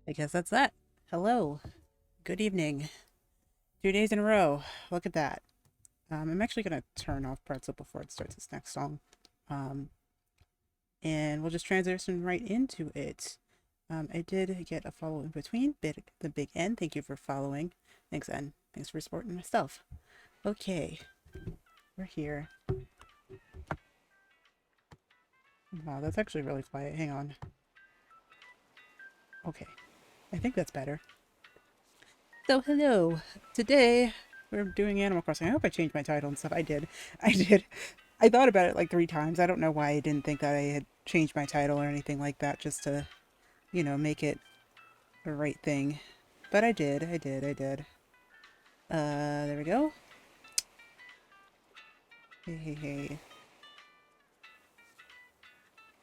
I guess that's that. Hello. Good evening. 2 days in a row. Look at that. I'm actually going to turn off Pretzel before it starts its next song. Um, and we'll just transition right into it. I did get a follow in between. The Big N. Thank you for following. Thanks, N. Thanks for supporting my stuff. Okay. We're here. Wow, that's actually really quiet. Hang on. Okay. I think that's better. So, hello. Today, we're doing Animal Crossing. I hope I changed my title and stuff. I did. I did. I thought about it like 3 times. I don't know why I didn't think that I had changed my title or anything like that just to, make it the right thing. But I did. I did. There we go. Hey.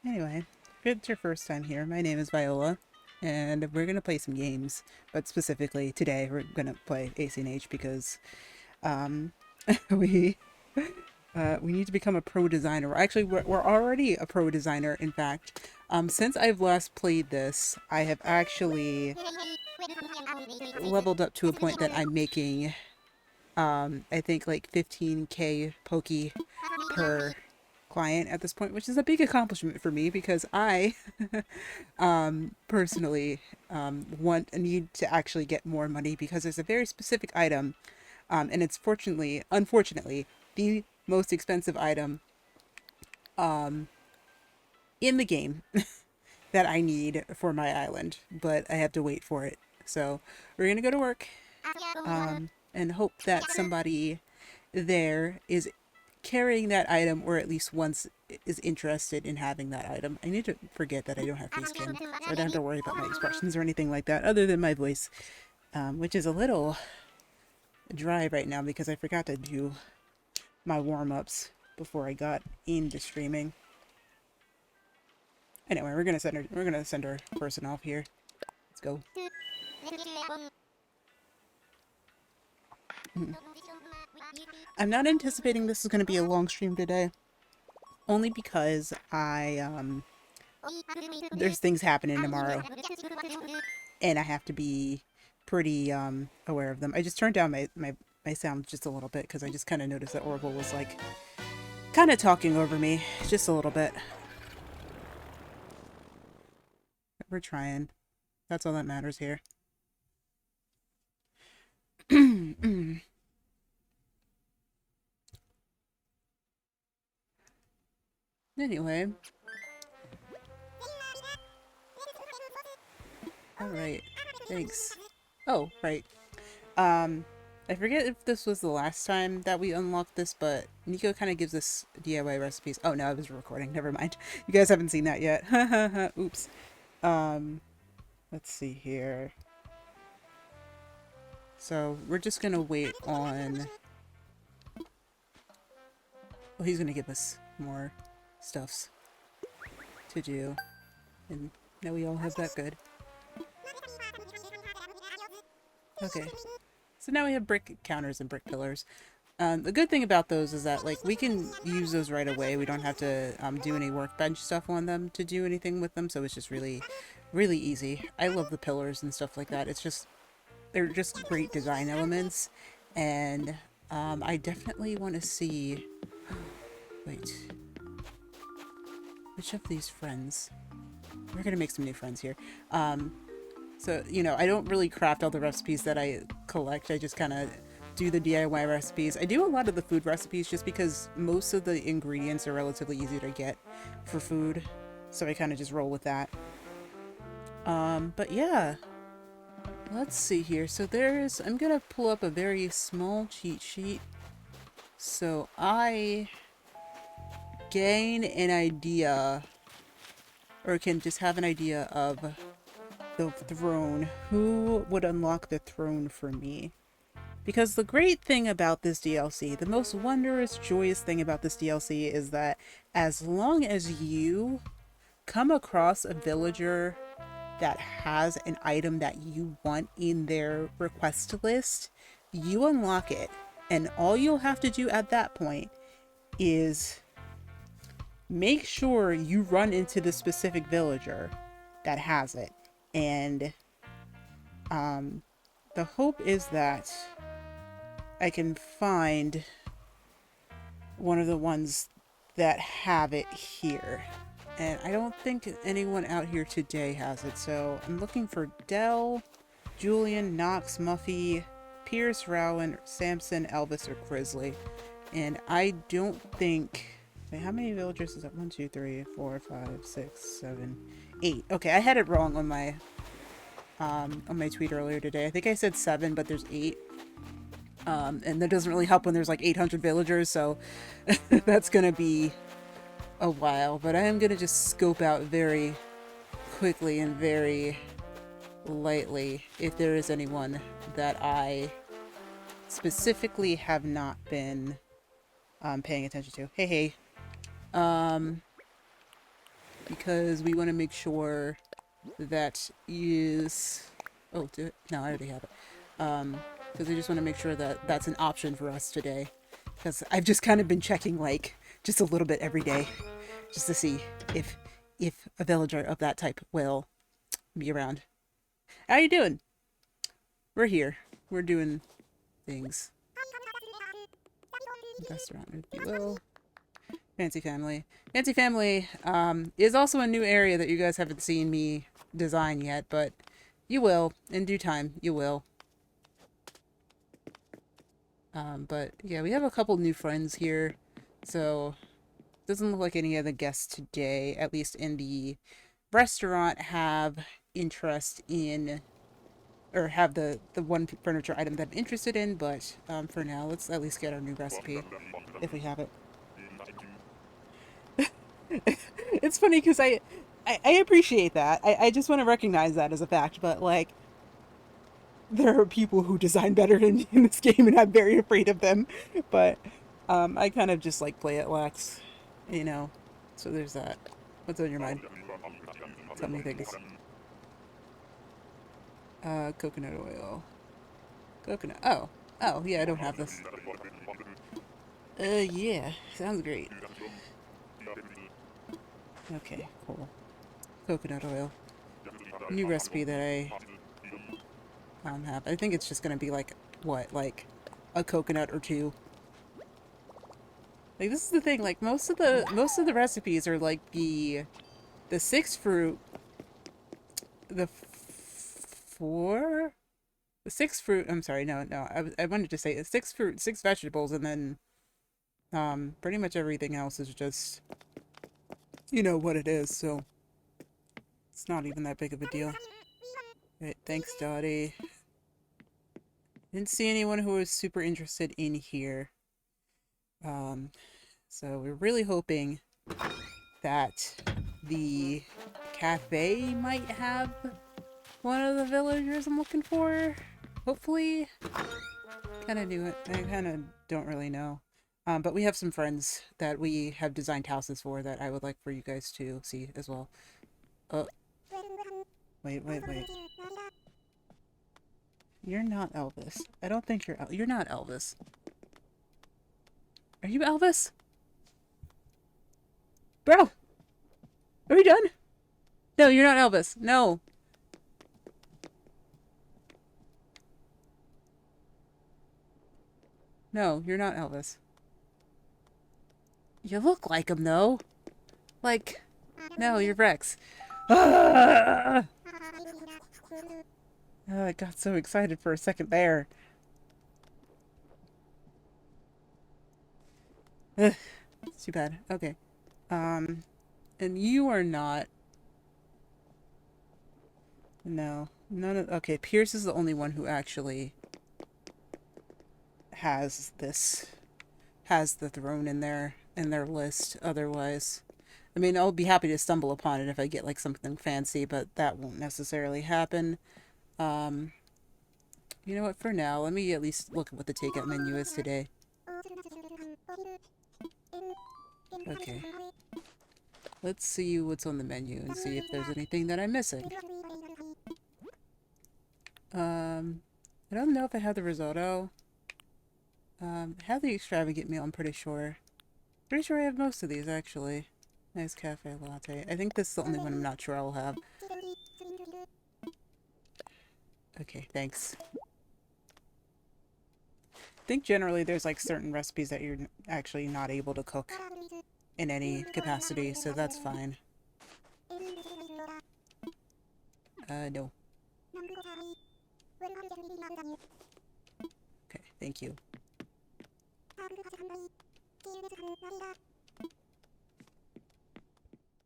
Anyway, if it's your first time here, my name is Viola, and we're going to play some games. But specifically, today, we're going to play ACNH because, um, we we need to become a pro designer. Actually, we're already a pro designer, in fact. Since I've last played this, I have actually leveled up to a point that I'm making, I think like 15k Poke per client at this point, which is a big accomplishment for me because I, personally, need to actually get more money because there's a very specific item, and it's unfortunately, the most expensive item in the game that I need for my island, but I have to wait for it. So we're gonna go to work, and hope that somebody there is carrying that item, or at least once is interested in having that item. I need to forget that I don't have face skin, so I don't have to worry about my expressions or anything like that, other than my voice, which is a little dry right now because I forgot to do my warm-ups before I got into streaming. Anyway, we're gonna send our person off here. Let's go. I'm not anticipating this is gonna be a long stream today, only because there's things happening tomorrow, and I have to be pretty aware of them. I just turned down my sound just a little bit because I just kind of noticed that Oracle was like kind of talking over me just a little bit. We're trying. That's all that matters here. Anyway. Alright. Thanks. Oh, right. I forget if this was the last time that we unlocked this, but Nico kind of gives us DIY recipes. Oh, no, I was recording. Never mind. You guys haven't seen that yet. Oops. Let's see here. So we're just gonna wait on... Well, he's gonna give us more stuffs to do. And now we all have that good. Okay. So now we have brick counters and brick pillars. The good thing about those is that, like, we can use those right away. We don't have to do any workbench stuff on them to do anything with them, so it's just really, really easy. I love the pillars and stuff like that. They're just great design elements, and I definitely want to see... Wait. Which of these friends? We're gonna make some new friends here. So, I don't really craft all the recipes that I collect. I just kind of do the DIY recipes. I do a lot of the food recipes just because most of the ingredients are relatively easy to get for food. So I kind of just roll with that. But yeah. Let's see here. So I'm going to pull up a very small cheat sheet. So I gain an idea, or can just have an idea of the throne. Who would unlock the throne for me? Because the great thing about this DLC, the most wondrous, joyous thing about this DLC is that as long as you come across a villager that has an item that you want in their request list, you unlock it. And all you'll have to do at that point is make sure you run into the specific villager that has it and The hope is that I can find one of the ones that have it here. And I don't think anyone out here today has it, so I'm looking for Dell, Julian, Knox, Muffy, Pierce, Rowan, Samson, Elvis, or Grizzly. And I don't think... Wait, how many villagers is that? 1, 2, 3, 4, 5, 6, 7, 8. Okay, I had it wrong on my tweet earlier today. I think I said 7, but there's 8. And that doesn't really help when there's like 800 villagers, so that's gonna be a while. But I am gonna just scope out very quickly and very lightly if there is anyone that I specifically have not been paying attention to. Hey. Because we want to make sure that is... Oh, do it? No, I already have it. Because I just want to make sure that that's an option for us today. Because I've just kind of been checking, like, just a little bit every day. Just to see if a villager of that type will be around. How you doing? We're here. We're doing things. Restaurant, if you will. Fancy Family. Fancy Family is also a new area that you guys haven't seen me design yet, but you will. In due time, you will. But yeah, we have a couple new friends here, so it doesn't look like any of the guests today, at least in the restaurant, have interest in, or have the one furniture item that I'm interested in, but for now, let's at least get our new recipe, if we have it. It's funny because I appreciate that. I just want to recognize that as a fact, but like there are people who design better than me in this game and I'm very afraid of them. But I kind of just like play it lax, you know. So there's that. What's on your mind? Tell me things. Coconut oil. Coconut. Oh, yeah, I don't have this. Yeah, sounds great. Okay, cool. Coconut oil. New recipe that I have. I think it's just gonna be like, what, like a coconut or two. Like, this is the thing, like most of the recipes are like the 6 fruit, the 4, the 6 fruit, I'm sorry, no, I wanted to say 6 fruit, 6 vegetables, and then pretty much everything else is just, you know what it is, so it's not even that big of a deal. Right, thanks, Dottie. Didn't see anyone who was super interested in here. So we're really hoping that the cafe might have one of the villagers I'm looking for. Hopefully. Kind of do it. I kind of don't really know. But we have some friends that we have designed houses for that I would like for you guys to see as well. Oh. Wait. You're not Elvis. I don't think you're not Elvis. Are you Elvis? Bro! Are we done? No, you're not Elvis. No. No, you're not Elvis. You look like him, though. Like, no, you're Rex. Ah! Oh, I got so excited for a second there. Ugh, it's too bad. Okay. And you are not... No. None of... Okay, Pierce is the only one who actually has this... has the throne in their list. Otherwise... I mean, I'll be happy to stumble upon it if I get, like, something fancy, but that won't necessarily happen. You know what, for now, let me at least look at what the takeout menu is today. Okay. Let's see what's on the menu and see if there's anything that I'm missing. I don't know if I have the risotto. I have the extravagant meal, I'm pretty sure. Pretty sure I have most of these, actually. Nice cafe latte. I think this is the only one I'm not sure I'll have. Okay, thanks. I think generally there's like certain recipes that you're actually not able to cook in any capacity, so that's fine. No. Okay, thank you.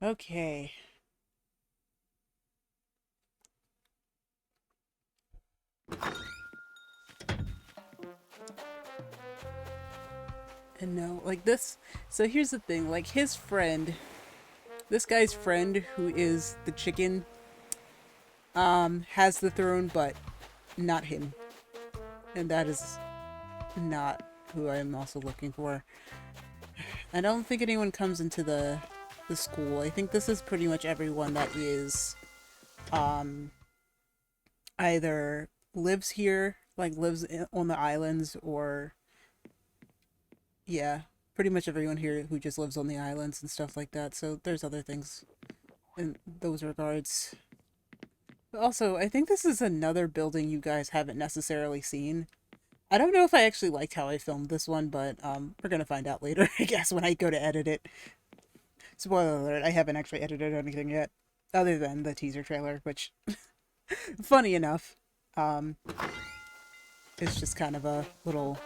Okay. And no, like this. So here's the thing, like his friend, this guy's friend who is the chicken, has the throne, but not him. And that is not who I am also looking for. I don't think anyone comes into the school. I think this is pretty much everyone that is either lives here, like lives on the islands, or yeah, pretty much everyone here who just lives on the islands and stuff like that. So there's other things in those regards. But also, I think this is another building you guys haven't necessarily seen. I don't know if I actually liked how I filmed this one, but we're gonna find out later, I guess, when I go to edit it. Spoiler alert, I haven't actually edited anything yet, other than the teaser trailer, which, funny enough, um, it's just kind of a little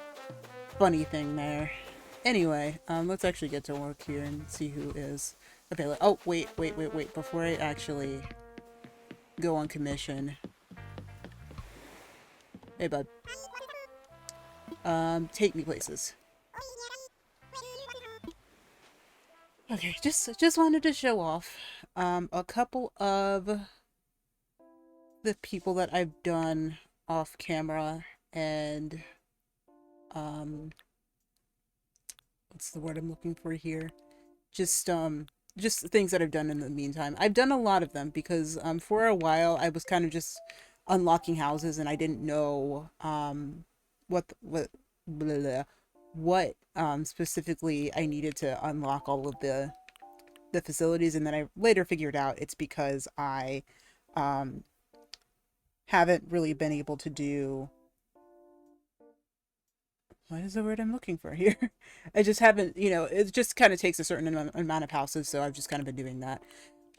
funny thing there. Anyway, let's actually get to work here and see who is available. Oh, wait. Before I actually go on commission. Hey, bud. Take me places. Okay, just wanted to show off, a couple of the people that I've done off camera, and, what's the word I'm looking for here? Just things that I've done in the meantime. I've done a lot of them because, for a while I was kind of just unlocking houses and I didn't know, what, blah, blah, what, specifically I needed to unlock all of the facilities, and then I later figured out it's because I, um, haven't really been able to do, what is the word I'm looking for here? I just haven't, it just kind of takes a certain amount of houses, so I've just kind of been doing that,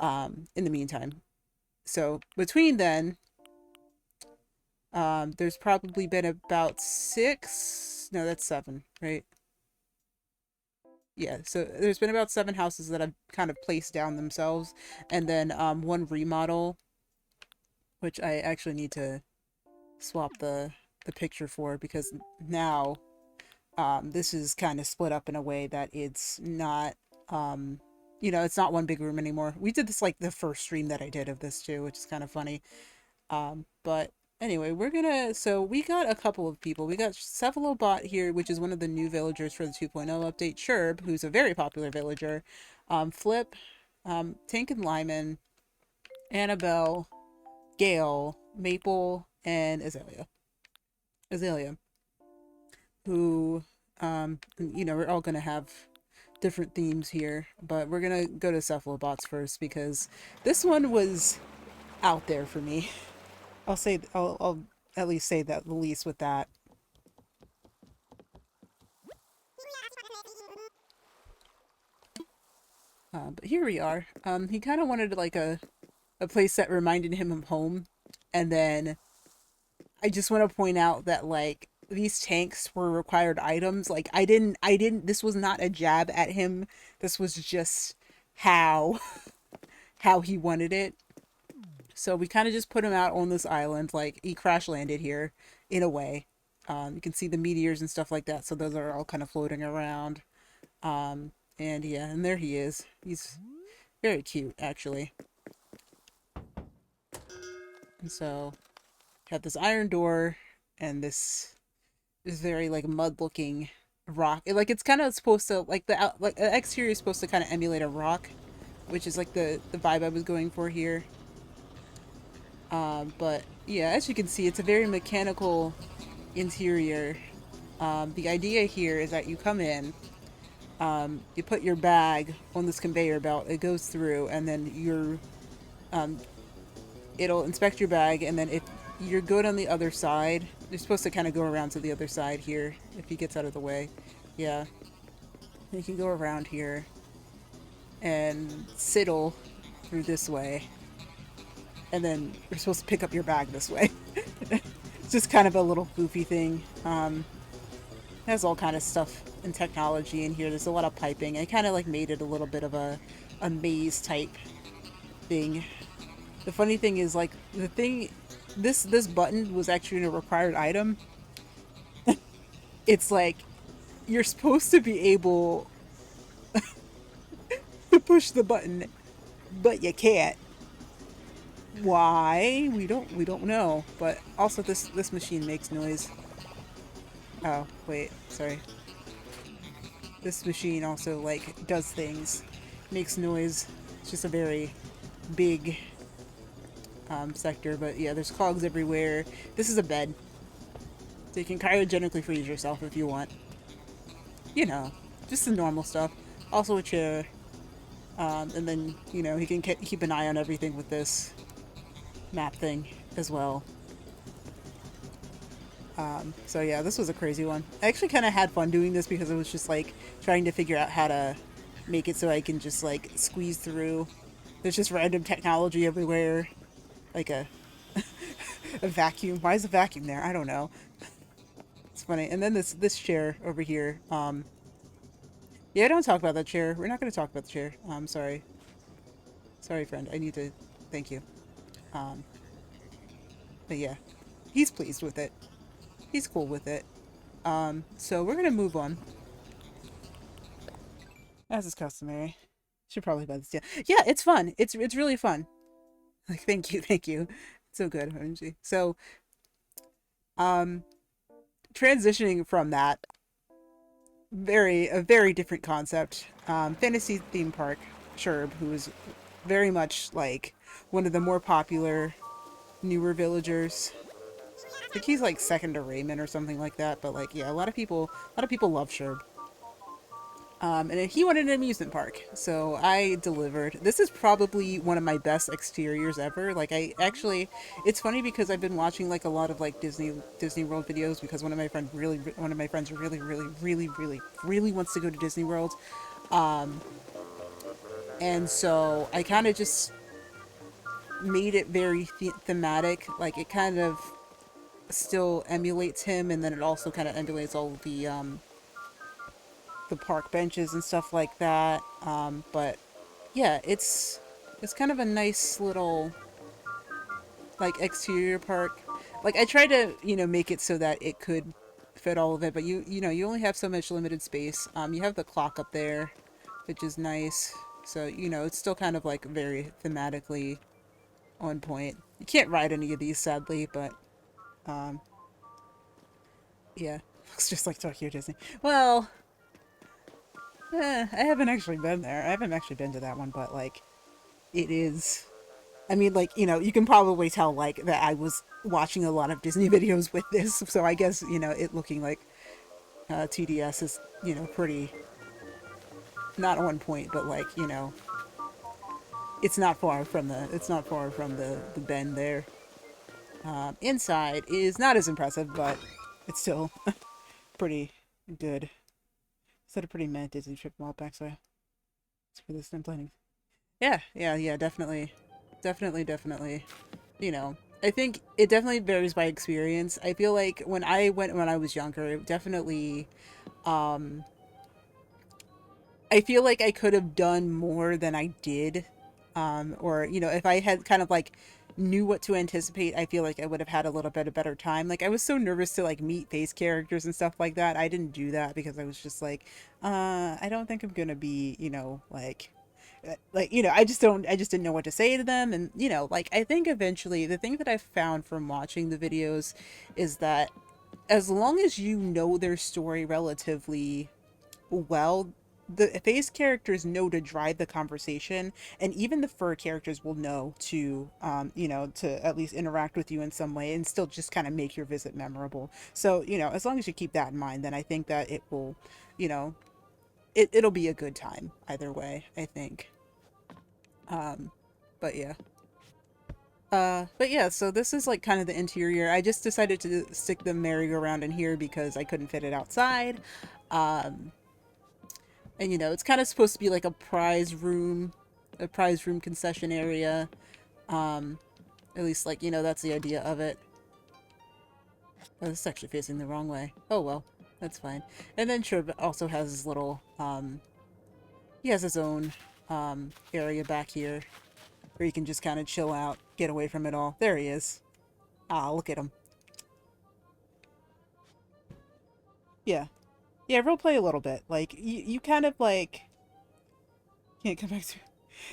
in the meantime. So between then, there's probably been about six, no, that's seven, right? Yeah, so there's been about seven houses that I've kind of placed down themselves, and then, one remodel, which I actually need to swap the picture for, because now, this is kind of split up in a way that it's not, um, it's not one big room anymore. We did this like the first stream that I did of this too, which is kind of funny. But anyway, so we got a couple of people. We got Cephalobot here, which is one of the new villagers for the 2.0 update. Sherb, who's a very popular villager. Flip, Tink and Lyman, Annabelle, Gale, Maple, and Azalea, who, we're all gonna have different themes here, but we're gonna go to Cephalobots first because this one was out there for me. I'll at least say that the least with that. But here we are. He kind of wanted like a place that reminded him of home, and then I just want to point out that like these tanks were required items. Like I didn't. This was not a jab at him. This was just how how he wanted it. So we kind of just put him out on this island, like he crash landed here in a way. You can see the meteors and stuff like that, so those are all kind of floating around. And yeah, and there he is. He's very cute, actually. And so, have this iron door and this very like mud-looking rock. Like it's kind of supposed to like the exterior is supposed to kind of emulate a rock, which is like the vibe I was going for here. But yeah, as you can see, it's a very mechanical interior. The idea here is that you come in, you put your bag on this conveyor belt, it goes through, and then um, it'll inspect your bag, and then you're good on the other side. You're supposed to kind of go around to the other side here if he gets out of the way. Yeah, you can go around here and sidle through this way, and then you're supposed to pick up your bag this way. It's just kind of a little goofy thing. It has all kind of stuff and technology in here. There's a lot of piping. I kind of like made it a little bit of a maze type thing. The funny thing is like the thing, this button was actually a required item. It's like you're supposed to be able to push the button, but you can't. Why? We don't know. But also this machine makes noise. Oh, wait, sorry. This machine also like does things, makes noise. It's just a very big sector, but yeah, there's cogs everywhere. This is a bed, so you can cryogenically freeze yourself if you want. You know, just the normal stuff. Also a chair, and then he can keep an eye on everything with this map thing as well. So yeah, this was a crazy one. I actually kind of had fun doing this because it was just like trying to figure out how to make it so I can just like squeeze through. There's just random technology everywhere, like a vacuum. Why is a vacuum there? I don't know. It's funny. And then this chair over here. Yeah, don't talk about that chair. We're not going to talk about the chair. Sorry. Sorry, friend. I need to thank you. Um, but yeah, he's pleased with it. He's cool with it. So we're going to move on, as is customary. Should probably buy this. Yeah, it's fun. It's really fun. Like, thank you, thank you. It's so good, OMG. So, um, transitioning from that, a very different concept. Fantasy theme park. Sherb, who is very much like one of the more popular newer villagers. I think he's like second to Raymond or something like that. But like, yeah, a lot of people love Sherb. And he wanted an amusement park, so I delivered. This is probably one of my best exteriors ever. Like, it's funny because I've been watching like a lot of like Disney World videos because one of my friends really wants to go to Disney World, and so I kind of just made it very thematic. Like, it kind of still emulates him, and then it also kind of emulates all of the park benches and stuff like that. But yeah, it's kind of a nice little like exterior park. Like, I tried to make it so that it could fit all of it, but you only have so much limited space. You have the clock up there, which is nice. So it's still kind of like very thematically on point. You can't ride any of these sadly, but um, yeah, looks just like Tokyo Disney. Well, I haven't actually been there. I haven't actually been to that one, but like it is. I mean, like, you can probably tell like that I was watching a lot of Disney videos with this, so I guess it looking like TDS is pretty not on point, but like it's not far from the bend there. Inside is not as impressive, but it's still pretty good. It's had a pretty mad Disney trip a while back, so it's for this I'm planning. Yeah, definitely. Definitely. I think it definitely varies by experience. I feel like when I went when I was younger, it definitely, um, I feel like I could have done more than I did. Or, if I had kind of like knew what to anticipate, I feel like I would have had a little bit of better time. Like, I was so nervous to like meet face characters and stuff like that. I didn't do that because I was just like, I don't think I'm gonna be, I just didn't know what to say to them. And like, I think eventually the thing that I found from watching the videos is that as long as you know their story relatively well, the face characters know to drive the conversation, and even the fur characters will know to to at least interact with you in some way and still just kind of make your visit memorable. So as long as you keep that in mind, then I think that it will, you know it'll be a good time either way, I think. um but yeah. But yeah, so this is like kind of the interior. I just decided to stick the merry-go-round in here because I couldn't fit it outside. Um, and you know, it's kind of supposed to be like a prize room concession area. Um, at least like, you know, that's the idea of it. Oh, this is actually facing the wrong way. Oh well, that's fine. And then Shrub also has his little, he has his own, area back here where you can just kind of chill out, get away from it all. There he is. Ah, look at him. Yeah. Yeah, roleplay a little bit. Like, you kind of, like, can't come back to...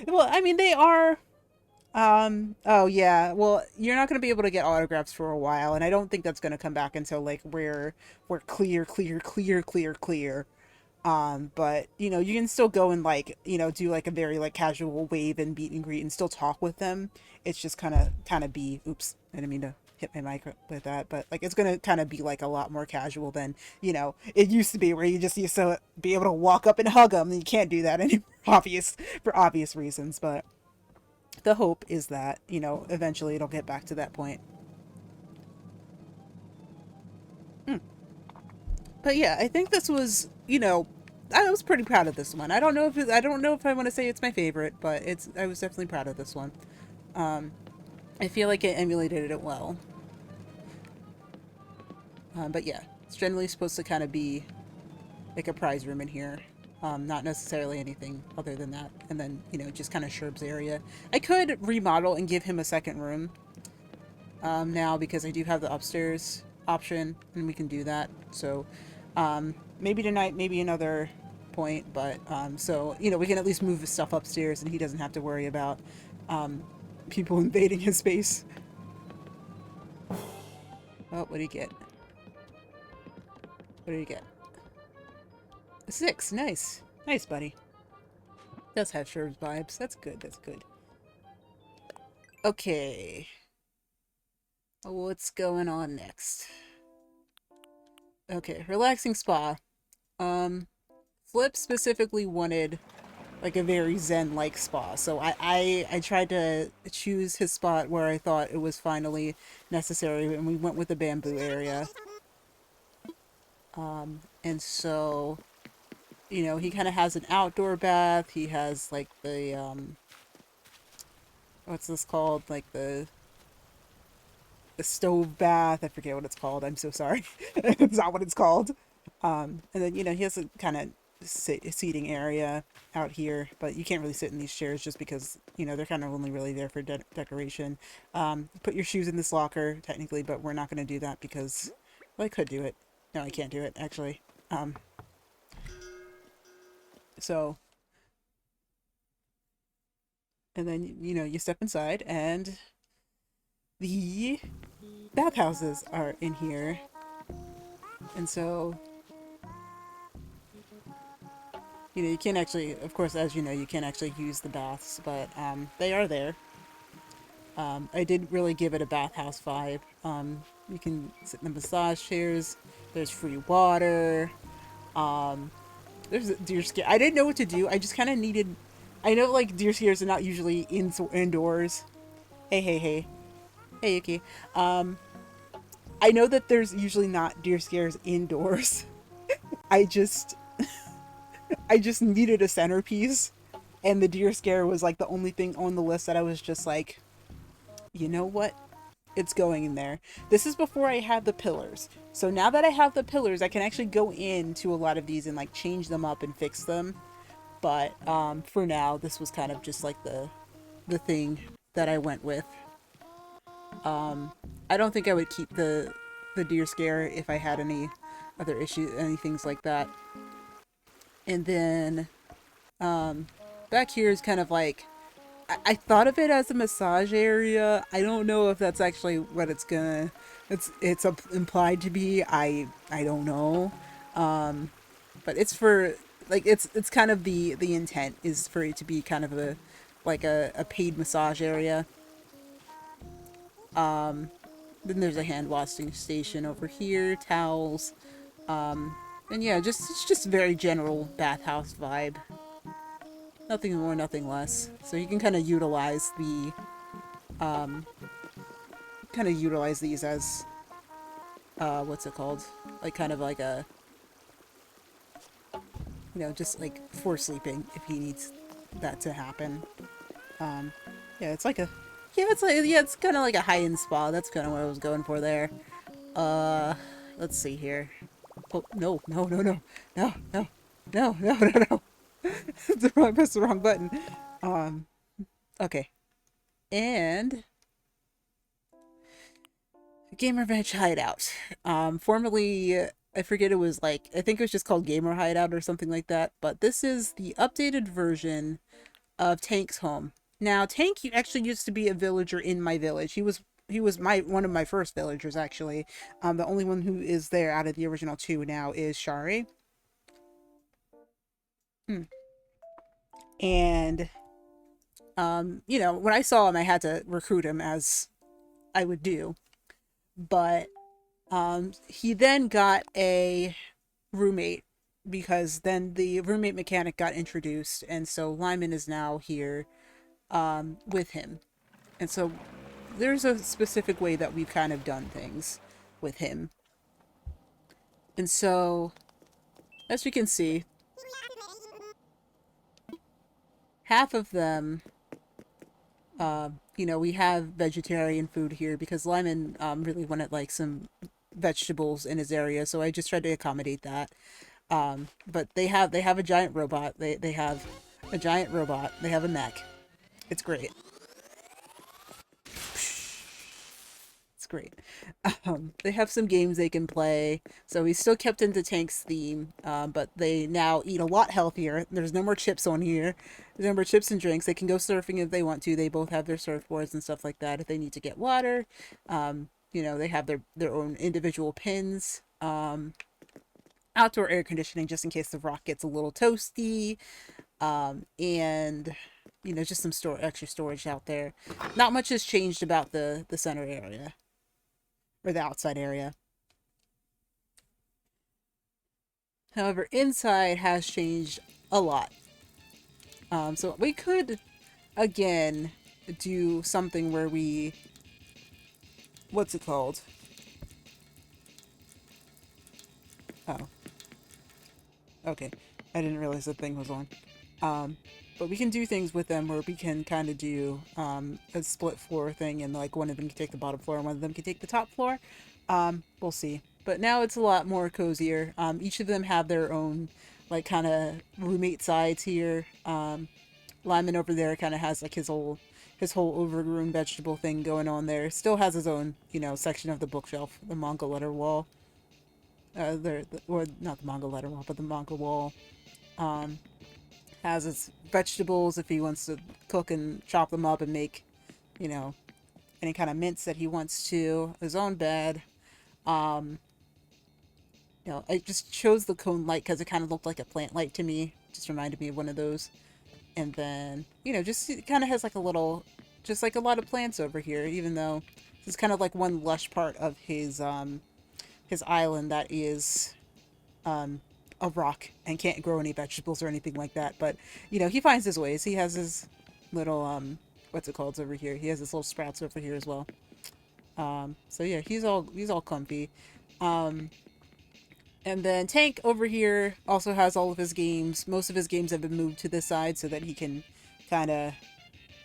Well, I mean, they are... oh, yeah. Well, you're not going to be able to get autographs for a while, and I don't think that's going to come back until, like, we're clear, clear, clear, clear, clear. But, you know, you can still go and, like, you know, do, like, a very, like, casual wave and meet and greet and still talk with them. It's just kind of be... Oops, I didn't mean to hit my mic with that, but like it's gonna kind of be like a lot more casual than, you know, it used to be, where you just used to be able to walk up and hug them, and you can't do that anymore, for obvious reasons. But the hope is that, you know, eventually it'll get back to that point. Mm. But yeah, I think this was, you know, I was pretty proud of this one. I don't know if I want to say it's my favorite, but I was definitely proud of this one. Um, I feel like it emulated it well. But yeah, it's generally supposed to kind of be like a prize room in here. Not necessarily anything other than that. And then, you know, just kind of Sherb's area. I could remodel and give him a second room now, because I do have the upstairs option, and we can do that. So maybe tonight, maybe another point. But so, you know, we can at least move his stuff upstairs, and he doesn't have to worry about people invading his space. Oh, what do you get? What do you get? A 6. Nice. Nice, buddy. Does have Sherb's vibes. That's good. That's good. Okay. What's going on next? Okay, relaxing spa. Flip specifically wanted like a very zen-like spa, so I tried to choose his spot where I thought it was finally necessary, and we went with the bamboo area. And so, you know, he kind of has an outdoor bath. He has like the what's this called? Like the stove bath. I forget what it's called. I'm so sorry. It's not what it's called. And then, you know, he has a kind of seating area out here, but you can't really sit in these chairs just because, you know, they're kind of only really there for decoration. Put your shoes in this locker, technically, but we're not going to do that because, well, I could do it. No, I can't do it, actually. So, and then, you know, you step inside, and the bathhouses are in here. And so, you know, you can't actually, of course, as you know, you can't actually use the baths, but they are there. I did really give it a bathhouse vibe. You can sit in the massage chairs. There's free water. There's a deer scare. I didn't know what to do. I just kind of needed. I know, like, deer scares are not usually indoors. Hey, hey, hey, hey, Yuki. I know that there's usually not deer scares indoors. I just, I just needed a centerpiece, and the deer scare was like the only thing on the list that I was just like, you know what? It's going in there. This is before I had the pillars. So now that I have the pillars, I can actually go into a lot of these and like change them up and fix them. But for now, this was kind of just like the thing that I went with. I don't think I would keep the deer scare if I had any other issues, any things like that. And then back here is kind of like, I thought of it as a massage area. I don't know if that's actually what it's implied to be. I don't know. But it's for like it's kind of the intent is for it to be kind of a like a paid massage area. Then there's a hand washing station over here, towels. And yeah, it's just very general bathhouse vibe. Nothing more, nothing less. So you can kind of utilize kind of utilize these as what's it called? Like kind of like a, just like for sleeping if he needs that to happen. Um, yeah, it's like a, it's kind of like a high-end spa. That's kind of what I was going for there. Uh, let's see here. Oh, no, no, no, no, no, no, no, no, no, no. I pressed the wrong button. Um, okay. And Gamer Bench Hideout. Formerly, I forget, it was like, I think it was just called Gamer Hideout or something like that, but this is the updated version of Tank's home. Now, Tank actually used to be a villager in my village. He was my one of my first villagers actually. The only one who is there out of the original two now is Shari. Hmm. And when I saw him, I had to recruit him as I would do. But he then got a roommate because then the roommate mechanic got introduced, and so Lyman is now here with him. And so there's a specific way that we've kind of done things with him. And so, as you can see, half of them, we have vegetarian food here because Lyman really wanted like some vegetables in his area, so I just tried to accommodate that. But they have a giant robot. They have a giant robot. They have a mech. It's great. It's great. They have some games they can play. So we still kept into Tank's theme, but they now eat a lot healthier. There's no more chips on here. There's no more chips and drinks. They can go surfing if they want to. They both have their surfboards and stuff like that if they need to get water. They have their own individual pins. Outdoor air conditioning just in case the rock gets a little toasty. And just some extra storage out there. Not much has changed about the center area or the outside area. However, inside has changed a lot. So we could again do something where we, what's it called? Oh, okay. I didn't realize the thing was on. But we can do things with them where we can kind of do a split floor thing, and like one of them can take the bottom floor and one of them can take the top floor. We'll see. But now it's a lot more cozier. Each of them have their own like kind of roommate sides here. Lyman over there kind of has like his whole overgrown vegetable thing going on there. Still has his own, section of the bookshelf, the manga letter wall. Or not the manga letter wall, but the manga wall. Has his vegetables if he wants to cook and chop them up and make, you know, any kind of mince that he wants to. His own bed. Um, I just chose the cone light because it kind of looked like a plant light to me. Just reminded me of one of those. And then, just it kind of has like a little, just like a lot of plants over here, even though this is kind of like one lush part of his island that is a rock and can't grow any vegetables or anything like that. But he finds his ways. He has his little what's it called over here. He has his little sprouts over here as well. So yeah, he's all comfy. Um, and then Tank over here also has all of his games. Most of his games have been moved to this side so that he can kind of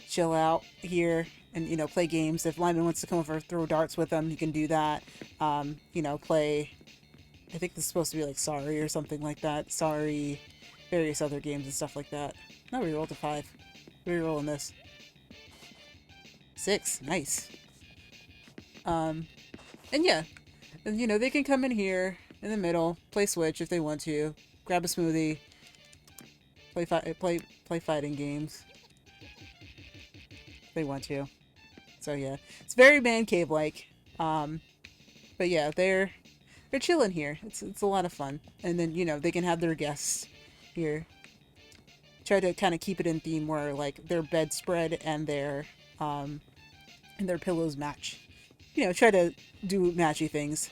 chill out here and play games. If Lyman wants to come over throw darts with him, he can do that. Play. I think this is supposed to be like Sorry or something like that. Sorry, various other games and stuff like that. No, we rolled a 5. We're rolling this. 6, nice. And yeah, and they can come in here in the middle, play Switch if they want to, grab a smoothie, play fighting games if they want to. So yeah, it's very man cave like. But yeah, they're chilling here. It's a lot of fun. And then they can have their guests here. Try to kind of keep it in theme where like their bedspread and their pillows match. Try to do matchy things.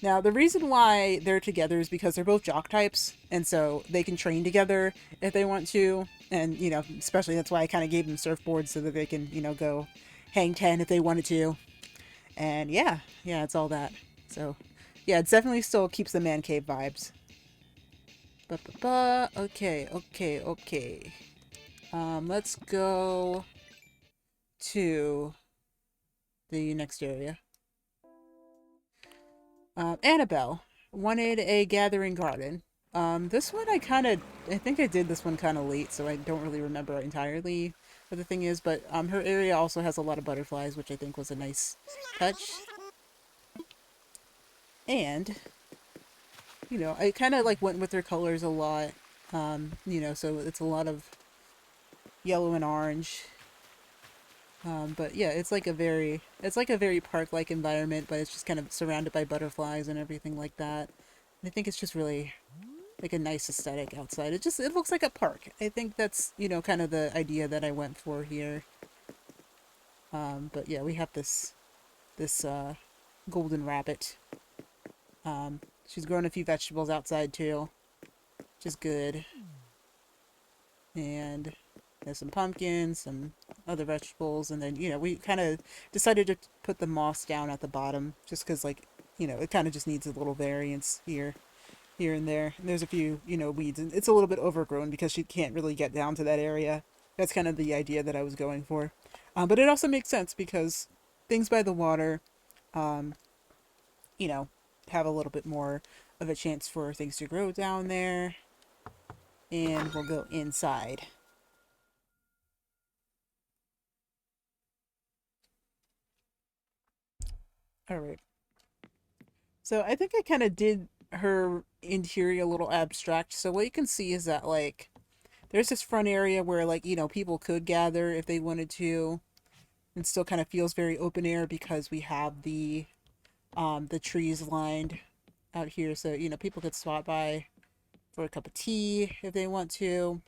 Now, the reason why they're together is because they're both jock types, and so they can train together if they want to. And, especially that's why I kind of gave them surfboards so that they can, go hang 10 if they wanted to. And yeah, it's all that. So yeah, it definitely still keeps the man cave vibes. Okay, okay, okay. Let's go to the next area. Annabelle wanted a gathering garden. This one I think I did this one kind of late, so I don't really remember entirely what the thing is, but her area also has a lot of butterflies, which I think was a nice touch. And, I kind of like went with her colors a lot. So it's a lot of yellow and orange. But yeah, it's like a very park-like environment, but it's just kind of surrounded by butterflies and everything like that. And I think it's just really like a nice aesthetic outside. It looks like a park. I think that's, kind of the idea that I went for here. But yeah, we have this golden rabbit. She's grown a few vegetables outside too, which is good. And there's some pumpkins, some other vegetables, and then, we kind of decided to put the moss down at the bottom just because, like, it kind of just needs a little variance here and there. And there's a few, weeds, and it's a little bit overgrown because she can't really get down to that area. That's kind of the idea that I was going for. But it also makes sense because things by the water, um, you know, have a little bit more of a chance for things to grow down there. And we'll go inside. All right. So I think I kind of did her interior a little abstract. So what you can see is that, like, there's this front area where, like, people could gather if they wanted to. It still kind of feels very open air because we have the trees lined out here, so people could stop by for a cup of tea if they want to.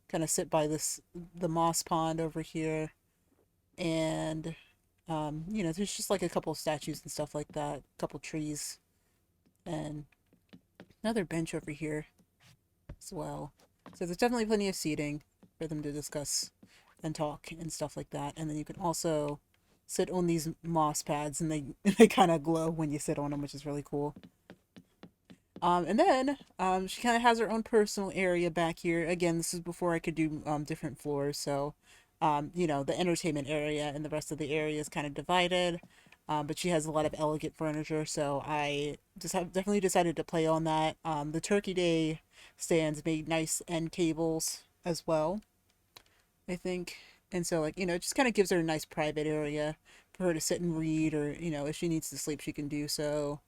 Kind of sit by the moss pond over here, and there's just like a couple of statues and stuff like that, a couple trees, and another bench over here as well. So there's definitely plenty of seating for them to discuss and talk and stuff like that. And then you can also sit on these moss pads, and they they kind of glow when you sit on them, which is really cool. And then she kind of has her own personal area back here. Again, this is before I could do different floors, so the entertainment area and the rest of the area is kind of divided. But she has a lot of elegant furniture, so I just have definitely decided to play on that. The Turkey Day stands made nice end tables as well, I think. And so, like, it just kind of gives her a nice private area for her to sit and read, or, if she needs to sleep, she can do so.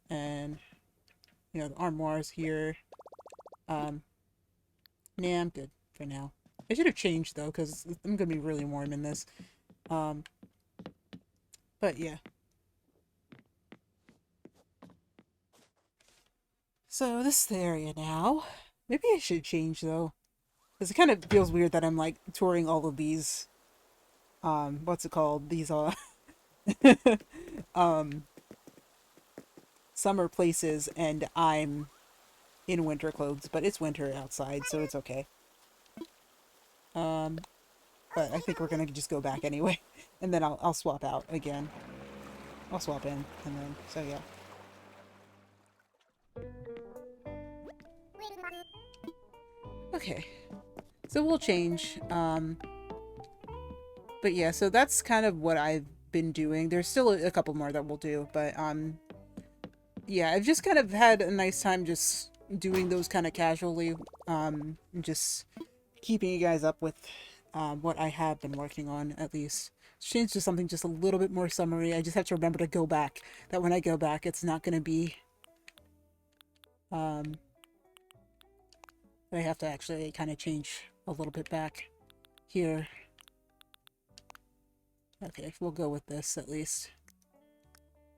And, the armoires here. Um, nah, I'm good for now. I should have changed, though, because I'm going to be really warm in this. Um, but yeah. So, this is the area now. Maybe I should change, though. Because it kind of feels weird that I'm, like, touring all of these, what's it called? These, um, summer places, and I'm in winter clothes, but it's winter outside, so it's okay. Um, but I think we're gonna just go back anyway, and then I'll swap out again. I'll swap in, and then so yeah. Okay, so we'll change. But yeah, so that's kind of what I've been doing. There's still a couple more that we'll do, but yeah, I've just kind of had a nice time just doing those kind of casually, and just keeping you guys up with what I have been working on, at least. Change to something just a little bit more summary. I just have to remember to go back. That when I go back, it's not going to be. Um, I have to actually kind of change a little bit back here. Okay, we'll go with this at least.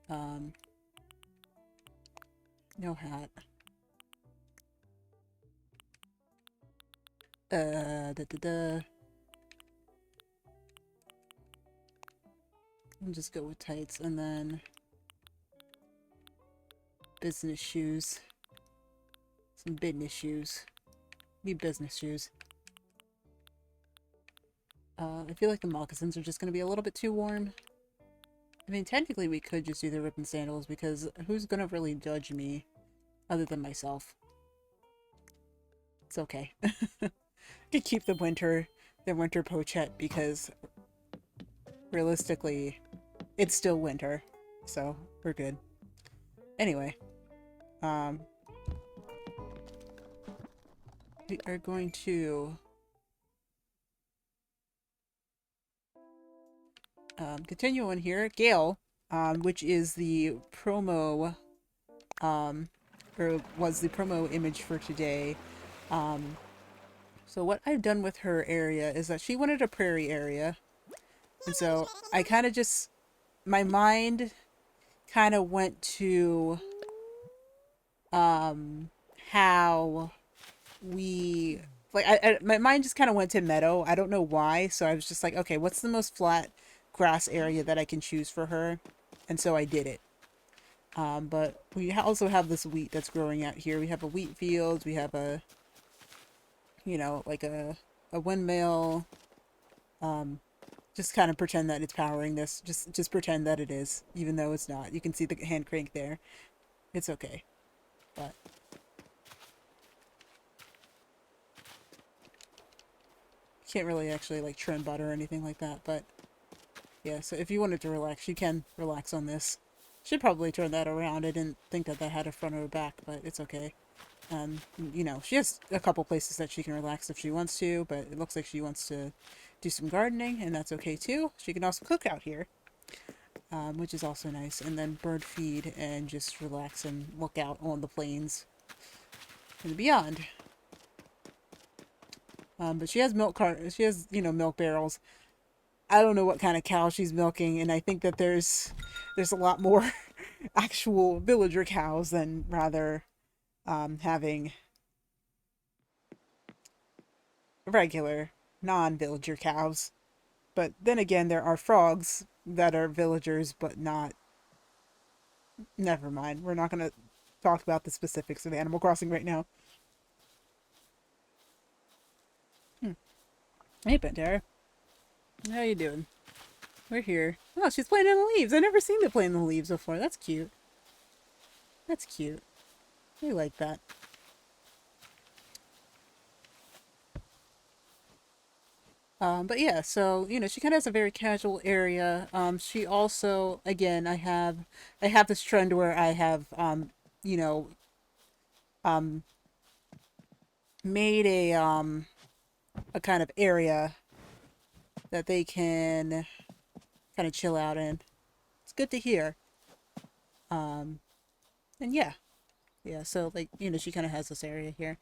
Um, no hat. Da da da. I'll just go with tights, and then business shoes. Some business shoes. Need business shoes. I feel like the moccasins are just going to be a little bit too warm. I mean, technically we could just do the ribbon sandals because who's gonna really judge me other than myself? It's okay. Could keep the winter pochette because realistically, it's still winter, so we're good. Anyway, um, we are going to continue on here. Gale, which is the promo, um, or was the promo image for today. Um, so what I've done with her area is that she wanted a prairie area, and so I kind of just my mind kind of went to um how we my mind just kind of went to meadow. I don't know why, so I was just like, okay, what's the most flat grass area that I can choose for her? And so I did it. But we also have this wheat that's growing out here. We have a wheat field. We have a, you know, like a windmill. Um, just kind of pretend that it's powering this. Just pretend that it is, even though it's not. You can see the hand crank there. It's okay, but can't really actually like trim butter or anything like that. But yeah, so if you wanted to relax, you can relax on this. Should probably turn that around. I didn't think that that had a front or a back, but it's okay. You know, she has a couple places that she can relax if she wants to, but it looks like she wants to do some gardening, and that's okay too. She can also cook out here, which is also nice. And then bird feed and just relax and look out on the plains and beyond. But she has she has, you know, milk barrels. I don't know what kind of cow she's milking, and I think that there's a lot more actual villager cows than rather having regular non-villager cows. But then again, there are frogs that are villagers, but not. Never mind. We're not gonna talk about the specifics of Animal Crossing right now. Hmm. Hey, Pantera. How you doing? We're here. Oh, she's playing in the leaves. I've never seen her play in the leaves before. That's cute. That's cute. We like that. But yeah, so you know, she kind of has a very casual area. She also, again, I have this trend where I have, you know, um, made a kind of area that they can kind of chill out in. It's good to hear. Um, and yeah, yeah. So like, you know, she kind of has this area here,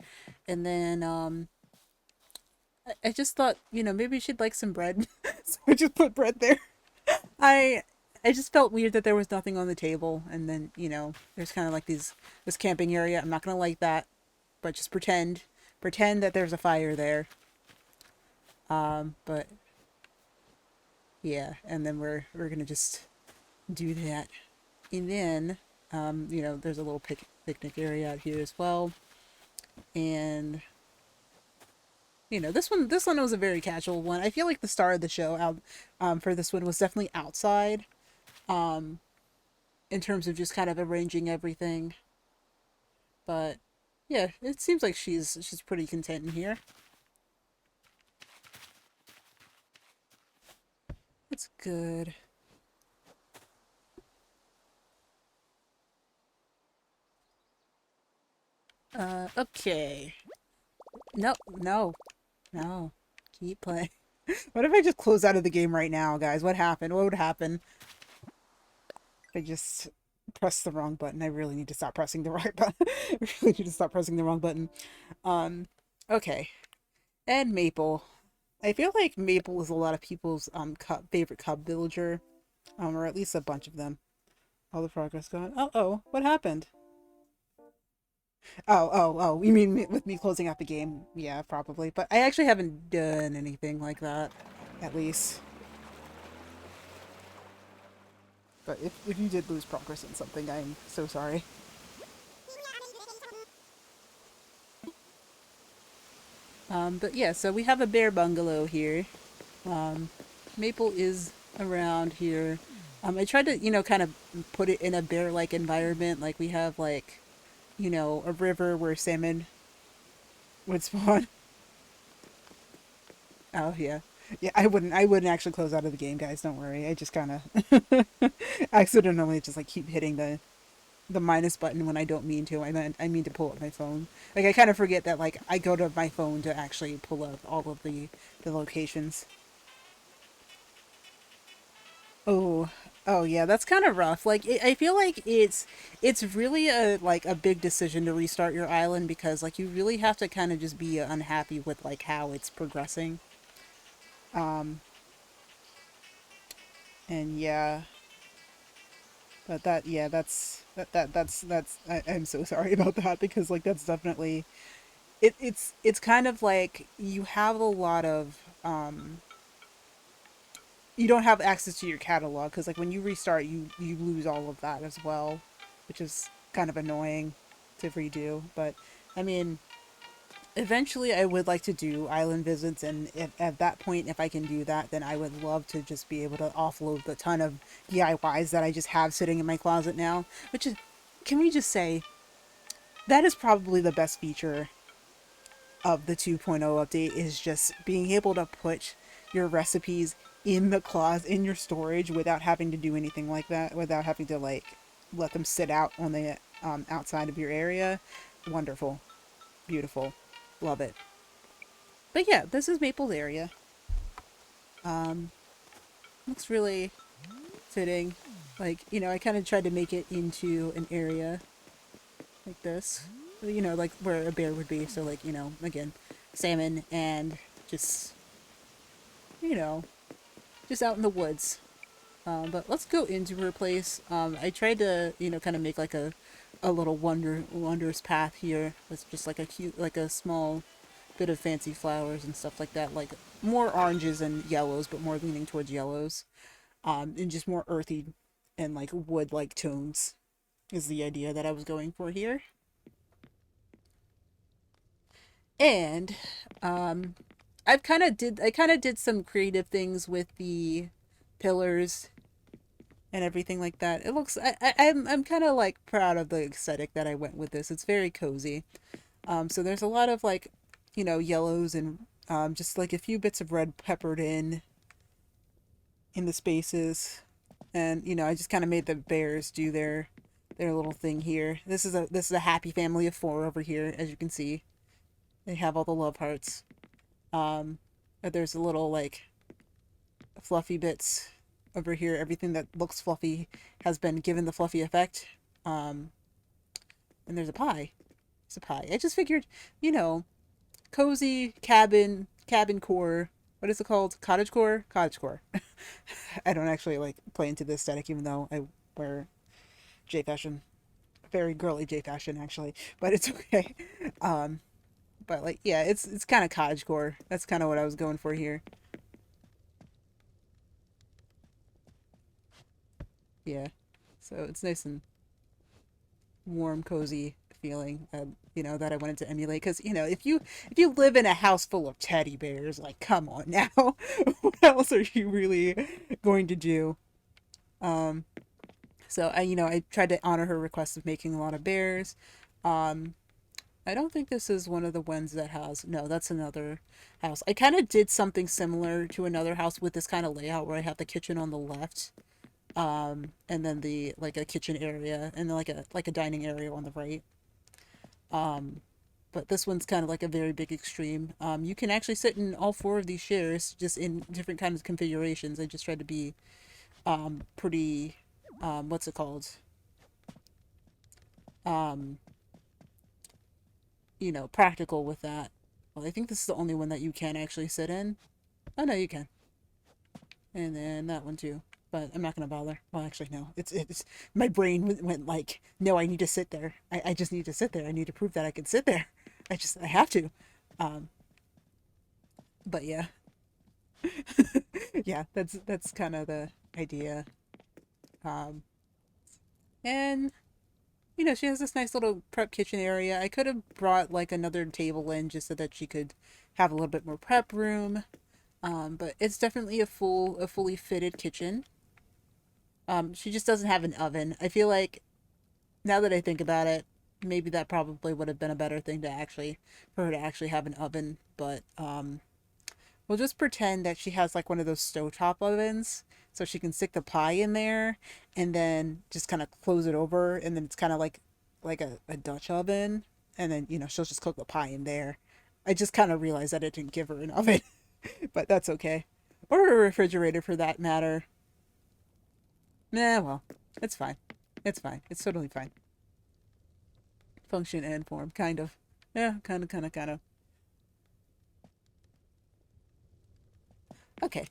and then I just thought, you know, maybe she'd like some bread, so I just put bread there. I I just felt weird that there was nothing on the table, and then you know there's kind of like this camping area. I'm not gonna like that, but just pretend that there's a fire there. But yeah, and then we're gonna just do that, and then you know there's a little picnic area out here as well, and you know this one was a very casual one. I feel like the star of the show out for this one was definitely outside. Um, in terms of just kind of arranging everything. But yeah, it seems like she's pretty content in here. It's good. Okay. No, no, no. Keep playing. What if I just close out of the game right now, guys? What happened? What would happen if I just pressed the wrong button? I really need to stop pressing the right button. I really need to stop pressing the wrong button. Um, okay. And Maple. I feel like Maple is a lot of people's favorite cub villager, or at least a bunch of them. All the progress gone. Oh, what happened? Oh. You mean with me closing out the game? Yeah, probably. But I actually haven't done anything like that, at least. But if you did lose progress in something, I'm so sorry. But yeah, so we have a bear bungalow here. Um, Maple is around here. I tried to, kind of put it in a bear-like environment. Like we have like, a river where salmon would spawn. Oh yeah. Yeah, I wouldn't actually close out of the game, guys. Don't worry. I just kind of accidentally just like keep hitting the minus button when I don't mean to. I mean to pull up my phone. Like I kind of forget that like I go to my phone to actually pull up all of the locations. Oh, oh yeah, that's kind of rough. Like I feel like it's really a big decision to restart your island because like you really have to kind of just be unhappy with like how it's progressing. Um, and yeah, but that yeah, I'm so sorry about that because like that's definitely it's kind of like you have a lot of you don't have access to your catalog because like when you restart you lose all of that as well, which is kind of annoying to redo. But I mean, eventually I would like to do island visits, and if, at that point if I can do that, then I would love to just be able to offload the ton of DIYs that I just have sitting in my closet now, which is, can we just say, that is probably the best feature of the 2.0 update, is just being able to put your recipes in the closet in your storage without having to do anything like that, without having to like let them sit out on the outside of your area. Wonderful, beautiful, love it. But yeah, this is Maple's area. um Looks really fitting. Like, I kind of tried to make it into an area like this, like where a bear would be. So like, again, salmon and just, you know just out in the woods. But let's go into her place. I tried to, kind of make like a little wondrous path here with just like a cute, like a small bit of fancy flowers and stuff like that. Like more oranges and yellows, but more leaning towards yellows. And just more earthy and like wood-like tones is the idea that I was going for here. And um, I kind of did some creative things with the pillars and everything like that. It looks I'm kind of like proud of the aesthetic that I went with this. It's very cozy. So there's a lot of like, yellows and just like a few bits of red peppered in the spaces. And I just kind of made the bears do their little thing here. This is a happy family of four over here, as you can see. They have all the love hearts. There's a little like fluffy bits over here. Everything that looks fluffy has been given the fluffy effect. Um, and there's a pie. It's a pie. I just figured, you know, cozy cabin core. What is it called? Cottage core? Cottage core. I don't actually like play into the aesthetic, even though I wear J fashion. Very girly J fashion, actually. But it's okay. Um, but like, yeah, it's kind of cottage core. That's kind of what I was going for here. Yeah. So it's nice and warm, cozy feeling, that I wanted to emulate. Because if you live in a house full of teddy bears, like, come on now, what else are you really going to do? Um, so I tried to honor her request of making a lot of bears. Um, I don't think this is one of the ones that has. No, that's another house. I kind of did something similar to another house with this kind of layout where I have the kitchen on the left, and then the like a kitchen area, and then like a dining area on the right. Um, but this one's kind of like a very big extreme. You can actually sit in all four of these chairs, just in different kinds of configurations. I just tried to be pretty, what's it called? Um, Practical with that. Well, I think this is the only one that you can actually sit in. Oh no, you can. And then that one too. But I'm not gonna bother. Well, actually, no. It's my brain went like, no, I need to sit there. I just need to sit there. I need to prove that I can sit there. I have to. Um, but yeah, yeah. That's kind of the idea. Um, and she has this nice little prep kitchen area. I could have brought like another table in just so that she could have a little bit more prep room. But it's definitely a fully fitted kitchen. She just doesn't have an oven. I feel like now that I think about it, maybe that probably would have been a better thing to actually for her to actually have an oven. But we'll just pretend that she has like one of those stovetop ovens, so she can stick the pie in there, and then just kind of close it over, and then it's kind of like a Dutch oven, and then she'll just cook the pie in there. I just kind of realized that I didn't give her an oven, but that's okay, or a refrigerator for that matter. Nah, well, it's fine. It's fine. It's totally fine. Function and form, kind of. Yeah, kind of. Okay,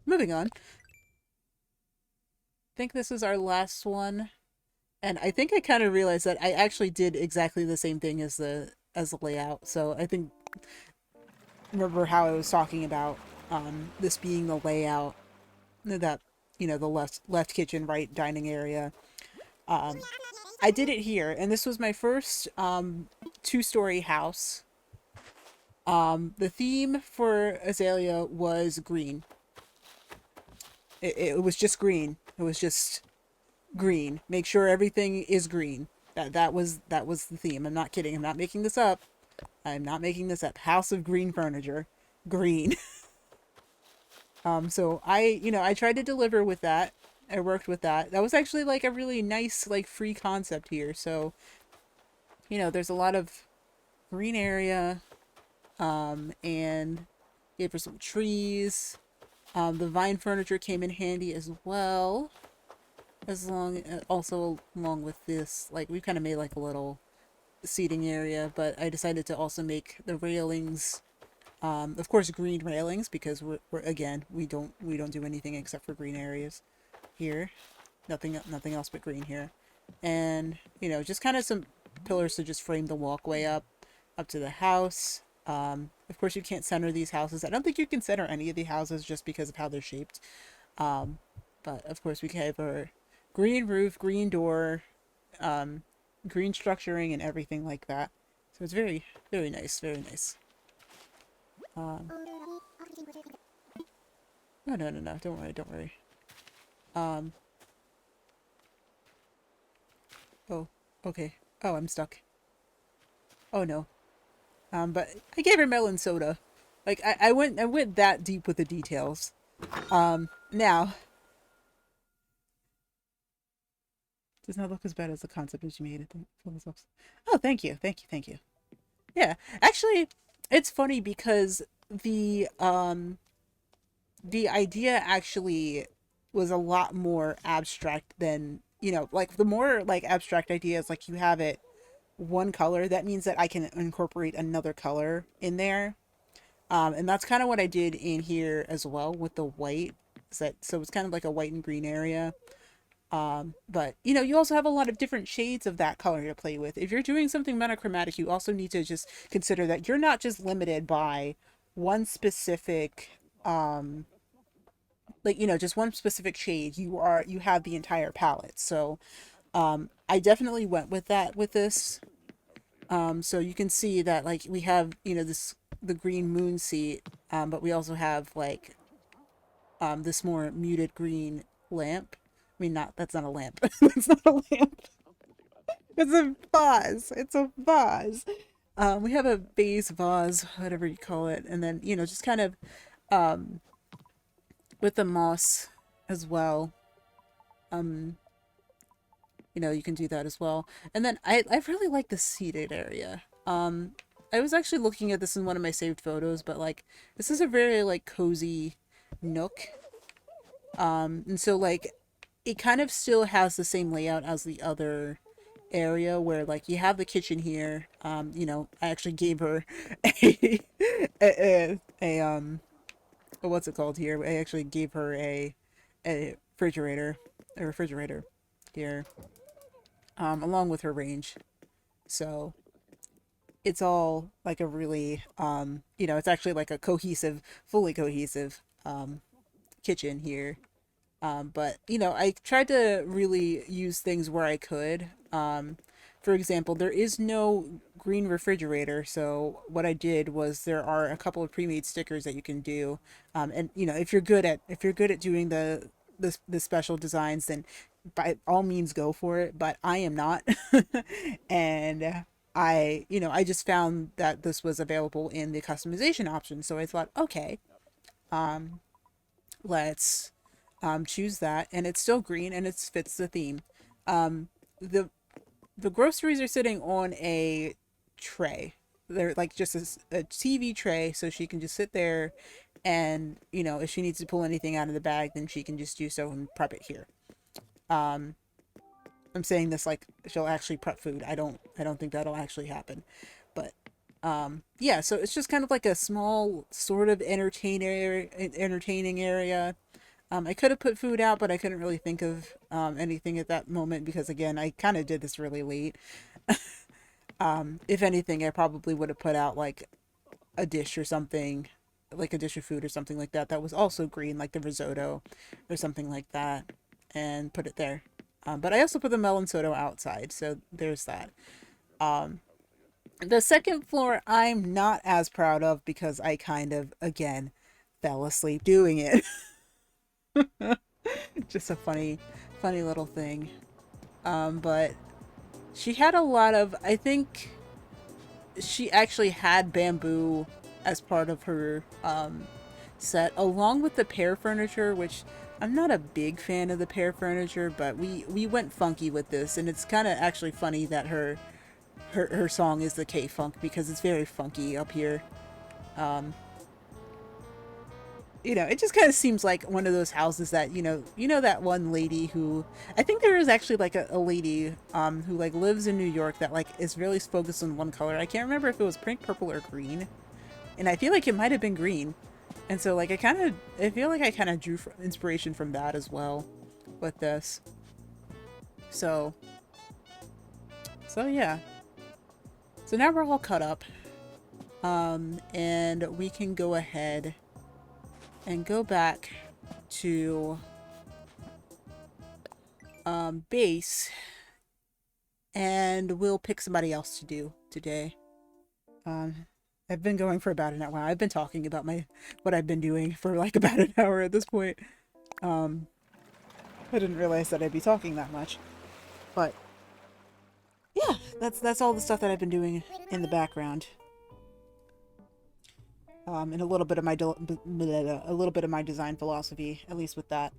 moving on. I think this is our last one, and I think I kind of realized that I actually did exactly the same thing as the layout. So I think remember how I was talking about this being the layout that the left kitchen, right dining area. Um, I did it here, and this was my first two-story house. The theme for Azalea was green. It was just green. It was just green. Make sure everything is green. That was the theme. I'm not kidding. I'm not making this up. I'm not making this up. House of Green Furniture. Green. So I tried to deliver with that. I worked with that. That was actually like a really nice like free concept here. So, there's a lot of green area and gave her some trees. The vine furniture came in handy as well. Also along with this, like we kind of made like a little seating area, but I decided to also make the railings, of course, green railings because we're again we don't do anything except for green areas here. Nothing else but green here, and just kind of some pillars to just frame the walkway up to the house. Of course, you can't center these houses. I don't think you can center any of the houses just because of how they're shaped. Um, but of course, we have our green roof, green door, um, green structuring, and everything like that. So it's very, very nice, very nice. Um, no, no, no, no, don't worry, don't worry. Um, oh, okay. Oh, I'm stuck. Oh no. But I gave her melon soda. Like I went that deep with the details. Now does not look as bad as the concept as you made it. Oh, thank you, thank you, thank you. Yeah, actually, it's funny because the idea actually was a lot more abstract than like the more like abstract ideas like you have it one color that means that I can incorporate another color in there. And that's kind of what I did in here as well with the white. So it's kind of like a white and green area. But you also have a lot of different shades of that color to play with. If you're doing something monochromatic, you also need to just consider that you're not just limited by one specific like just one specific shade. You have the entire palette. So I definitely went with that with this. So you can see that like we have this the green moon seat, but we also have like this more muted green lamp. I mean, not that's not a lamp. It's not a lamp. It's a vase. It's a vase. We have a vase, vase, whatever you call it, and then just kind of um, with the moss as well. Um, you can do that as well. And then I really like the seated area. I was actually looking at this in one of my saved photos, but like this is a very like cozy nook. And so like it kind of still has the same layout as the other area where like you have the kitchen here. I actually gave her a what's it called here? I actually gave her a refrigerator here, along with her range. So it's all like a really it's actually like a fully cohesive kitchen here. But I tried to really use things where I could. For example, there is no green refrigerator, so what I did was there are a couple of pre-made stickers that you can do. And if you're good at doing the special designs, then by all means go for it. But I am not, and I just found that this was available in the customization option, so I thought, okay, let's choose that, and it's still green and it fits the theme. The the groceries are sitting on a tray. They're like just a TV tray, so she can just sit there, and if she needs to pull anything out of the bag, then she can just do so and prep it here. Um, I'm saying this like she'll actually prep food. I don't think that'll actually happen, but yeah. So it's just kind of like a small sort of entertaining area. I could have put food out, but I couldn't really think of anything at that moment because, again, I kind of did this really late. If anything, I probably would have put out like a dish or something, like a dish of food or something like that, that was also green, like the risotto or something like that, and put it there. But I also put the melon soda outside, so there's that. The second floor, I'm not as proud of because I kind of, again, fell asleep doing it. Just a funny little thing. But she had a lot of, I think she actually had bamboo as part of her set, along with the pear furniture, which I'm not a big fan of the pear furniture, but we went funky with this, and it's kind of actually funny that her song is the K funk because it's very funky up here. Um, it just kind of seems like one of those houses that that one lady who I think there is actually like a lady who like lives in New York that like is really focused on one color. I can't remember if it was pink, purple, or green, and I feel like it might have been green. And so like I feel like I kind of drew inspiration from that as well with this. So yeah. So now we're all cut up. And we can go ahead and go back to base, and we'll pick somebody else to do today. Um, I've been going for about an hour. I've been talking about what I've been doing for like about an hour at this point. Um, I didn't realize that I'd be talking that much, but yeah, that's all the stuff that I've been doing in the background. And a little bit of a little bit of my design philosophy, at least with that.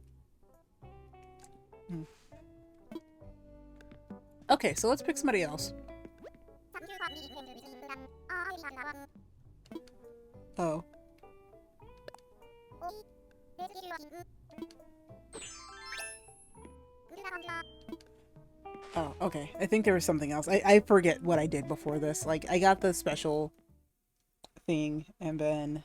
Hmm. Okay, so let's pick somebody else. Oh. Oh, okay. I think there was something else. I forget what I did before this. Like, I got the special thing, and then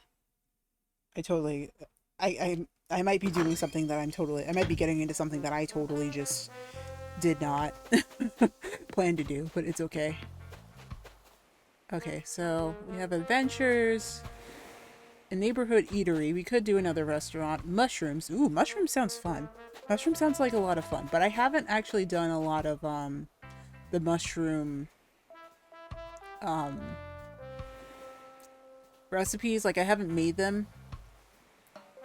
I totally... I might be doing something that I might be getting into something that I totally just did not plan to do, but it's okay. Okay, so we have adventures, a neighborhood eatery. We could do another restaurant. Mushrooms. Ooh, mushrooms sounds fun. Mushroom sounds like a lot of fun, but I haven't actually done a lot of the mushroom um recipes. Like I haven't made them,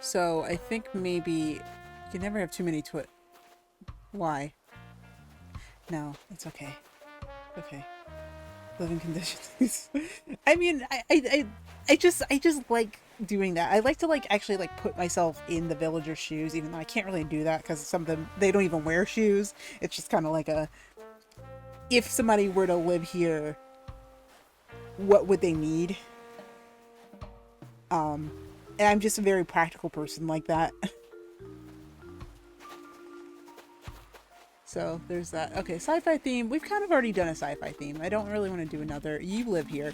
so I think maybe you can never have too many Why? No, it's okay. Okay. Living conditions. I mean, I just like doing that. I like to like actually like put myself in the villager's shoes, even though I can't really do that because some of them they don't even wear shoes. It's just kind of like if somebody were to live here, what would they need? Um, and I'm just a very practical person like that. So there's that. Okay, sci-fi theme. We've kind of already done a sci-fi theme. I don't really want to do another. You live here.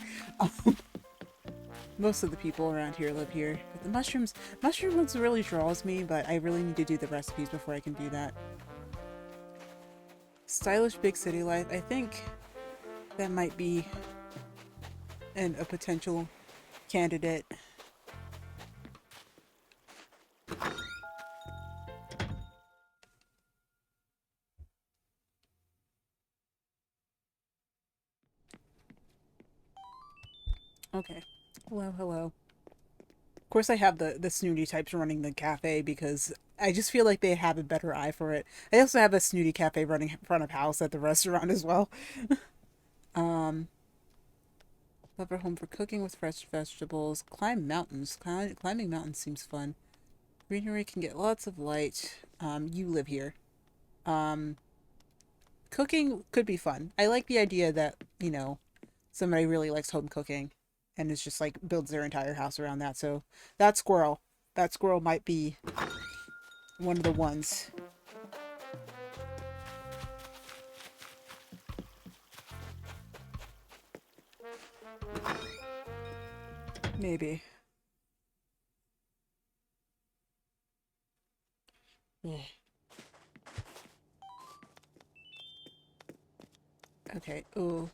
Most of the people around here live here. But the mushrooms really draws me, but I really need to do the recipes before I can do that. Stylish big city life. I think that might be a potential candidate. Okay. Hello, hello. course, I have the snooty types running the cafe because I just feel like they have a better eye for it. I also have a snooty cafe running in front of house at the restaurant as well. Um, Love our home for cooking with fresh vegetables. Climb mountains. Climbing mountains seems fun. Greenery can get lots of light. You live here. Um, Cooking could be fun. I like the idea that, somebody really likes home cooking and is just like builds their entire house around that. So that squirrel, that squirrel might be one of the ones. Maybe. Yeah. Okay. Ooh.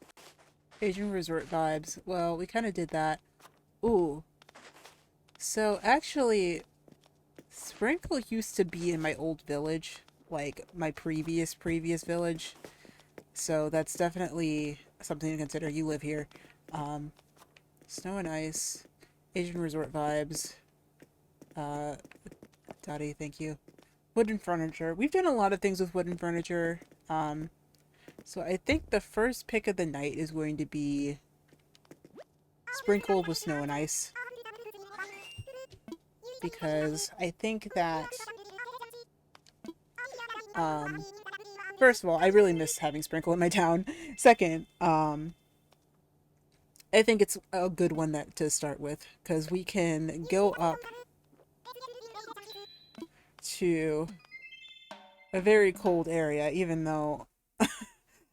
Asian resort vibes. Well, we kind of did that. Ooh. So actually, Sprinkle used to be in my old village, like my previous village. So that's definitely something to consider. You live here. Um, Snow and ice, Asian resort vibes. Uh, Dottie, thank you. Wooden furniture. We've done a lot of things with wooden furniture. So I think the first pick of the night is going to be sprinkled with snow and ice. Because I think that, um, first of all, I really miss having sprinkle in my town. Second, I think it's a good one that to start with because we can go up to a very cold area, even though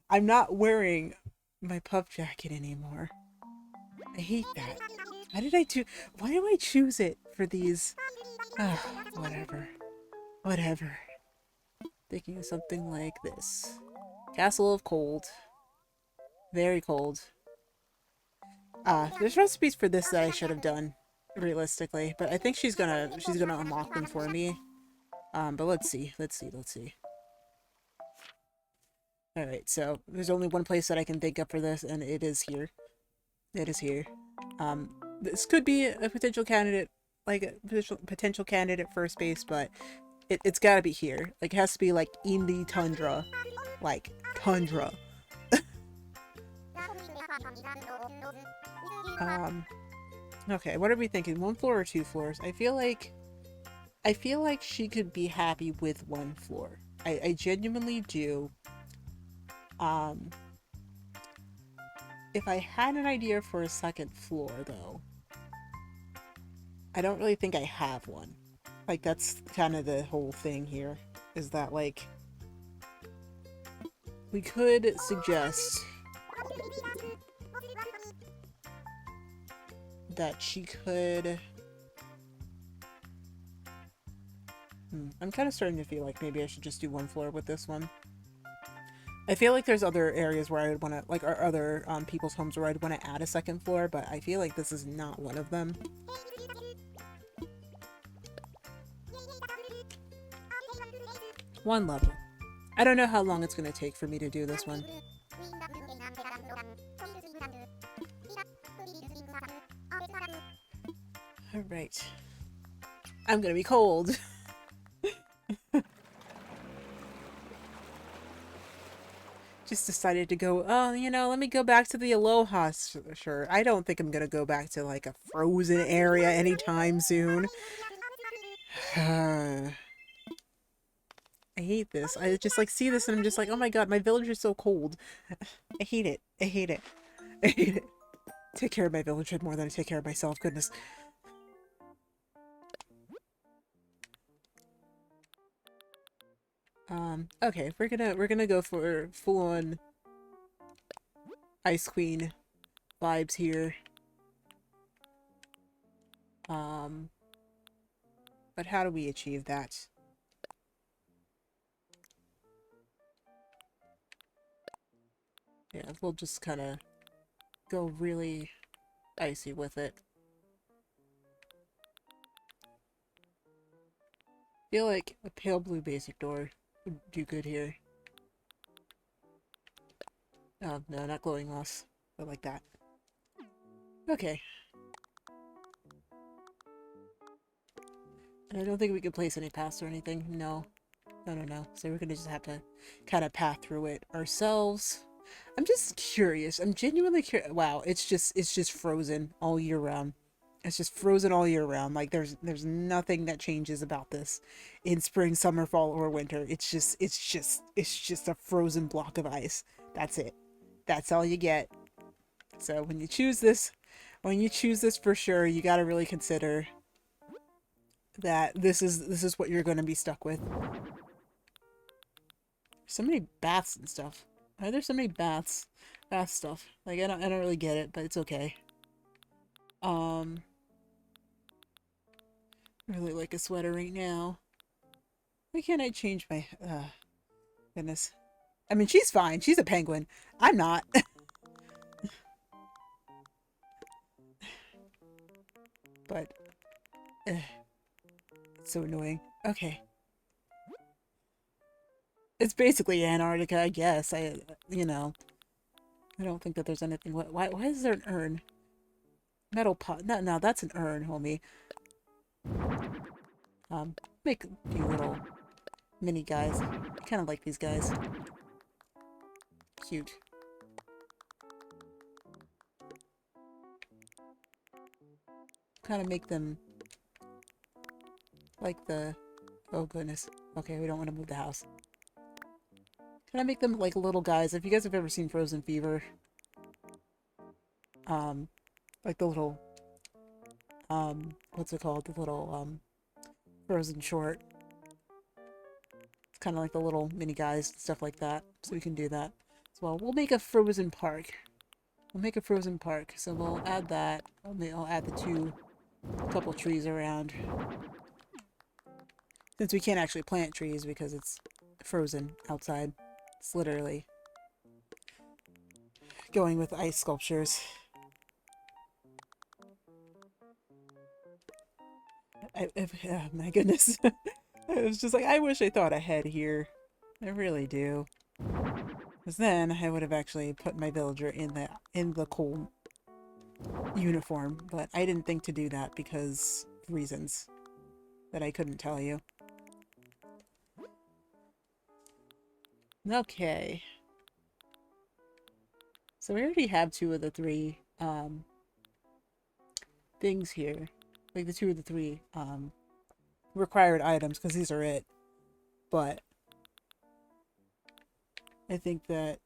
I'm not wearing my puff jacket anymore. I hate that. Why did I do? Why do I choose it for these? Whatever. Whatever. Thinking of something like this. Castle of Cold. Very cold. There's recipes for this that I should have done, realistically, but I think she's gonna unlock them for me. But let's see. Alright, so there's only one place that I can think of for this, and it is here. It is here. This could be a potential candidate, like a potential candidate for space, but it's gotta be here. Like, it has to be, like, in the tundra. Like, tundra. Um, okay, what are we thinking? One floor or two floors? I feel like she could be happy with one floor. I genuinely do. Um, if I had an idea for a second floor, though, I don't really think I have one. Like, that's kind of the whole thing here, is that, like, we could suggest that she could... I'm kind of starting to feel like maybe I should just do one floor with this one. I feel like there's other areas where I would want to, like, or other people's homes where I'd want to add a second floor, but I feel like this is not one of them. One level. I don't know how long it's going to take for me to do this one. Alright. I'm going to be cold. Just decided to go, oh, let me go back to the Aloha. Sure, I don't think I'm gonna go back to, like, a frozen area anytime soon. I hate this. I just, like, see this and I'm just like, oh my god, my village is so cold. I hate it. I hate it. I hate it. Take care of my village more than I take care of myself, goodness. Okay, we're gonna go for full-on Ice Queen vibes here. But how do we achieve that? Yeah, we'll just kind of go really icy with it. Feel like a pale blue basic door would do good here. Oh, no, not glowing moss, but like that. Okay. I don't think we can place any paths or anything. No. No. So we're gonna just have to kind of path through it ourselves. I'm just curious. I'm genuinely curious. Wow, it's just frozen all year round. It's just frozen all year round. Like there's nothing that changes about this in spring, summer, fall, or winter. It's just a frozen block of ice. That's it. That's all you get. So when you choose this for sure, you got to really consider that this is what you're going to be stuck with. So many baths and stuff. Why are there so many bath stuff? Like I don't really get it, but it's okay. Um, I really like a sweater right now. Why can't I change my? Goodness. I mean, she's fine. She's a penguin. I'm not. But it's so annoying. Okay. It's basically Antarctica, I guess. You know, I don't think that there's anything. Why is there an urn? Metal pot. No, that's an urn, homie. Make a few little mini guys. I kind of like these guys. Cute. Kind of make them like the. Oh goodness. Okay, we don't want to move the house. Can I make them like little guys? If you guys have ever seen Frozen Fever, like the little, what's it called? The little, Frozen short. It's kind of like the little mini guys, stuff like that. So we can do that as well. We'll make a Frozen Park. We'll make a Frozen Park. So we'll add that. I'll add the couple trees around. Since we can't actually plant trees because it's frozen outside. It's literally going with ice sculptures. Oh my goodness. I was just like, I wish I thought ahead here. I really do. Because then I would have actually put my villager in the coal uniform. But I didn't think to do that because of reasons that I couldn't tell you. Okay. So we already have two of the three things here. Like the two of the three required items, because these are it. But I think that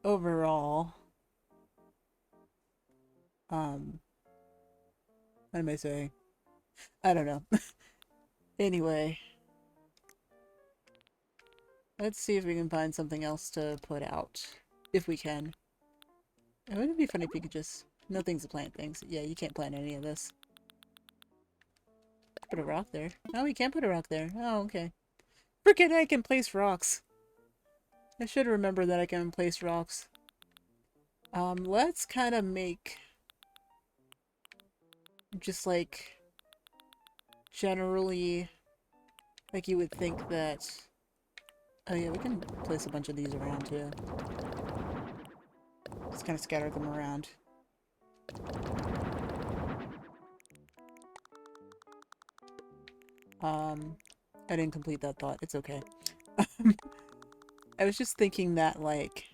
overall, what am I saying? I don't know. Anyway, let's see if we can find something else to put out. If we can. It wouldn't be funny if you could just... No things to plant things. Yeah, you can't plant any of this. Put a rock there. Oh, we can't put a rock there. Oh, okay. Frickin' I can place rocks. I should remember that I can place rocks. Let's kind of make... Just like... Generally... Like you would think that... Oh yeah, we can place a bunch of these around too. Just kind of scatter them around. I didn't complete that thought. It's okay. I was just thinking that, like,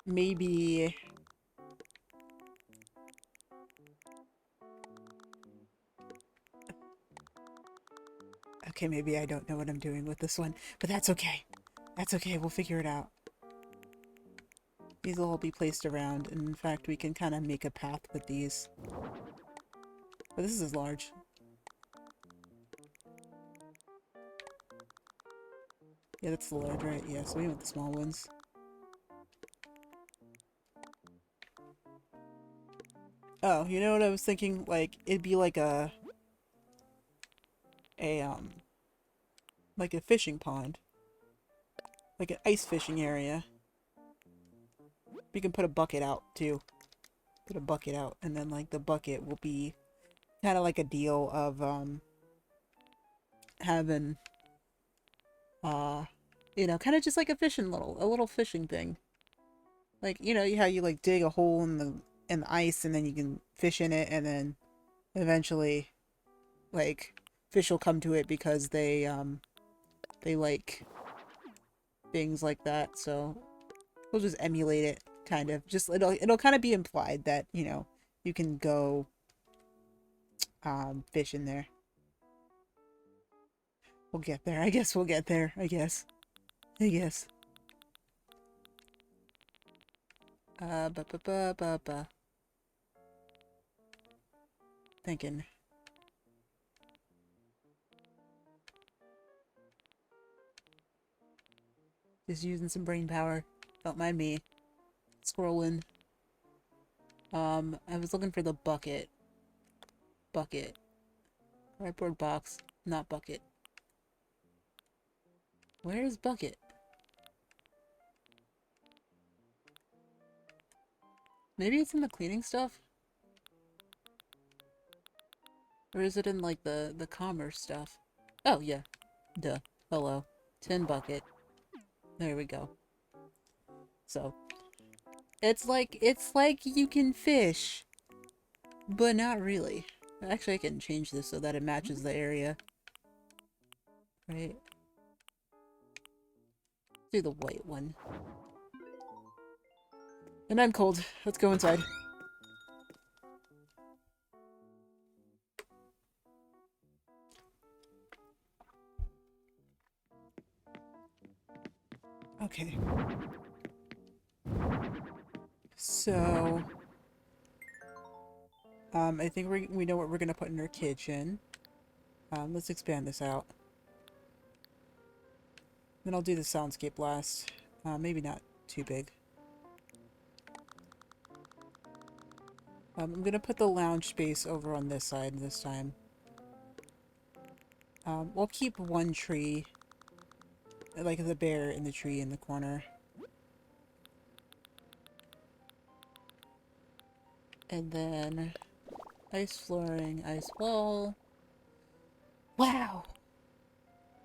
maybe... Okay, maybe I don't know what I'm doing with this one, but that's okay. That's okay, we'll figure it out. These will all be placed around, and in fact, we can kind of make a path with these. But this is large. Yeah, that's the large, right? Yeah, so we want the small ones. Oh, you know what I was thinking? Like, it'd be like like a fishing pond. Like an ice fishing area. We can put a bucket out, too. Put a bucket out, and then, like, the bucket will be kind of like a deal of, having, you know, kind of just like a little fishing thing. Like, you know, how you, like, dig a hole in the ice, and then you can fish in it, and then eventually, like, fish will come to it because they like things like that. So we'll just emulate it, kind of. Just it'll kind of be implied that, you know, you can go fish in there. We'll get there. I guess we'll get there. I guess. I guess. Ba ba ba ba ba. Thinking. Just using some brain power. Don't mind me. Scrolling. I was looking for the bucket. Bucket. Cardboard box. Not bucket. Where is bucket? Maybe it's in the cleaning stuff? Or is it in, like, the commerce stuff? Oh, yeah. Duh. Hello. Tin bucket. There we go. So, it's like you can fish, but not really. Actually, I can change this so that it matches the area. Right? Do the white one. And I'm cold. Let's go inside. Okay. So, I think we know what we're gonna put in our kitchen. Let's expand this out. Then I'll do the soundscape last. Maybe not too big. I'm gonna put the lounge space over on this side this time. We'll keep one tree, like the bear in the tree in the corner. And then ice flooring, ice wall. Wow!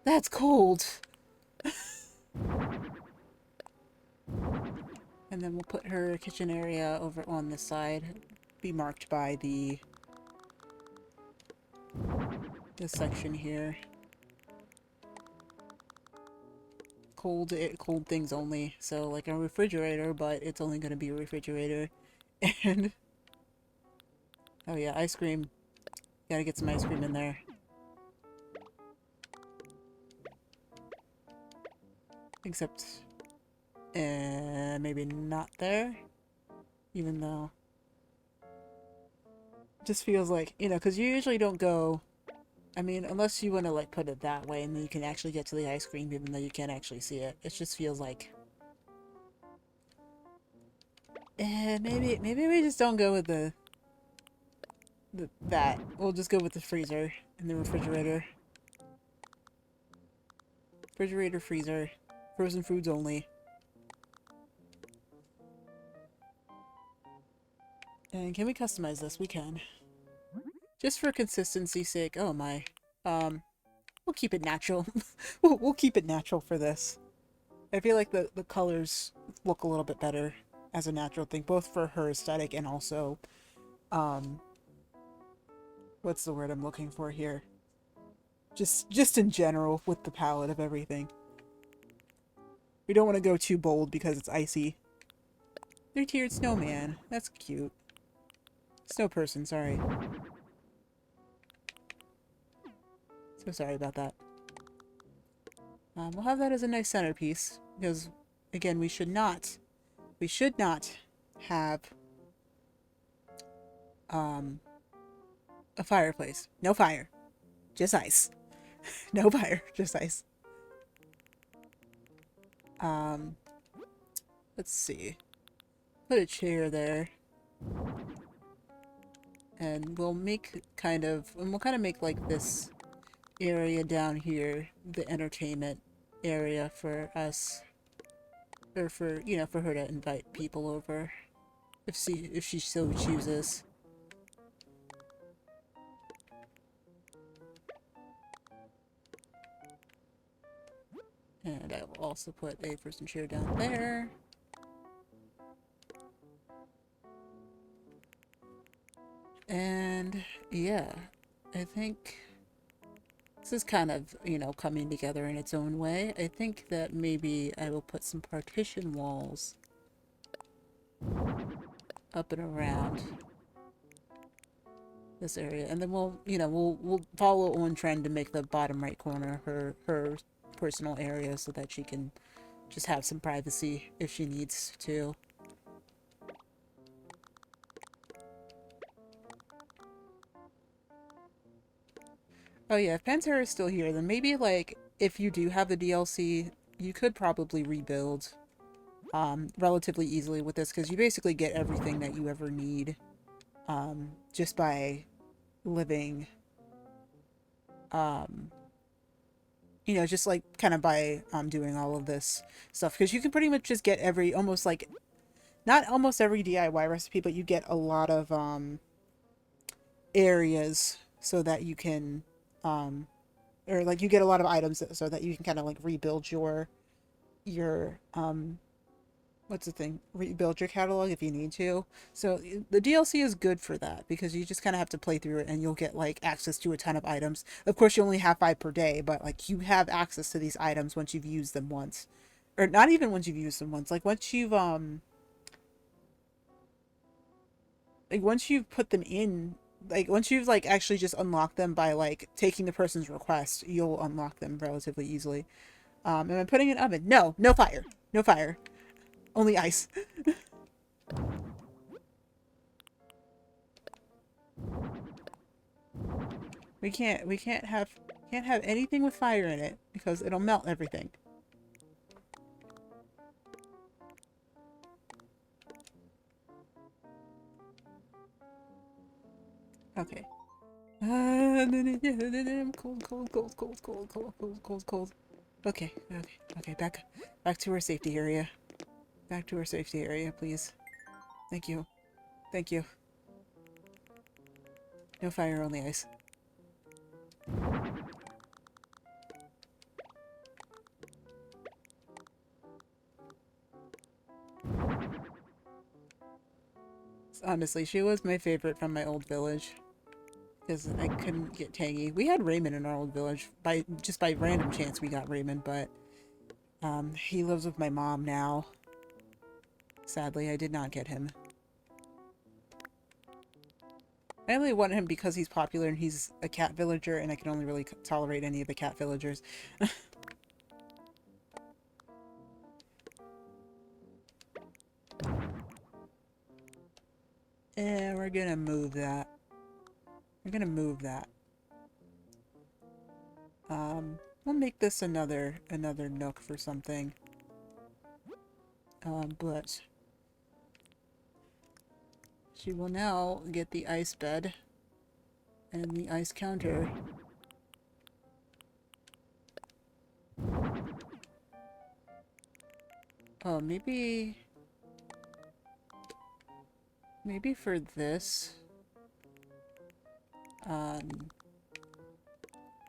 That's cold! And then we'll put her kitchen area over on this side. Be marked by this section here. Cold things only. So like a refrigerator, but it's only going to be a refrigerator. And oh yeah, ice cream. Gotta get some ice cream in there. Except maybe not there. Even though it just feels like, you know, because you usually don't go, I mean, unless you want to like put it that way and then you can actually get to the ice cream even though you can't actually see it. It just feels like maybe we just don't go with that. We'll just go with the freezer and the refrigerator. Refrigerator, freezer, frozen foods only. And can we customize this? We can. Just for consistency's sake. Oh my. We'll keep it natural. we'll keep it natural for this. I feel like the colors look a little bit better as a natural thing, both for her aesthetic and also, what's the word I'm looking for here? Just in general with the palette of everything. We don't want to go too bold because it's icy. Three-tiered snowman. That's cute. Snow person, sorry. So sorry about that. We'll have that as a nice centerpiece because, again, we should not have a fireplace. No fire, just ice. No fire, just ice. Let's see. Put a chair there. And we'll kind of make like this area down here the entertainment area for us. Or for, you know, for her to invite people over. If she so chooses. And I will also put a frozen chair down there. And yeah, I think This is kind of, you know, coming together in its own way. I think that maybe I will put some partition walls up and around this area, and then we'll, you know, we'll follow one trend to make the bottom right corner her personal area so that she can just have some privacy if she needs to. Oh yeah, if Pantera is still here, then maybe, like, if you do have the DLC, you could probably rebuild relatively easily with this, because you basically get everything that you ever need just by living, um, you know, just like kind of by doing all of this stuff, because you can pretty much just get every, almost like, not almost every DIY recipe, but you get a lot of areas so that you can or like you get a lot of items so that you can kind of like rebuild your what's the thing, rebuild your catalog if you need to. So the DLC is good for that, because you just kind of have to play through it and you'll get like access to a ton of items. Of course, you only have 5 per day, but like you have access to these items once you've used them once, or not even once you've used them once, like once you've put them in, like once you've like actually just unlocked them by like taking the person's request, you'll unlock them relatively easily. Am I putting an oven? No, no fire, no fire, only ice. We can't have anything with fire in it because it'll melt everything. Okay. Cold, cold, cold, cold, cold, cold, cold, cold, cold. Okay, okay, okay. Back to our safety area. Back to our safety area, please. Thank you. Thank you. No fire, only ice. Honestly, she was my favorite from my old village. Because I couldn't get Tangy. We had Raymond in our old village. Just by random chance we got Raymond, but he lives with my mom now. Sadly, I did not get him. I only want him because he's popular and he's a cat villager, and I can only really tolerate any of the cat villagers. And we're gonna move that. We're gonna move that. We'll make this another nook for something. But she will now get the ice bed and the ice counter. Oh, maybe for this.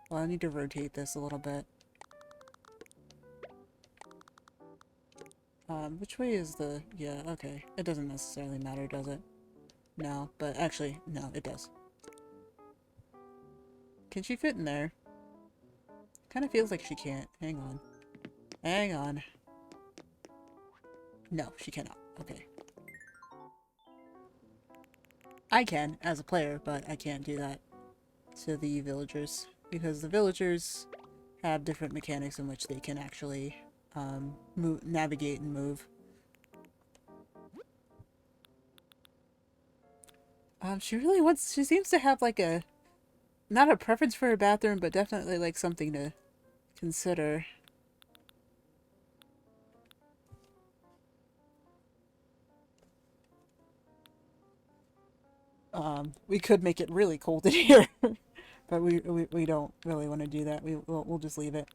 Well, I need to rotate this a little bit. Which way is the... Yeah, okay. It doesn't necessarily matter, does it? No, but actually, no, it does. Can she fit in there? Kind of feels like she can't. Hang on. Hang on. No, she cannot. Okay. I can, as a player, but I can't do that to the villagers. Because the villagers have different mechanics in which they can actually navigate and move. She seems to have like a, not a preference for a bathroom, but definitely like something to consider. We could make it really cold in here, but we don't really want to do that. We'll just leave it.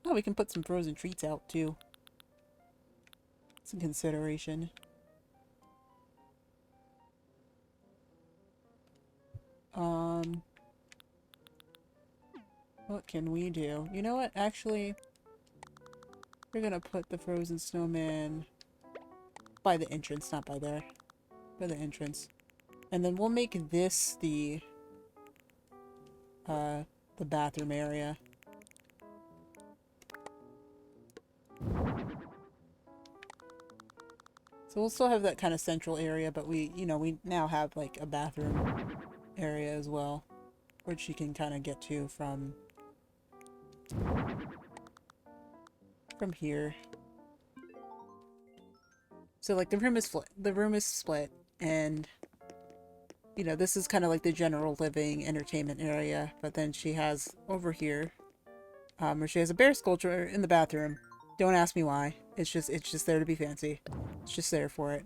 Oh, we can put some frozen treats out too. It's a consideration. What can we do? You know what? Actually, we're gonna put the frozen snowman by the entrance, not by there. By the entrance. And then we'll make this the the bathroom area. So we'll still have that kind of central area, but we now have like a bathroom area as well, which she can kind of get to from here. So like the room is split, and this is kind of like the general living entertainment area, but then she has over here where she has a bear sculpture in the bathroom. Don't ask me why. It's just there to be fancy. It's just there for it.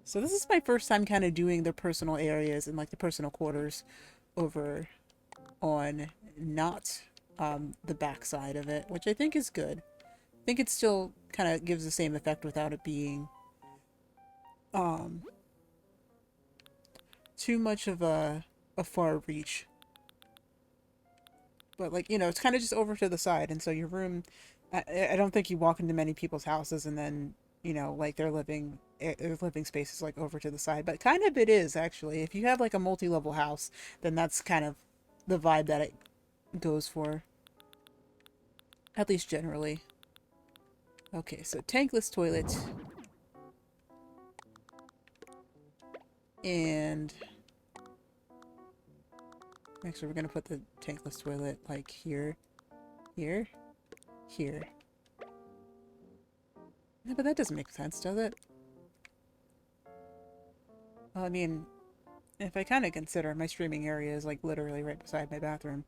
So this is my first time kind of doing the personal areas and like the personal quarters over on not the back side of it, which I think is good. I think it still kind of gives the same effect without it being too much of a far reach. But like, it's kind of just over to the side, and so your room, I don't think you walk into many people's houses and then, like their living space is like over to the side, but kind of it is actually. If you have like a multi-level house, then that's kind of the vibe that it goes for. At least generally. Okay, so tankless toilet. And actually we're gonna put the tankless toilet like here. Here. Here. Yeah, but that doesn't make sense, does it? Well, I mean, if I kind of consider my streaming area is like literally right beside my bathroom.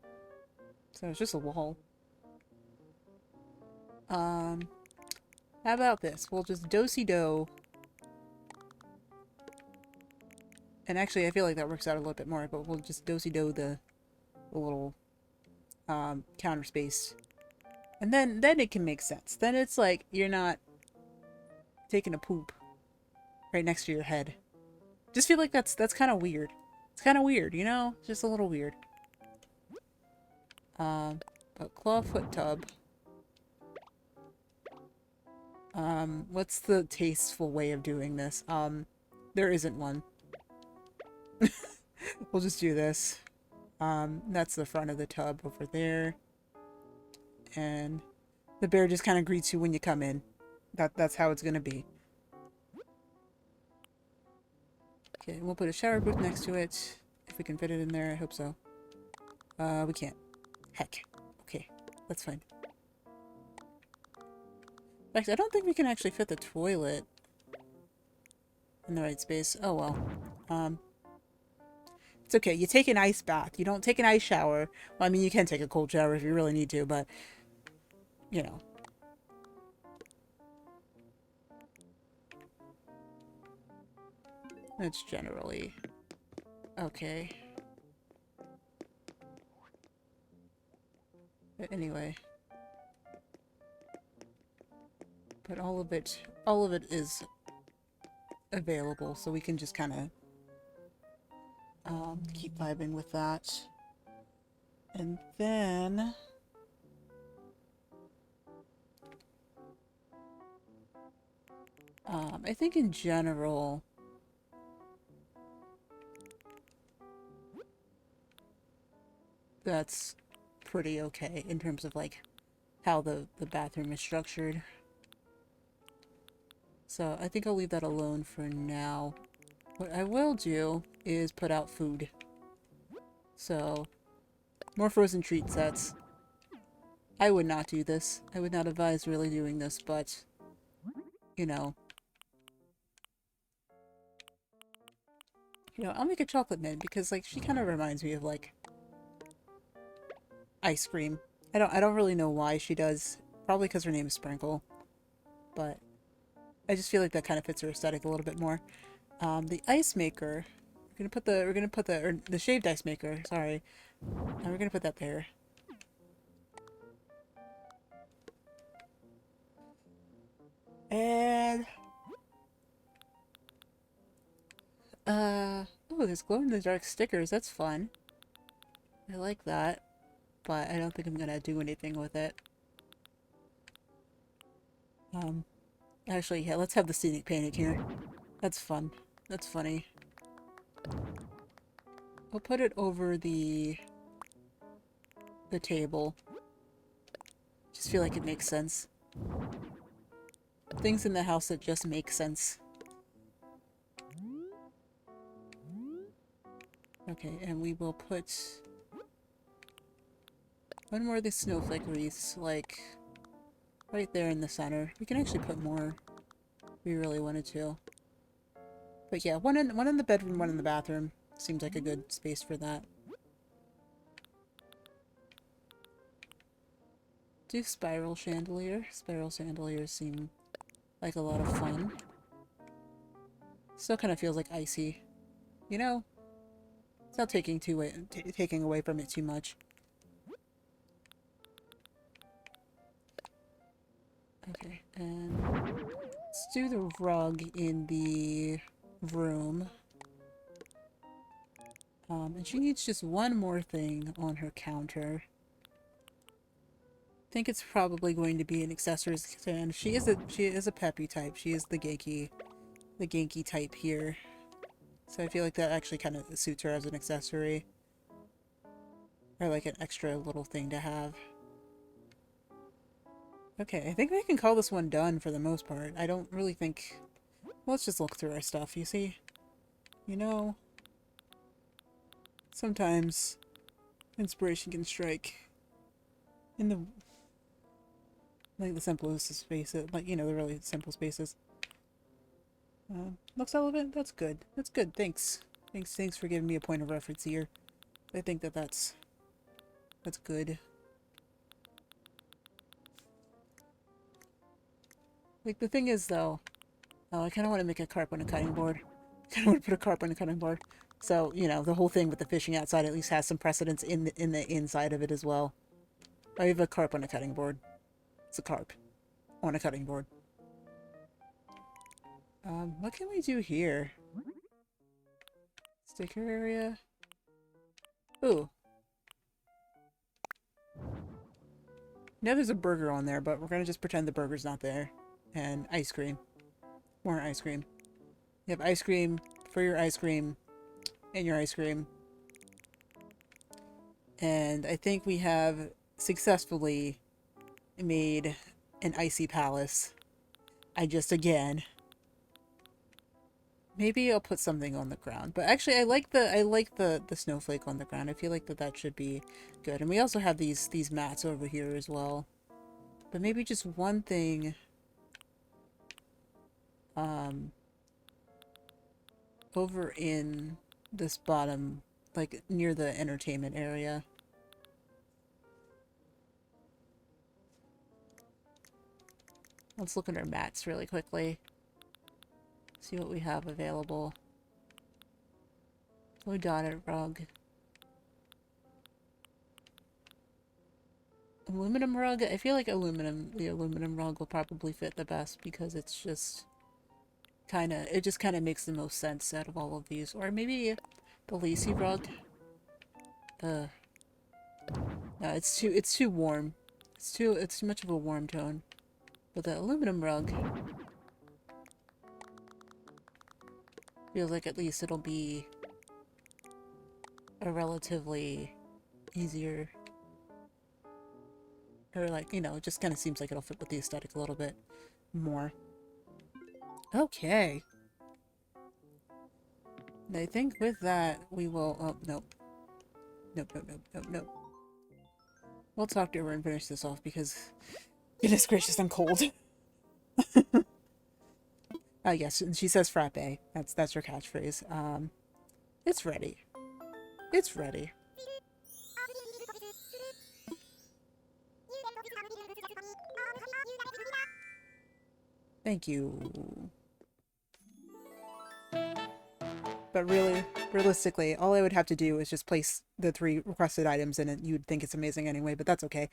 So it's just a wall. How about this? We'll just do-si-do. And actually, I feel like that works out a little bit more, but we'll just do-si-do the little counter space. And then it can make sense. Then it's like you're not taking a poop right next to your head. Just feel like that's kind of weird. It's kind of weird, Just a little weird. But clawfoot tub. What's the tasteful way of doing this? There isn't one. We'll just do this. That's the front of the tub over there. And the bear just kind of greets you when you come in. That's how it's gonna be. Okay, we'll put a shower booth next to it. If we can fit it in there, I hope so. We can't. Heck. Okay, that's fine. In fact, I don't think we can actually fit the toilet in the right space. Oh well. It's okay. You take an ice bath. You don't take an ice shower. Well, I mean, you can take a cold shower if you really need to, but, That's generally okay. But anyway. But all of it is available, so we can just kind of keep vibing with that. And then I think in general that's pretty okay in terms of like how the bathroom is structured. So I think I'll leave that alone for now. What I will do is put out food. So, more frozen treat sets. I would not do this. I would not advise really doing this, but, I'll make a chocolate mint because, like, she kind of reminds me of, like, ice cream. I don't really know why she does. Probably because her name is Sprinkle. But I just feel like that kind of fits her aesthetic a little bit more. The ice maker. We're gonna put the shaved ice maker. Sorry, and we're gonna put that there. And oh, there's glow-in-the-dark stickers. That's fun. I like that, but I don't think I'm gonna do anything with it. Actually, yeah, let's have the scenic painting here. That's fun. That's funny. We'll put it over the table. Just feel like it makes sense. Things in the house that just make sense. Okay, and we will put one more of the snowflake wreaths, like, right there in the center. We can actually put more if we really wanted to. But yeah, one in the bedroom, one in the bathroom. Seems like a good space for that. Do spiral chandelier. Spiral chandeliers seem like a lot of fun. Still kind of feels like icy. You know? It's not taking away from it too much. Okay, and let's do the rug in the room. And she needs just one more thing on her counter. I think it's probably going to be an accessories stand. She is a peppy type. She is the Genki type here. So I feel like that actually kind of suits her as an accessory. Or like an extra little thing to have. Okay, I think we can call this one done for the most part. I don't really think... Well, let's just look through our stuff, you see? You know... Sometimes inspiration can strike in the... like the simplest spaces, like, you know, the really simple spaces. Looks relevant? That's good. That's good, thanks. Thanks for giving me a point of reference here. I think that's good. Like, the thing is, though... Oh, I kind of want to make a carp on a cutting board. I kind of want to put a carp on a cutting board. So, you know, the whole thing with the fishing outside at least has some precedence in the inside of it as well. I have a carp on a cutting board. It's a carp on a cutting board. What can we do here? Sticker area. Ooh. Now there's a burger on there, but we're gonna just pretend the burger's not there. And ice cream. More ice cream. You have ice cream for your ice cream and your ice cream. And I think we have successfully made an icy palace. Again... Maybe I'll put something on the ground. But actually, I like the snowflake on the ground. I feel like that should be good. And we also have these mats over here as well. But maybe just one thing over in this bottom, like near the entertainment area. Let's look at our mats really quickly. See what we have available. Blue dotted rug. Aluminum rug? I feel like the aluminum rug will probably fit the best because it's just it just kind of makes the most sense out of all of these. Or maybe the lacy rug. No, it's too warm. It's too much of a warm tone. But the aluminum rug feels like at least it'll be a relatively easier, or like, you know, it just kind of seems like it'll fit with the aesthetic a little bit more. Okay. And I think with that we will, oh, nope. Nope. We'll talk to her and finish this off because, goodness gracious, I'm cold. Yes, she says frappe. That's her catchphrase. It's ready. It's ready. Thank you. But really, realistically, all I would have to do is just place the 3 requested items in it. You'd think it's amazing anyway, but that's okay.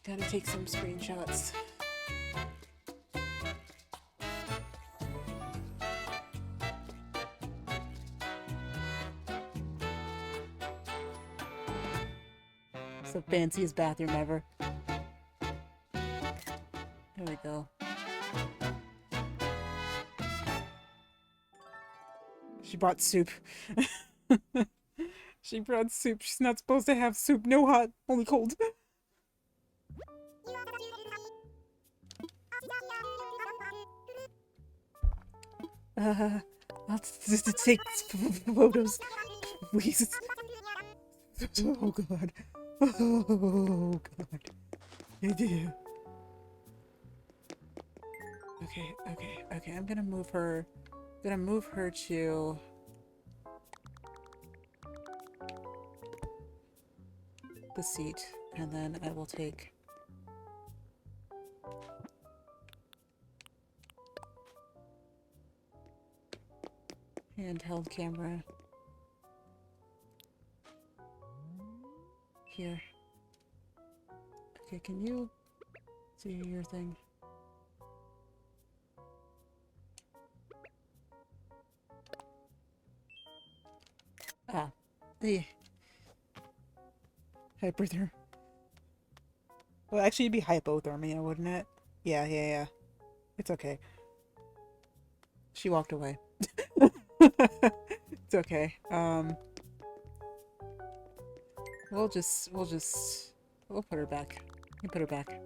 Gotta take some screenshots. It's the fanciest bathroom ever. There we go. She brought soup. She brought soup. She's not supposed to have soup. No hot, only cold. I'll take photos, please. Oh god. Oh god. I do. Okay. I'm gonna move her. To the seat, and then I will take handheld camera here. Okay, can you see your thing? Ah, the hyperthermia. Well, actually, it'd be hypothermia, wouldn't it? Yeah. It's okay. She walked away. It's okay. We'll put her back. You put her back.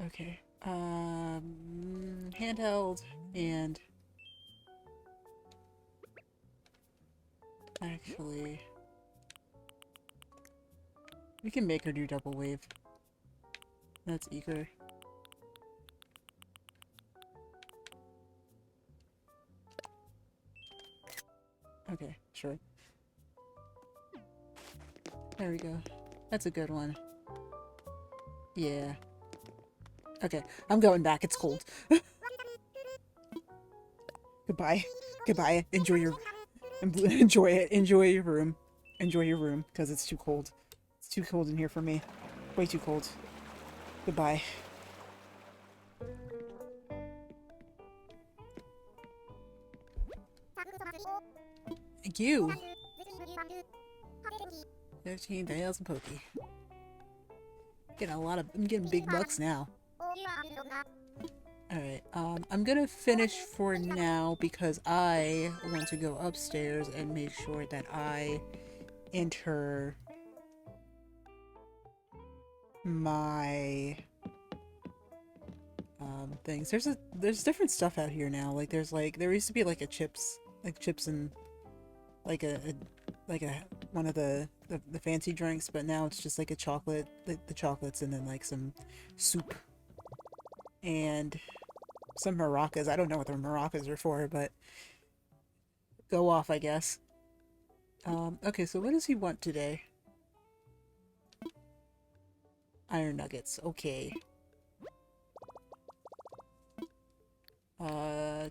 Okay. Handheld and actually we can make her do double wave. That's eager. Okay, sure. There we go. That's a good one. Yeah. Okay, I'm going back. It's cold. Goodbye. Goodbye. Enjoy your room. Enjoy your room, because it's too cold. It's too cold in here for me. Way too cold. Goodbye. Thank you. 15,000 Pokey. I'm getting big bucks now. Alright, I'm gonna finish for now because I want to go upstairs and make sure that I enter my things. There's different stuff out here now. Like there used to be like chips and like a one of the fancy drinks, but now it's just like a chocolate, the chocolates, and then like some soup and some maracas. I don't know what the maracas are for, but go off, I guess. Okay, so what does he want today? Iron nuggets, okay.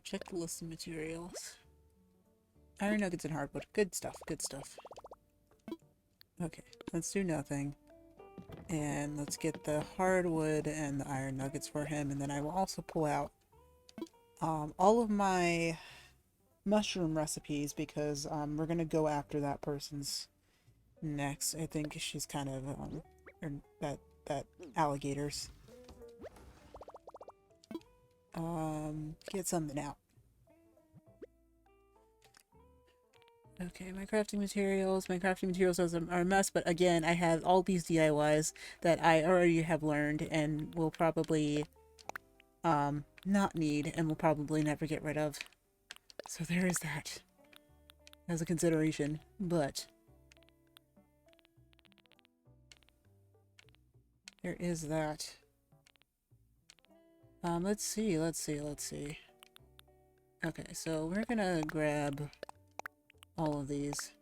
Check the list of materials. Iron nuggets and hardwood. Good stuff, good stuff. Okay, let's do nothing. And let's get the hardwood and the iron nuggets for him, and then I will also pull out all of my mushroom recipes because we're gonna go after that person's next. I think she's kind of or that alligators. Get something out. Okay, my crafting materials. My crafting materials are a mess, but again, I have all these DIYs that I already have learned and will probably not need and will probably never get rid of. So there is that as a consideration, but there is that. Let's see. Okay, so we're gonna grab all of these.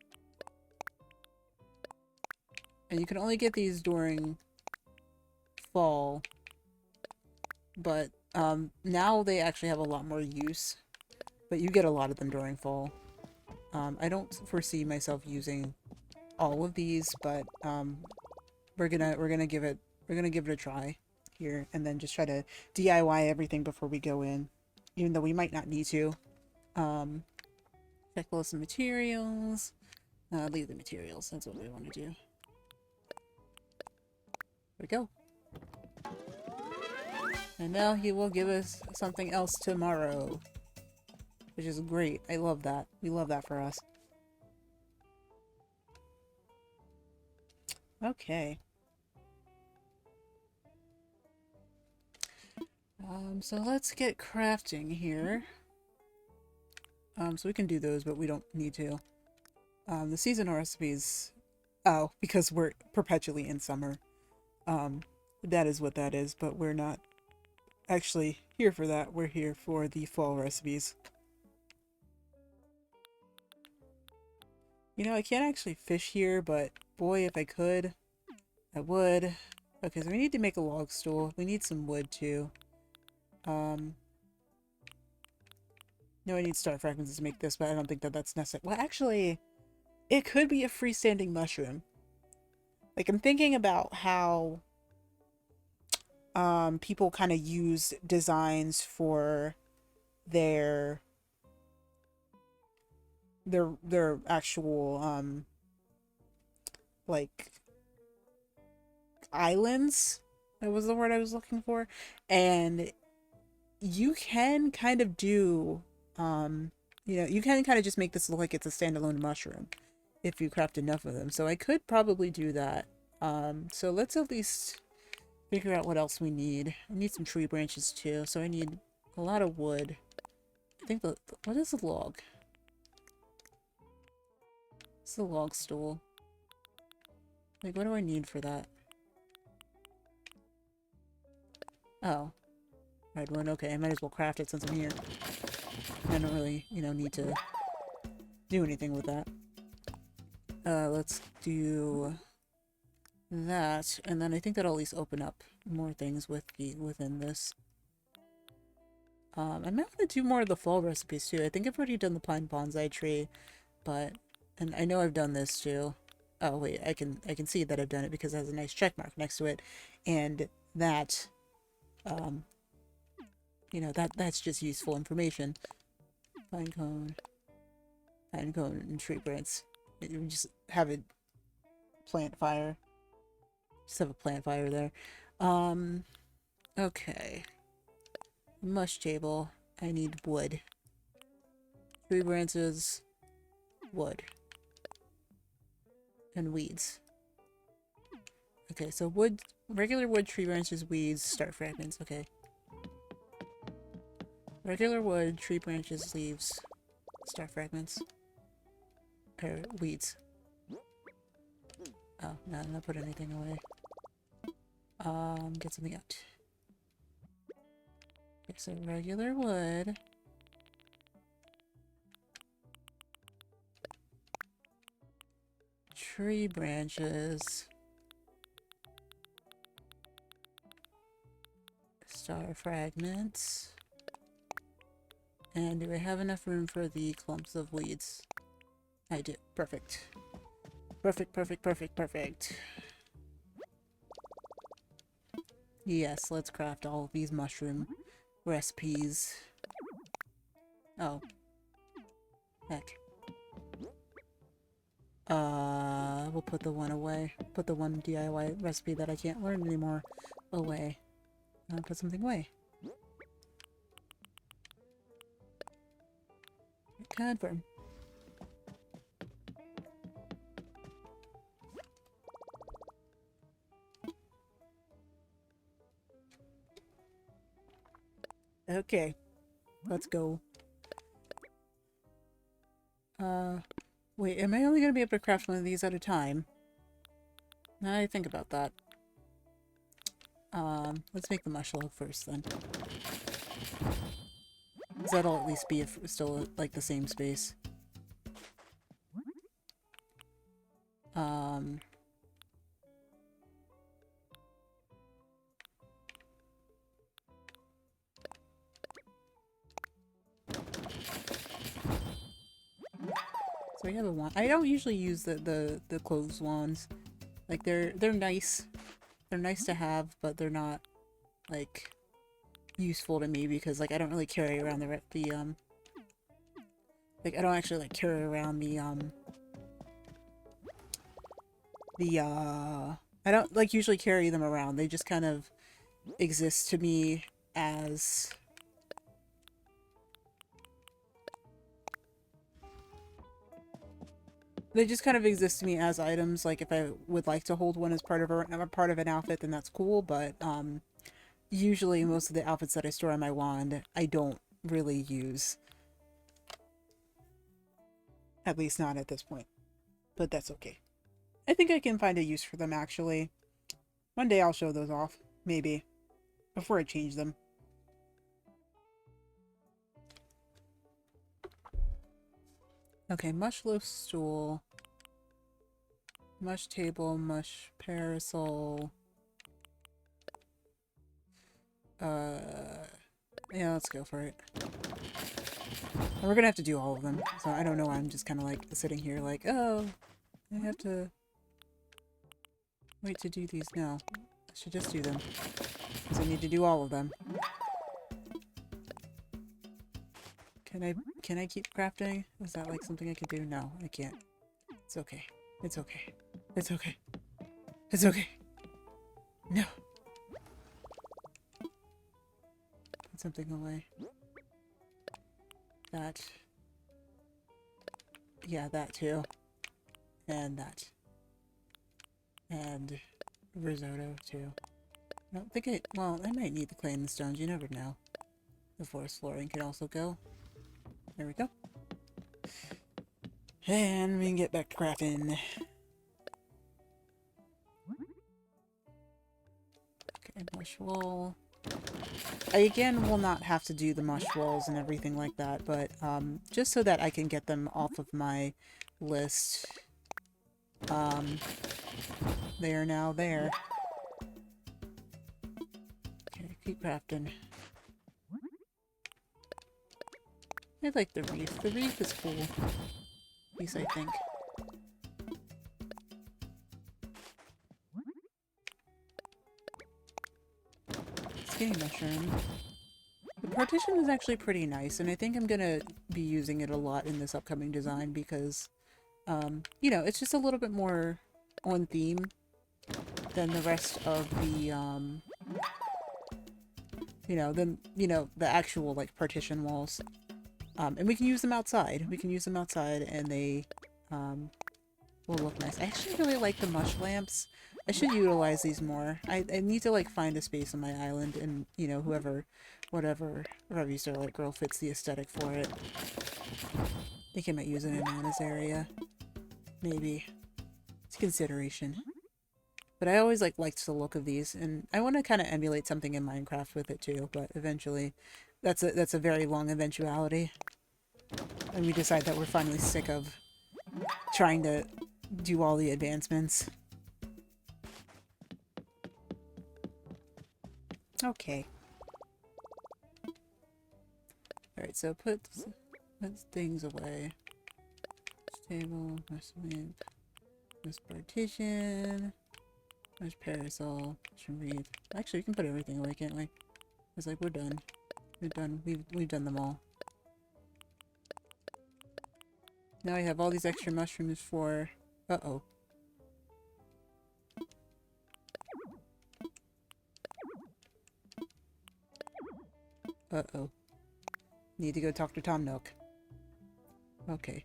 And you can only get these during fall, but now they actually have a lot more use, but you get a lot of them during fall. I don't foresee myself using all of these, but we're gonna give it a try here, and then just try to DIY everything before we go in, even though we might not need to. Checklist of materials. Leave the materials. That's what we want to do. There we go. And now he will give us something else tomorrow. Which is great. I love that. We love that for us. Okay. So let's get crafting here. So we can do those, but we don't need to. The seasonal recipes... Oh, because we're perpetually in summer. That is what that is, but we're not actually here for that. We're here for the fall recipes. You know, I can't actually fish here, but boy, if I could, I would. Okay, so we need to make a log stool. We need some wood, too. No, I need star fragments to make this, but I don't think that that's necessary. Well, actually, it could be a freestanding mushroom. Like, I'm thinking about how people kind of use designs for their actual like islands. That was the word I was looking for. And you can kind of do you know, you can kind of just make this look like it's a standalone mushroom if you craft enough of them. So I could probably do that. So let's at least figure out what else we need. I need some tree branches too, so I need a lot of wood. I think what is a log? It's a log stool. Like, what do I need for that? Oh. Red one, okay, I might as well craft it since I'm here. I don't really, you know, need to do anything with that. Let's do that, and then I think that'll at least open up more things within this. I might want to do more of the fall recipes too. I think I've already done the pine bonsai tree, but, and I know I've done this too. Oh wait, I can see that I've done it because it has a nice check mark next to it, and that, you know, that's just useful information. Pine cone, and tree branch. You just have a plant fire. Just have a plant fire there. Okay. Mush table. I need wood. Tree branches, wood, and weeds. Okay, so wood, regular wood, tree branches, weeds, star fragments. Okay. Regular wood, tree branches, leaves, star fragments, or weeds. Oh, no, I'm not put anything away. Get something out. Okay, so regular wood. Tree branches. Star fragments. And do I have enough room for the clumps of weeds? I do. Perfect. Perfect, perfect, perfect, perfect. Yes, let's craft all of these mushroom recipes. Oh. Heck. We'll put the one away. Put the one DIY recipe that I can't learn anymore away. And put something away. Confirm. Okay. Let's go. Wait, am I only gonna be able to craft one of these at a time? Now I think about that. Let's make the mush log first then. Because that'll at least be still like the same space. So we have a wand. I don't usually use the clothes wands. Like they're nice. They're nice to have, but they're not like useful to me because like I don't really carry around the Like, I don't actually, like, carry around I don't, like, usually carry them around. They just kind of exist to me as... They just kind of exist to me as items. Like, if I would like to hold one as part of part of an outfit, then that's cool, but, usually most of the outfits that I store on my wand, I don't really use. At least not at this point. But that's okay. I think I can find a use for them, actually. One day I'll show those off. Maybe. Before I change them. Okay, mush loaf stool. Mush table, mush parasol. Yeah, let's go for it. And we're gonna have to do all of them, so I don't know why I'm just kind of like sitting here like, oh, I have to wait to do these now. I should just do them. Because I need to do all of them. Can I keep crafting? Is that like something I could do? No, I can't. It's okay. It's okay. It's okay. It's okay. No. Put something away. That. Yeah, that too. And that. And risotto too. I don't think well, I might need the clay and the stones, you never know. The forest flooring can also go. There we go. And we can get back to crafting. Okay, mush wool. I again will not have to do the mush walls and everything like that, but just so that I can get them off of my list. They are now there. Okay, keep crafting. I like the reef. The reef is cool. At least I think. Skinny mushroom. The partition is actually pretty nice, and I think I'm gonna be using it a lot in this upcoming design because, you know, it's just a little bit more on theme than the rest of the, the actual, like, partition walls. And we can use them outside. We can use them outside, and they, will look nice. I actually really like the mush lamps. I should utilize these more. I need to, like, find a space on my island, and, you know, whatever you Starlight Girl fits the aesthetic for it. I think I might use it in Nana's area. Maybe. It's a consideration. But I always, like, liked the look of these, and I want to kind of emulate something in Minecraft with it, too, but eventually... That's a very long eventuality. And we decide that we're finally sick of trying to do all the advancements. Okay. Alright, so put things away. Table, this partition, this parasol, should read. Actually, we can put everything away, can't we? It's like, we're done. We're done. We've done them all. Now I have all these extra mushrooms for... Uh-oh. Uh-oh. Need to go talk to Tom Nook. Okay.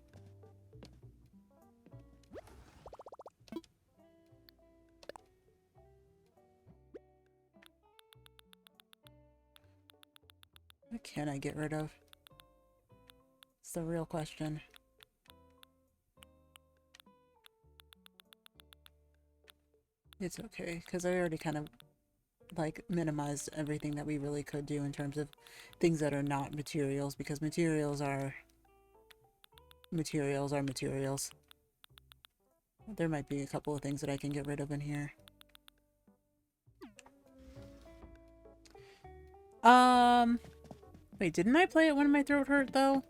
What can I get rid of? It's the real question. It's okay, because I already kind of, like, minimized everything that we really could do in terms of things that are not materials, because materials are materials. There might be a couple of things that I can get rid of in here. Wait, didn't I play it when my throat hurt, though?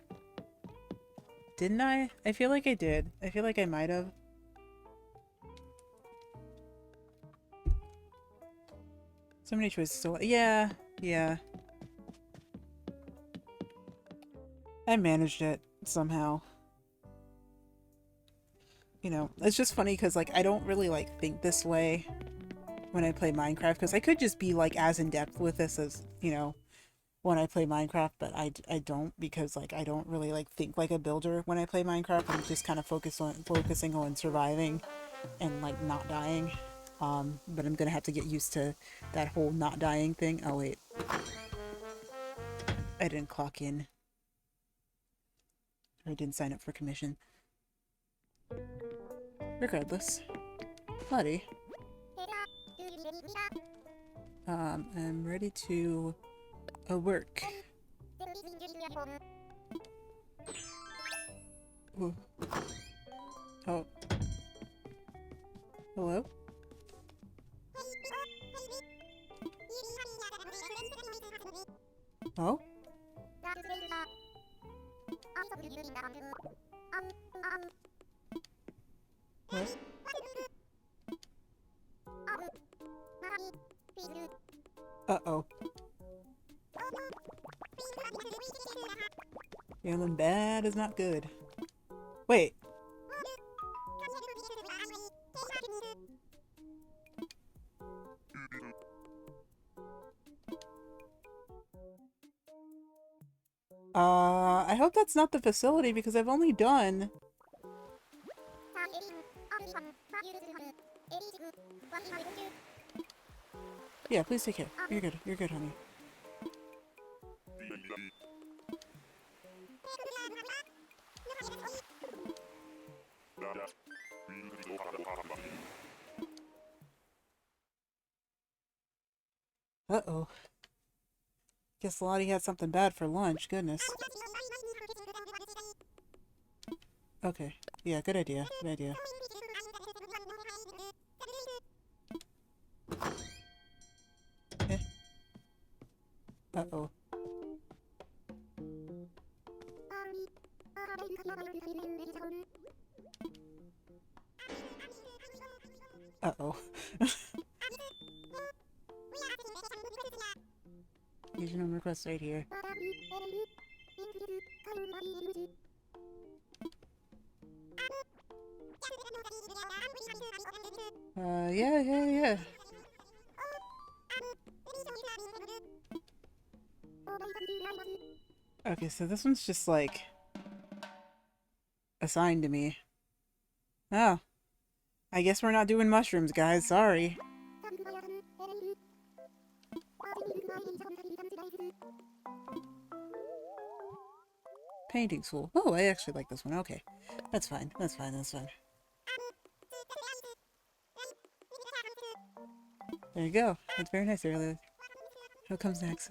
Didn't I? I feel like I did. I feel like I might have. So many choices. So yeah. I managed it. somehow. You know, it's just funny because, like, I don't really, like, think this way when I play Minecraft, because I could just be, like, as in-depth with this as, you know, when I play Minecraft, but I don't, because, like, I don't really, like, think like a builder when I play Minecraft. I'm just kind of focusing on surviving and, like, not dying. But I'm gonna have to get used to that whole not dying thing. Oh, wait. I didn't clock in. I didn't sign up for commission. Regardless. Buddy. I'm ready to work. Ooh. Oh. Hello? Oh? What? Uh-oh. Feeling bad is not good. Wait. I hope that's not the facility, because I've only done... Yeah, please take care. You're good. You're good, honey. Uh-oh. Guess Lottie had something bad for lunch. Goodness. Okay. Yeah, good idea. Good idea. Eh. Uh-oh. Uh-oh. Regional request right here. Yeah. Okay, so this one's just, like, assigned to me. Oh. I guess we're not doing mushrooms, guys. Sorry. Painting school. Oh, I actually like this one. Okay. That's fine. That's fine. That's fine. There you go. That's very nice, earlier. What comes next?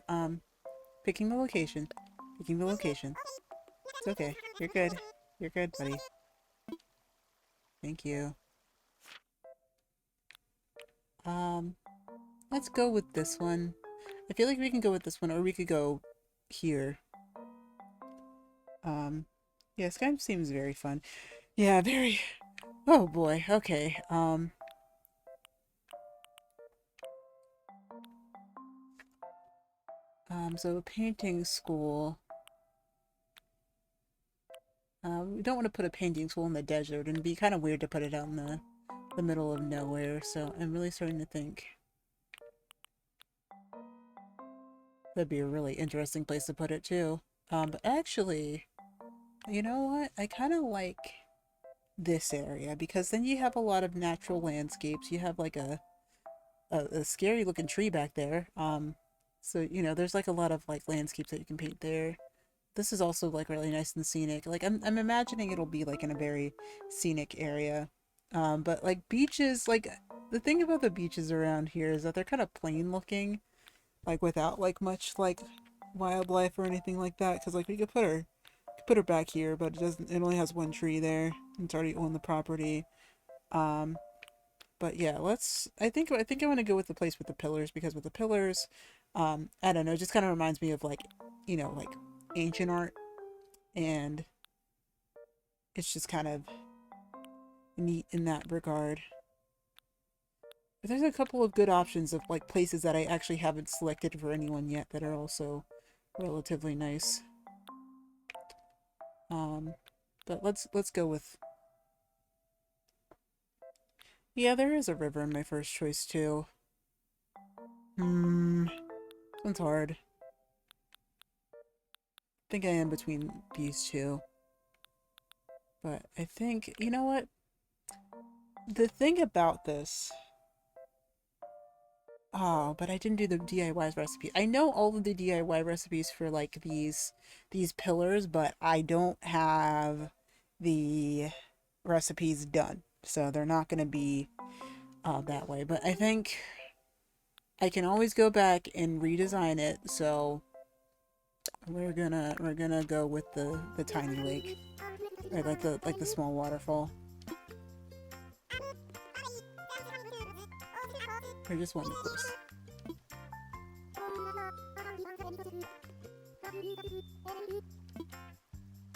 Picking the location. Picking the location. It's okay. You're good. You're good, buddy. Thank you. Let's go with this one. I feel like we can go with this one, or we could go here. Yeah, Skype seems very fun. Yeah, very... Oh boy, okay, so painting school. We don't want to put a painting school in the desert, and it'd be kind of weird to put it out in the middle of nowhere, so I'm really starting to think that'd be a really interesting place to put it, too. But actually, you know what? I kind of like this area, because then you have a lot of natural landscapes. You have, like, a scary looking tree back there. So, you know, there's, like, a lot of, like, landscapes that you can paint there. This is also, like, really nice and scenic. Like, I'm imagining it'll be, like, in a very scenic area. But, like, beaches, like, the thing about the beaches around here is that they're kind of plain looking, like, without, like, much, like, wildlife or anything like that. Because, like, we could put her back here, but it only has one tree there. It's already on the property. But yeah, I think I want to go with the place with the pillars, because with the pillars, I don't know, it just kind of reminds me of, like, you know, like, ancient art, and it's just kind of neat in that regard. But there's a couple of good options of, like, places that I actually haven't selected for anyone yet that are also relatively nice. Um, but let's go with... Yeah, there is a river in my first choice too. One's hard. I think I am between these two. But I think, you know what? The thing about this... Oh, but I didn't do the DIY recipe. I know all of the DIY recipes for like these pillars, but I don't have the recipes done. So they're not going to be that way. But I think I can always go back and redesign it. So we're gonna go with the tiny lake, or like the small waterfall, or just one, of course.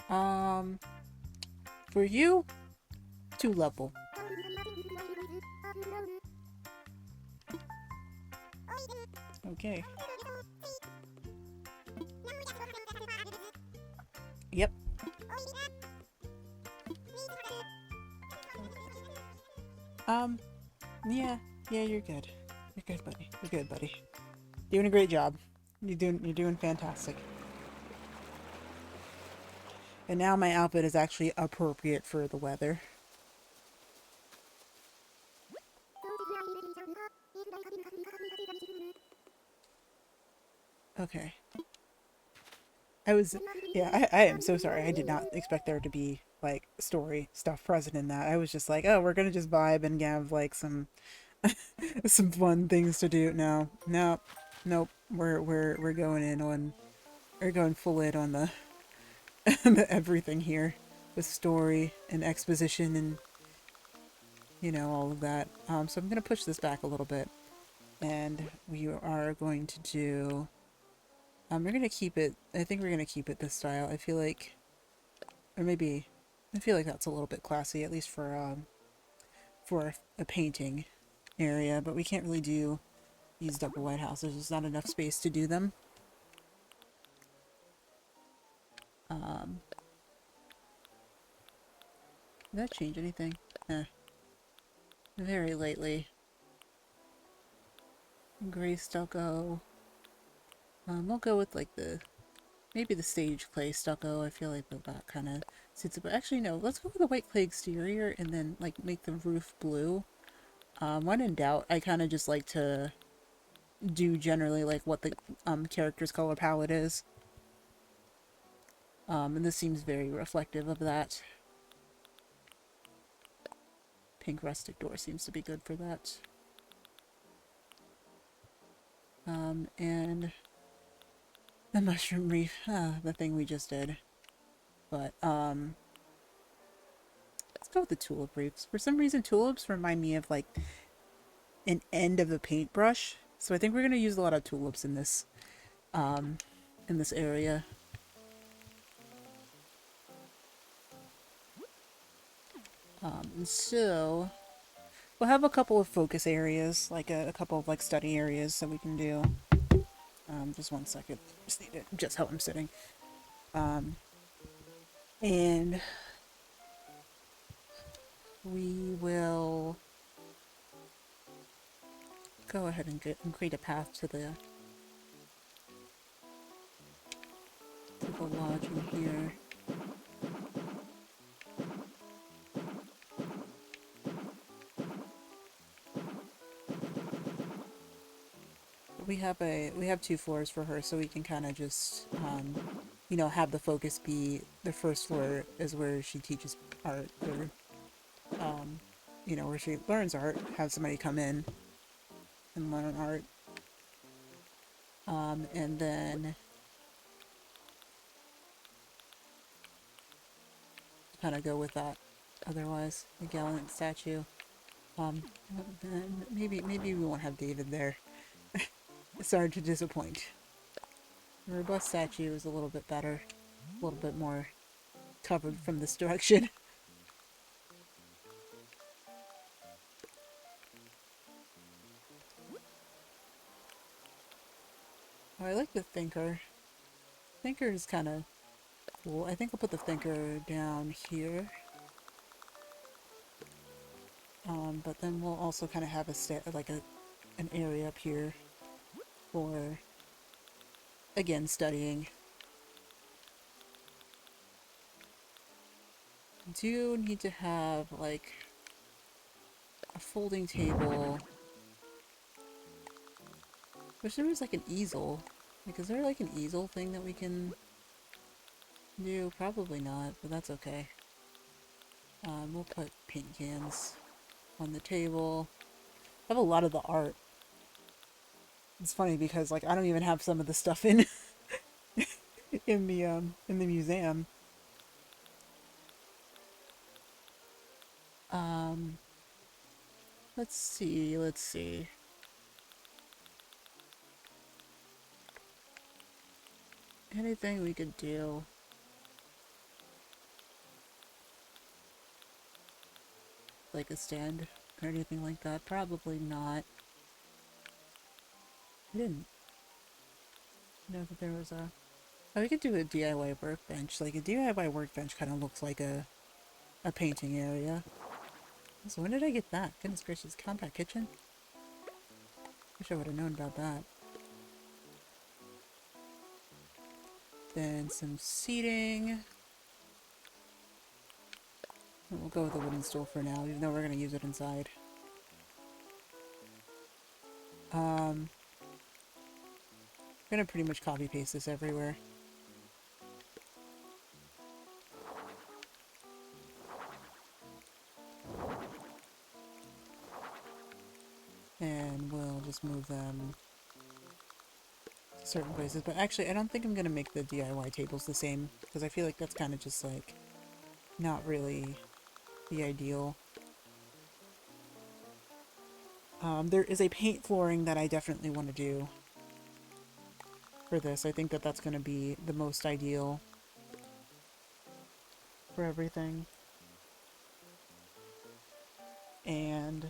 Um, for you, 2 level. Okay. Yep. Um, yeah, you're good. You're good, buddy. You're good, buddy. Doing a great job. You're doing fantastic. And now my outfit is actually appropriate for the weather. Okay. Yeah, I am so sorry. I did not expect there to be, like, story stuff present in that. I was just like, oh, we're gonna just vibe and have, like, some, some fun things to do. No, no, nope. We're going in on, we're going full in on the, the everything here. With story and exposition and, all of that. So I'm gonna push this back a little bit. And we are going to do, we're gonna keep it, I think we're gonna keep it this style. I feel like, or maybe, I feel like that's a little bit classy, at least for a painting area, but we can't really do these double white houses. There's not enough space to do them. Did that change anything? Very lightly. Gray stucco. We'll go with like maybe the stage clay stucco. I feel like that kind of suits it. But actually, no, let's go with the white clay exterior and then like make the roof blue. When in doubt, I kind of just like to do generally like what the character's color palette is. And this seems very reflective of that. Pink rustic door seems to be good for that. And the mushroom reef, the thing we just did. But, let's go with the tulip reefs. For some reason, tulips remind me of, like, an end of a paintbrush. So I think we're going to use a lot of tulips in this area. So we'll have a couple of focus areas, like a couple of, like, study areas that we can do. Just one second. Just need to adjust how I'm sitting. And we will go ahead and create a path to the lodging here. We have 2 floors for her, so we can kind of just have the focus be the first floor is where she teaches art, or where she learns art. Have somebody come in and learn art, and then kind of go with that. Otherwise, the gallant statue. Then maybe we won't have David there. Sorry to disappoint. The robust statue is a little bit better, a little bit more covered from this direction. Oh, I like the thinker. Thinker is kind of cool. I think I'll put the thinker down here. But then we'll also kind of have an area up here for, again, studying. Do need to have, like, a folding table. Wish there was, like, an easel. Like, is there, like, an easel thing that we can do? Probably not, but that's okay. We'll put paint cans on the table. I have a lot of the art. It's funny because, like, I don't even have some of the stuff in in the museum. Um, let's see. Anything we could do. Like a stand or anything like that? Probably not. I didn't know that there was a... Oh, we could do a DIY workbench. Like, a DIY workbench kind of looks like a painting area. So when did I get that? Goodness gracious, compact kitchen? Wish I would have known about that. Then some seating. We'll go with a wooden stool for now, even though we're going to use it inside. I'm going to pretty much copy paste this everywhere. And we'll just move them to certain places. But actually, I don't think I'm going to make the DIY tables the same, because I feel like that's kind of just, like, not really the ideal. There is a paint flooring that I definitely want to do for this. I think that that's going to be the most ideal for everything. And...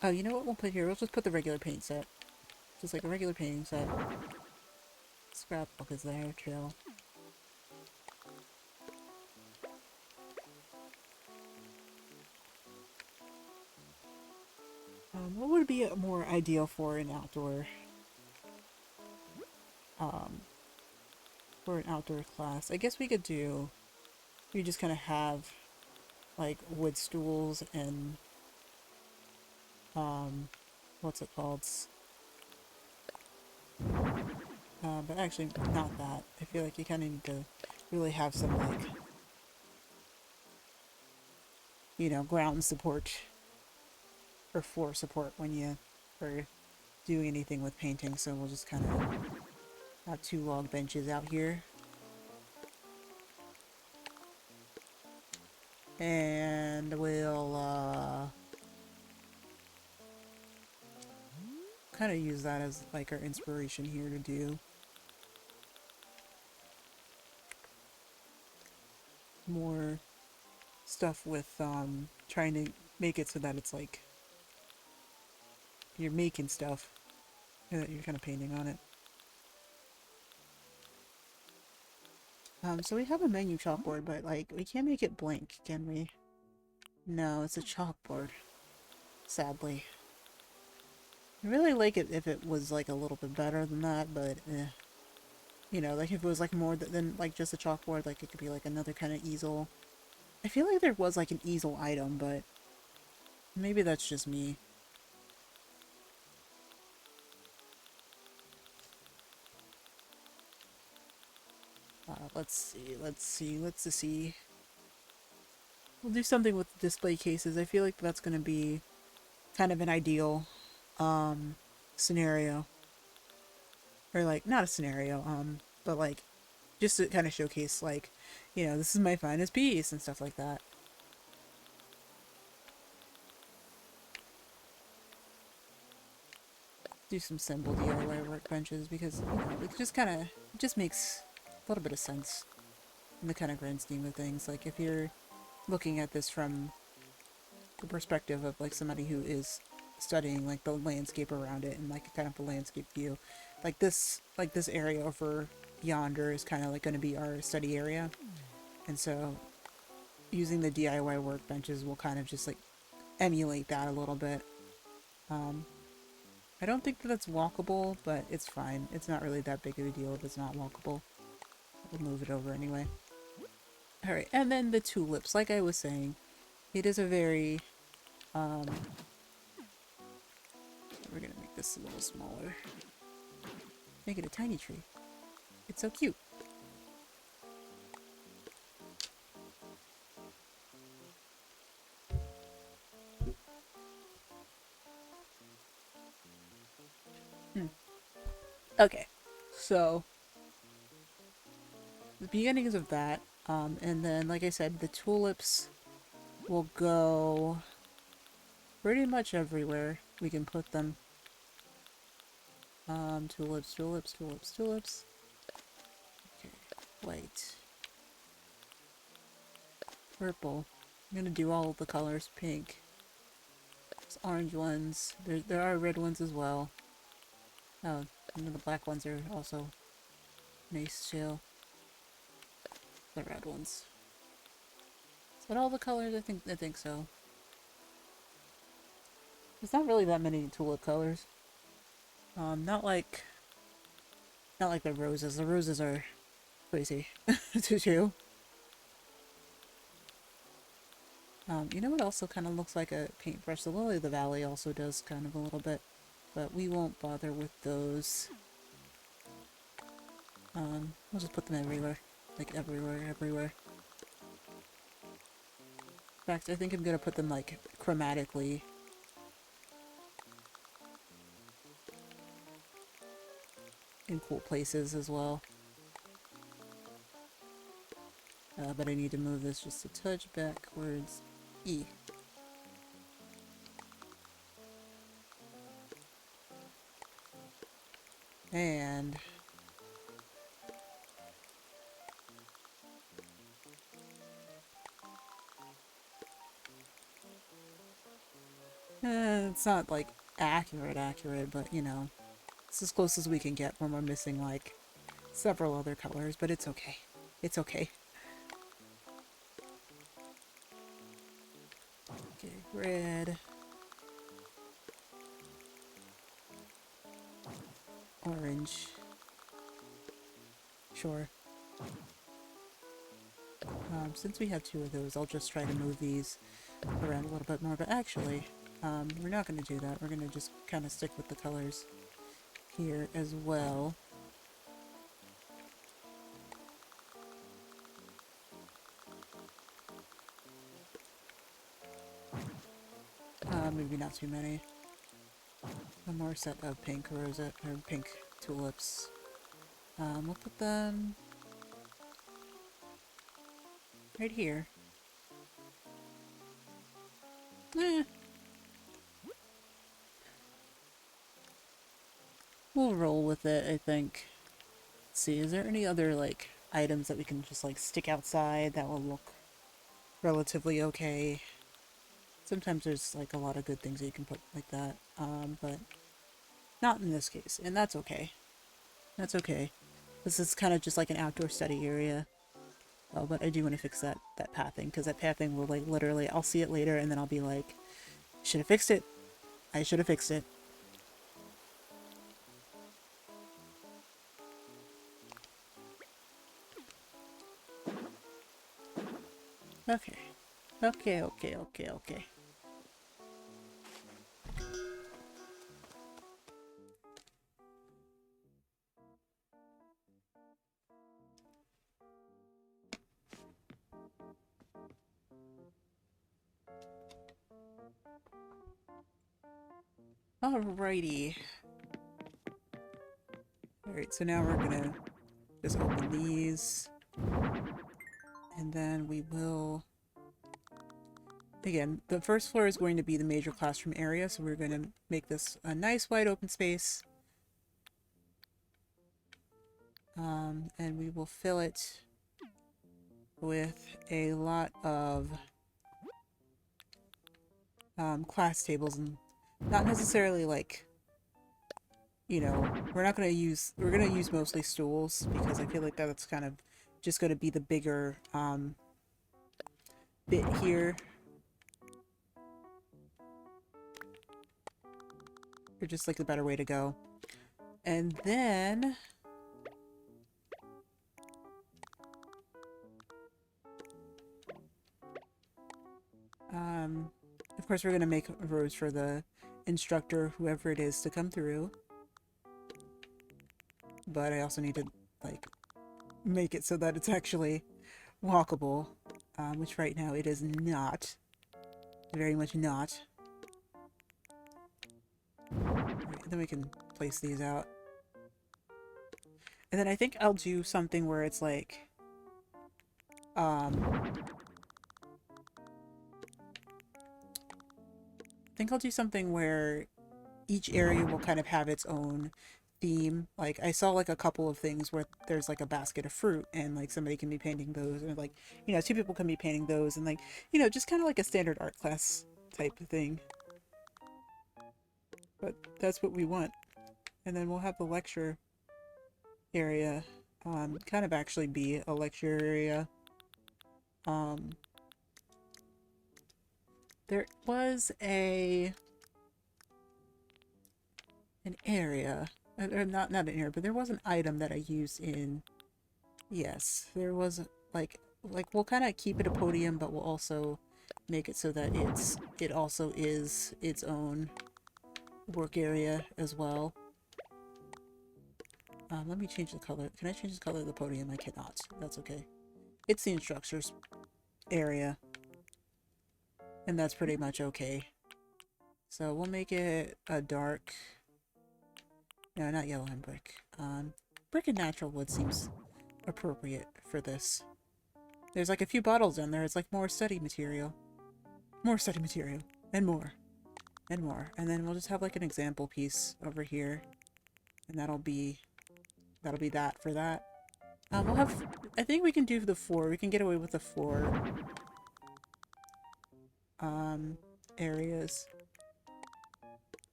Oh, you know what we'll put here? We'll just put the regular paint set. Just like a regular painting set. Scrapbook is there, chill. What would be more ideal for an outdoor class? I guess we could do, we just kind of have like wood stools and what's it called? But actually not that. I feel like you kind of need to really have some, like, you know, ground support or floor support when you are doing anything with painting. So we'll just kind of have 2 log benches out here. And we'll kind of use that as like our inspiration here to do more stuff with trying to make it so that it's like you're making stuff and that you're kind of painting on it. So we have a menu chalkboard, but like we can't make it blank, can we? No, it's a chalkboard, sadly. I really like it if it was like a little bit better than that, but you know, like if it was like more than like just a chalkboard, like it could be like another kind of easel. I feel like there was like an easel item, but maybe that's just me. Let's see. We'll do something with the display cases. I feel like that's going to be kind of an ideal scenario. Or like, not a scenario, but like, just to kind of showcase, like, you know, this is my finest piece and stuff like that. Do some simple DIY workbenches because, you know, it just kind of, it just makes a little bit of sense in the kind of grand scheme of things. Like, if you're looking at this from the perspective of, like, somebody who is studying like the landscape around it and like kind of the landscape view. Like this area over yonder is kind of like going to be our study area, and so using the DIY workbenches will kind of just like emulate that a little bit. Um, I don't think that that's walkable, but it's fine. It's not really that big of a deal if it's not walkable. We'll move it over anyway. Alright, and then the tulips, like I was saying, it is a very, we're gonna make this a little smaller. Make it a tiny tree. It's so cute. Okay, so the beginnings of that, and then, like I said, the tulips will go pretty much everywhere we can put them. Tulips, tulips, tulips, tulips. Okay, white. Purple. I'm gonna do all of the colors. Pink. There's orange ones. There are red ones as well. Oh, and the black ones are also nice too. The red ones. Is that all the colors? I think so. There's not really that many tulip colors. Not like the roses. The roses are crazy to do. You know what also kind of looks like a paintbrush? The Lily of the Valley also does kind of a little bit, but we won't bother with those. We'll just put them everywhere. Like everywhere, everywhere. In fact, I think I'm gonna put them like chromatically. In cool places as well. But I need to move this just a touch backwards. E. And it's not like accurate, but you know, it's as close as we can get when we're missing like several other colors, but it's okay. It's okay. Okay, red. Orange. Sure. Since we have two of those, I'll just try to move these around a little bit more, but actually, we're not going to do that. We're going to just kind of stick with the colors here as well. Maybe not too many. One more set of pink rosette, or pink tulips. We'll put them right here. Eh. We'll roll with it, I think. Let's see, is there any other, like, items that we can just, like, stick outside that will look relatively okay? Sometimes there's, like, a lot of good things that you can put like that, but not in this case, and that's okay. That's okay. This is kind of just like an outdoor study area. Oh, but I do want to fix that pathing, because that pathing will, like, literally, I'll see it later, and then I'll be like, should have fixed it. I should have fixed it. Okay. Okay. Alrighty. Alright, so now we're gonna just open these. And then we will... Again, the first floor is going to be the major classroom area, so we're going to make this a nice wide open space. And we will fill it with a lot of class tables and Not necessarily like, you know, we're gonna use mostly stools because I feel like that's kind of just gonna be the bigger bit here. They're just like the better way to go. And then um of course we're gonna make roads for the instructor, whoever it is, to come through. But I also need to like make it so that it's actually walkable, which right now it is not. Very much not. Right, then we can place these out. And then I think I'll do something where it's like, I think I'll do something where each area will kind of have its own theme. Like I saw like a couple of things where there's like a basket of fruit and like somebody can be painting those, and like, you know, two people can be painting those, and like, you know, just kind of like a standard art class type of thing. But that's what we want. And then we'll have the lecture area kind of actually be a lecture area. Um, there was an area, or not an area, but there was an item that I used in. Yes, there was like we'll kind of keep it a podium, but we'll also make it so that it also is its own work area as well. Let me change the color. Can I change the color of the podium? I cannot. That's okay. It's the instructors area, and that's pretty much okay. So we'll make it a dark. No, not yellow and brick. Brick and natural wood seems appropriate for this. There's like a few bottles in there. It's like more study material. More study material. And more. And more. And then we'll just have like an example piece over here. And that'll be that for that. We'll have, I think we can do the 4. We can get away with the 4 areas.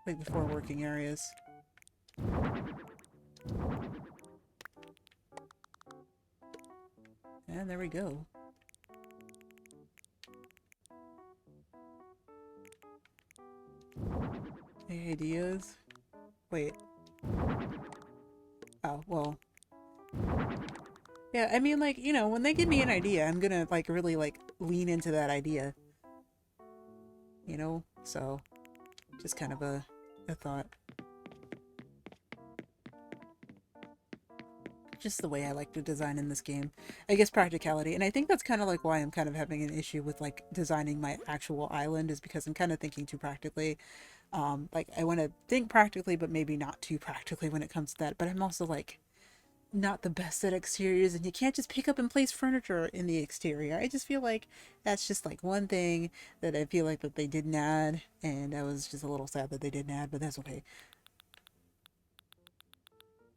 Like the 4 working areas. And there we go. Any ideas? Wait. Oh, well. Yeah, I mean, like, you know, when they give me an idea, I'm gonna, like, really, like, lean into that idea. You know? So, just kind of a thought. Just the way I like to design in this game. I guess practicality. And I think that's kind of like why I'm kind of having an issue with like designing my actual island, is because I'm kind of thinking too practically. Like I want to think practically, but maybe not too practically when it comes to that. But I'm also like not the best at exteriors, and you can't just pick up and place furniture in the exterior. I just feel like that's just like one thing that I feel like that they didn't add, and I was just a little sad that they didn't add, but that's okay.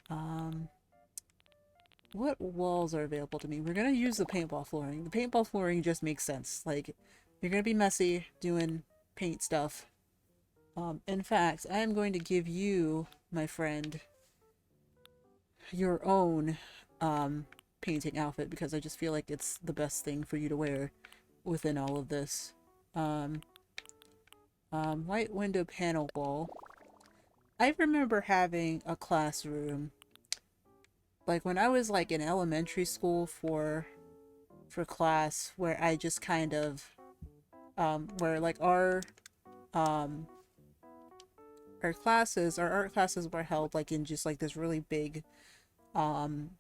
Um, What walls are available to me? We're gonna use the paintball flooring. The paintball flooring just makes sense. Like, you're gonna be messy doing paint stuff. In fact, I am going to give you, my friend, your own painting outfit because I just feel like it's the best thing for you to wear within all of this. Um, White window panel wall. I remember having a classroom like when I was like in elementary school for class where I just kind of where like um our art classes were held like in just like this really big um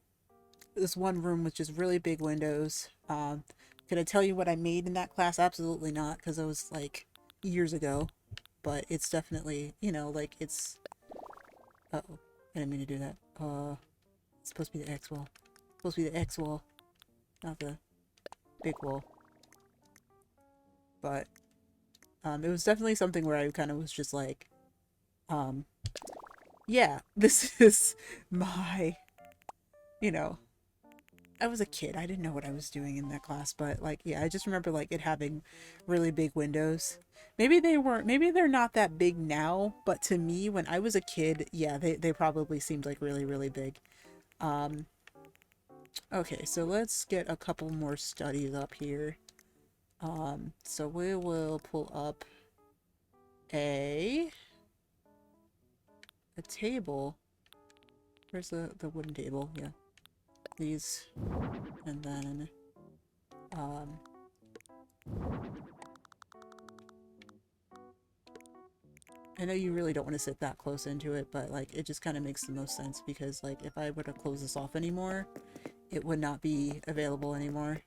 this one room with just really big windows. Could I tell you what I made in that class? Absolutely not, because it was like years ago. But it's definitely, you know, like it's uh-oh, I didn't mean to do that. It's supposed to be the X wall. It's supposed to be the X wall, not the big wall. But it was definitely something where I kind of was just like, um, yeah, this is my, you know, I was a kid. I didn't know what I was doing in that class, but like, yeah, I just remember like it having really big windows. Maybe they weren't, maybe they're not that big now, but to me, when I was a kid, yeah, they probably seemed like really, really big. Um, okay, so let's get a couple more studies up here. So we will pull up a table. Where's the wooden table? Yeah, these, and then um, I know you really don't want to sit that close into it, but like it just kind of makes the most sense because like if I were to close this off anymore, it would not be available anymore.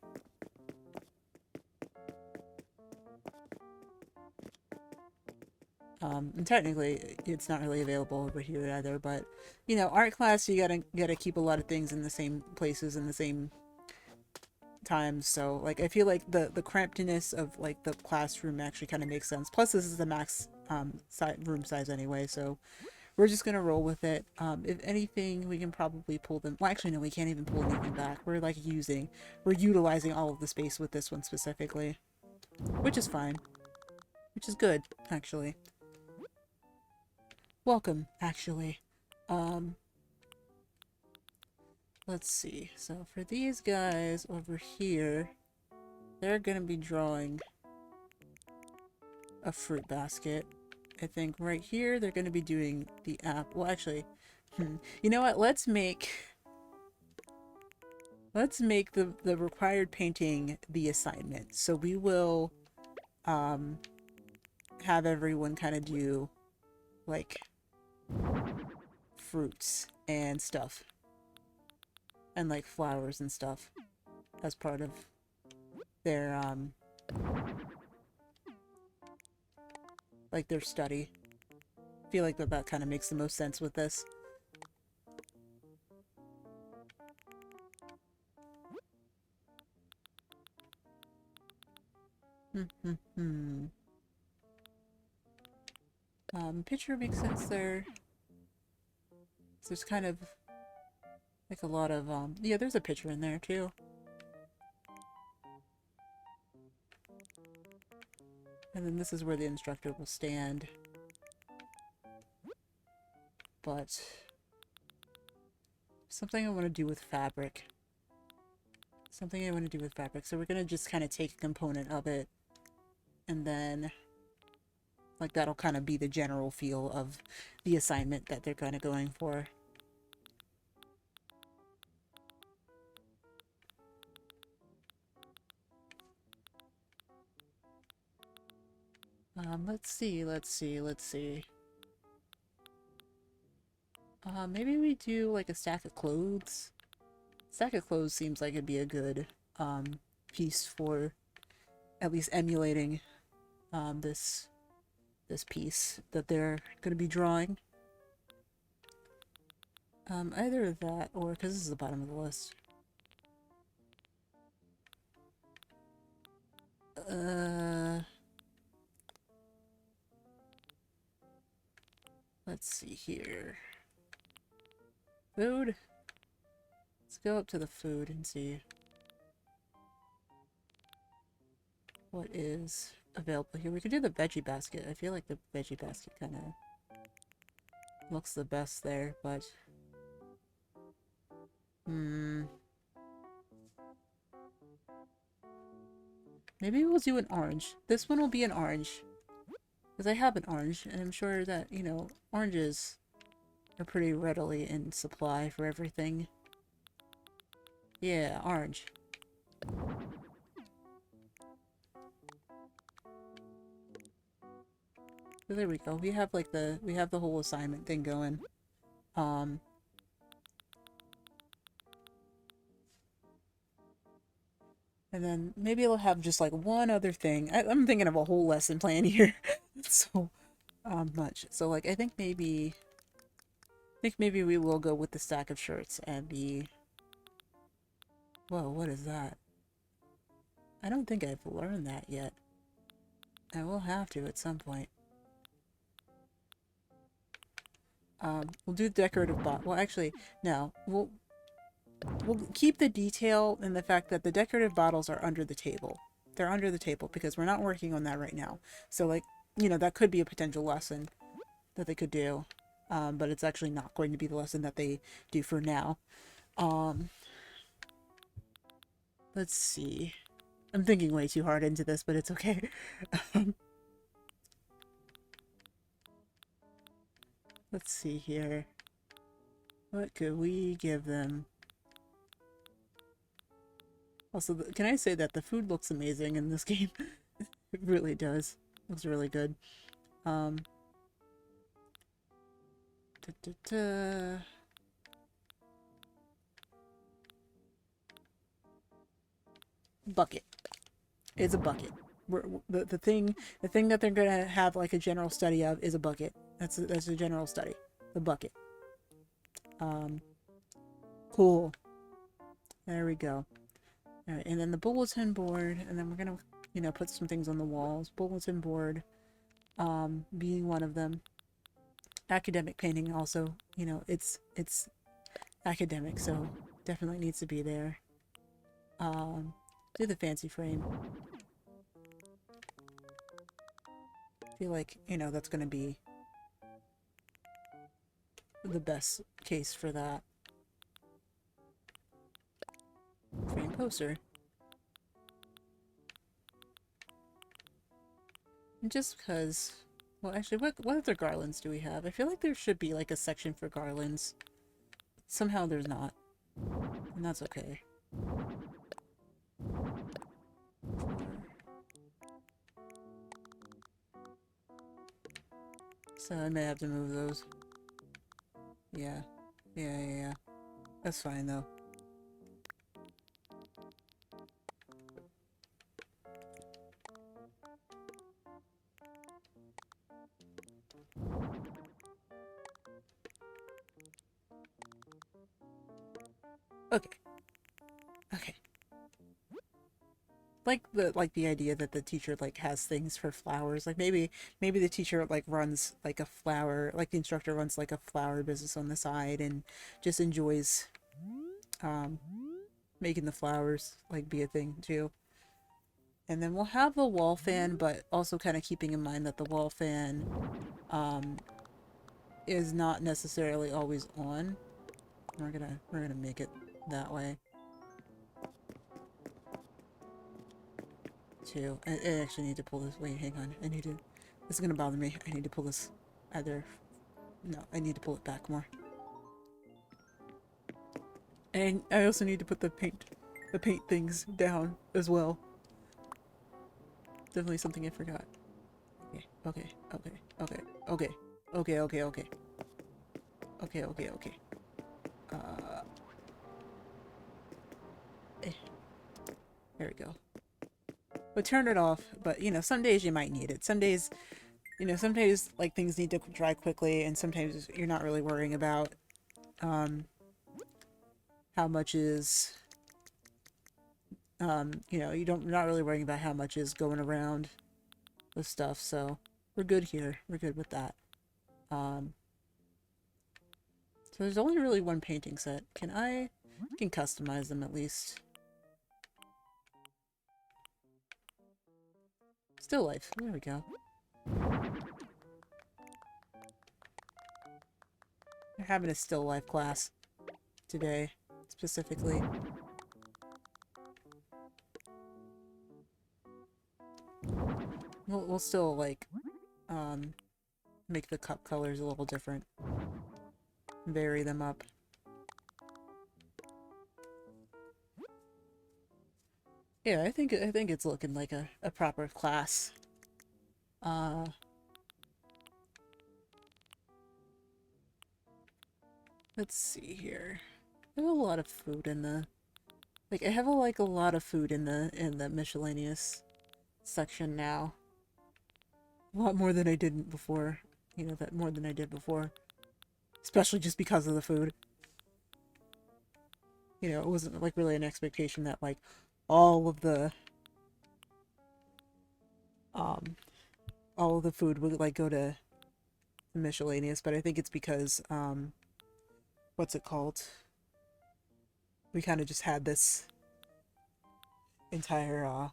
And technically it's not really available over here either, but you know, art class you gotta keep a lot of things in the same places in the same times. So like I feel like the crampedness of like the classroom actually kind of makes sense. Plus this is the max room size anyway, so we're just gonna roll with it. If anything, we can probably pull them. Well, actually, no, we can't even pull anything back. We're utilizing all of the space with this one specifically, which is fine, which is good, actually. Welcome, actually. Um, let's see. So for these guys over here, they're gonna be drawing a fruit basket. I think right here they're gonna be doing the app. Well, actually, you know what? Let's make the required painting the assignment. So we will um, have everyone kind of do like fruits and stuff and like flowers and stuff as part of their like their study. I feel like that kind of makes the most sense with this. Picture makes sense there. So there's kind of like a lot of yeah, there's a picture in there too. And then this is where the instructor will stand. But something I want to do with fabric. Something I want to do with fabric. So we're going to just kind of take a component of it. And then like that'll kind of be the general feel of the assignment that they're kind of going for. Let's see. Maybe we do like a stack of clothes. Stack of clothes seems like it'd be a good piece for at least emulating this piece that they're going to be drawing. Either that or because this is the bottom of the list. Let's see here. Food. Let's go up to the food and see what is available here. We could do the veggie basket. I feel like the veggie basket kind of looks the best there, but maybe we'll do an orange. This one will be an orange. Because I have an orange, and I'm sure that, you know, oranges are pretty readily in supply for everything. Yeah, orange. So there we go. We have like we have the whole assignment thing going. And then maybe it'll have just like one other thing. I'm thinking of a whole lesson plan here. So much. So like I think maybe we will go with the stack of shirts and the whoa, what is that? I don't think I've learned that yet. I will have to at some point. We'll do decorative well actually, no. we'll keep the detail in the fact that the decorative bottles are under the table. They're under the table because we're not working on that right now. So like, you know, that could be a potential lesson that they could do. But it's actually not going to be the lesson that they do for now. Um, let's see. I'm thinking way too hard into this, but it's okay. Let's see here. What could we give them? Also, can I say that the food looks amazing in this game? It really does. Looks really good. Um, da, da, da. Bucket. It's a bucket. The thing that they're gonna have like a general study of is a bucket. That's a general study. The bucket. Um, cool. There we go. All right, and then the bulletin board, and then we're gonna, you know, put some things on the walls. Bulletin board, being one of them. Academic painting also, you know, it's academic, so definitely needs to be there. Do the fancy frame. Feel like, you know, that's gonna be the best case for that. Frame poster. And just because, well, actually, what other garlands do we have? I feel like there should be like a section for garlands. Somehow there's not, and that's okay. So I may have to move those. Yeah. Yeah. That's fine, though. Okay. Okay. Like the idea that the teacher like has things for flowers. Like maybe the teacher like runs like a flower, like the instructor runs like a flower business on the side and just enjoys um making the flowers like be a thing too. And then we'll have the wall fan, but also kind of keeping in mind that the wall fan um is not necessarily always on. We're gonna make it that way too. I actually need to pull this. Wait, hang on. This is gonna bother me. I need to pull this either. No, I need to pull it back more. And I also need to put the paint things down as well. Definitely something I forgot. Okay. Okay. Uh, eh, there we go. But turn it off. But you know, some days you might need it. Some days, you know, some days like things need to dry quickly, and sometimes you're not really worrying about um how much is you know, you're not really worrying about how much is going around with stuff. So we're good here. We're good with that. Um, so there's only really one painting set. I can customize them at least. Still life. There we go. They're having a still life class today, specifically. We'll still like make the cup colors a little different, vary them up. Yeah, I think it's looking like a proper class. Let's see here. I have a lot of food in the I have a lot of food in the miscellaneous section now. A lot more than I did before. You know, that more than I did before. Especially just because of the food. You know, it wasn't like really an expectation that like all of the um all of the food would like go to miscellaneous, but I think it's because what's it called? we kind of just had this entire I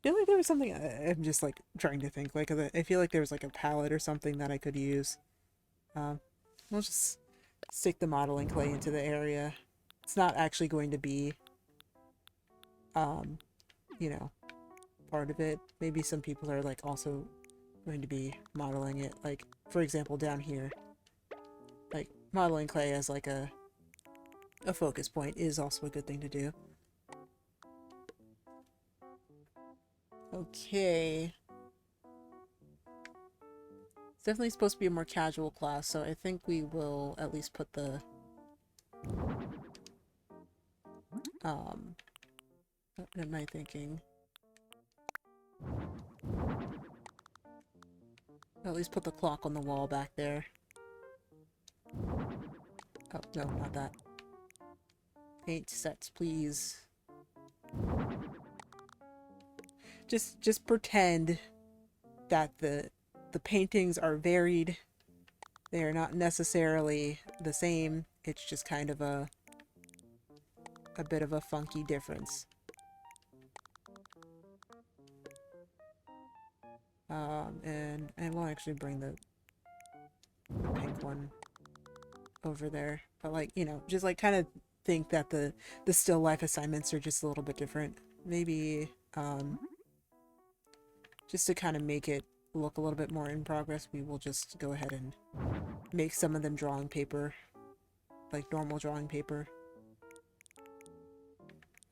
feel like there was something I'm just like trying to think. Like I feel like there was like a palette or something that I could use. Um, we'll just stick the modeling clay into the area. It's not actually going to be, um, you know, part of it. Maybe some people are like also going to be modeling it. Like for example, down here, like modeling clay as like a focus point is also a good thing to do. Okay. It's definitely supposed to be a more casual class, so I think we will at least put the what am I thinking? At least put the clock on the wall back there. Oh, no, not that. Paint sets, please. Just pretend that the paintings are varied. They are not necessarily the same. It's just kind of a bit of a funky difference. And I will actually bring the pink one over there. But like, you know, just like kind of think that the still life assignments are just a little bit different. Maybe, just to kind of make it look a little bit more in progress, we will just go ahead and make some of them drawing paper, like normal drawing paper.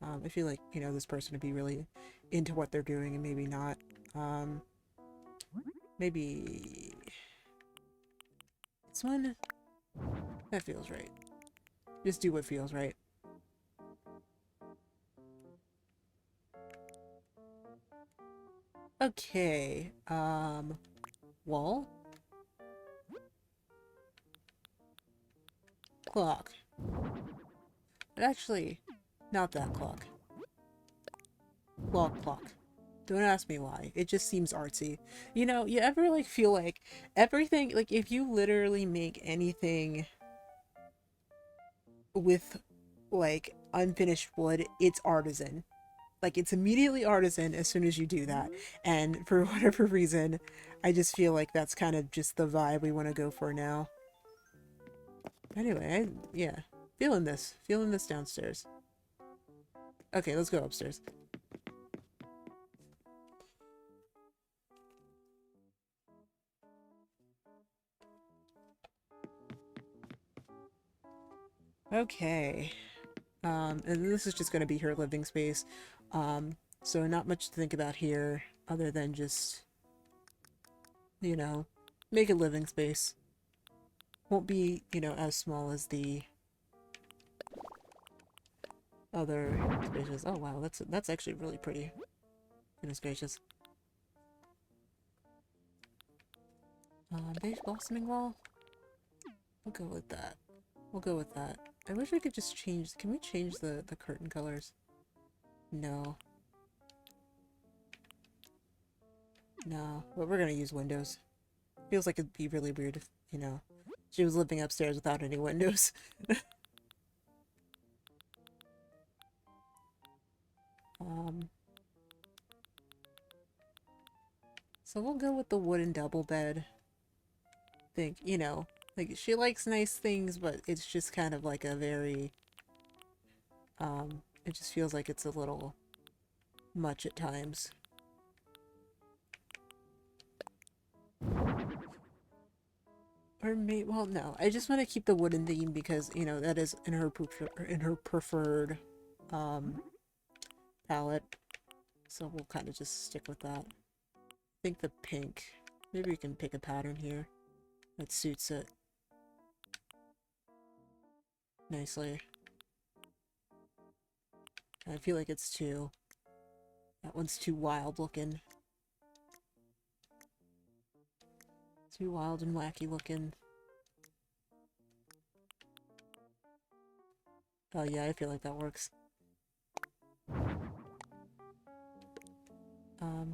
I feel like, you know, this person would be really into what they're doing and maybe not. Maybe this one? That feels right. Just do what feels right. Okay, wall? Clock. But actually, not that clock. Clock. Don't ask me why. It just seems artsy. You know, you ever like feel like everything, like if you literally make anything with like unfinished wood, it's artisan. Like it's immediately artisan as soon as you do that. And for whatever reason, I just feel like that's kind of just the vibe we want to go for now. Anyway, yeah. Feeling this downstairs. Okay, let's go upstairs. Okay. And this is just going to be her living space. So not much to think about here other than just, you know, make a living space. Won't be, you know, as small as the other spaces. Oh wow, that's actually really pretty. Goodness gracious. Beige blossoming wall? We'll go with that. We'll go with that. I wish I could just change... Can we change the curtain colors? No. No. But we're gonna use windows. Feels like it'd be really weird if, you know, she was living upstairs without any windows. So we'll go with the wooden double bed. Think, you know, like she likes nice things, but it's just kind of like a very, it just feels like it's a little much at times. Or maybe, well, no, I just want to keep the wooden theme because, you know, that is in her preferred, palette. So we'll kind of just stick with that. I think the pink. Maybe we can pick a pattern here that suits it nicely. I feel like it's too... That one's too wild looking. Too wild and wacky looking. Oh yeah, I feel like that works.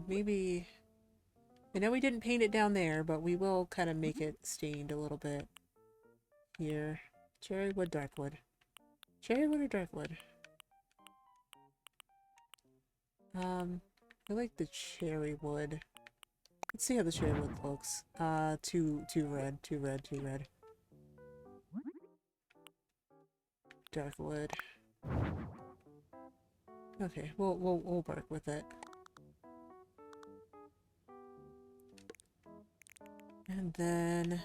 Maybe... I know we didn't paint it down there, but we will kind of make it stained a little bit here. Cherry wood, dark wood. Cherry wood or dark wood? I like the cherry wood. Let's see how the cherry wood looks. Too red, too red, too red. Dark wood. Okay, we'll work with it. And then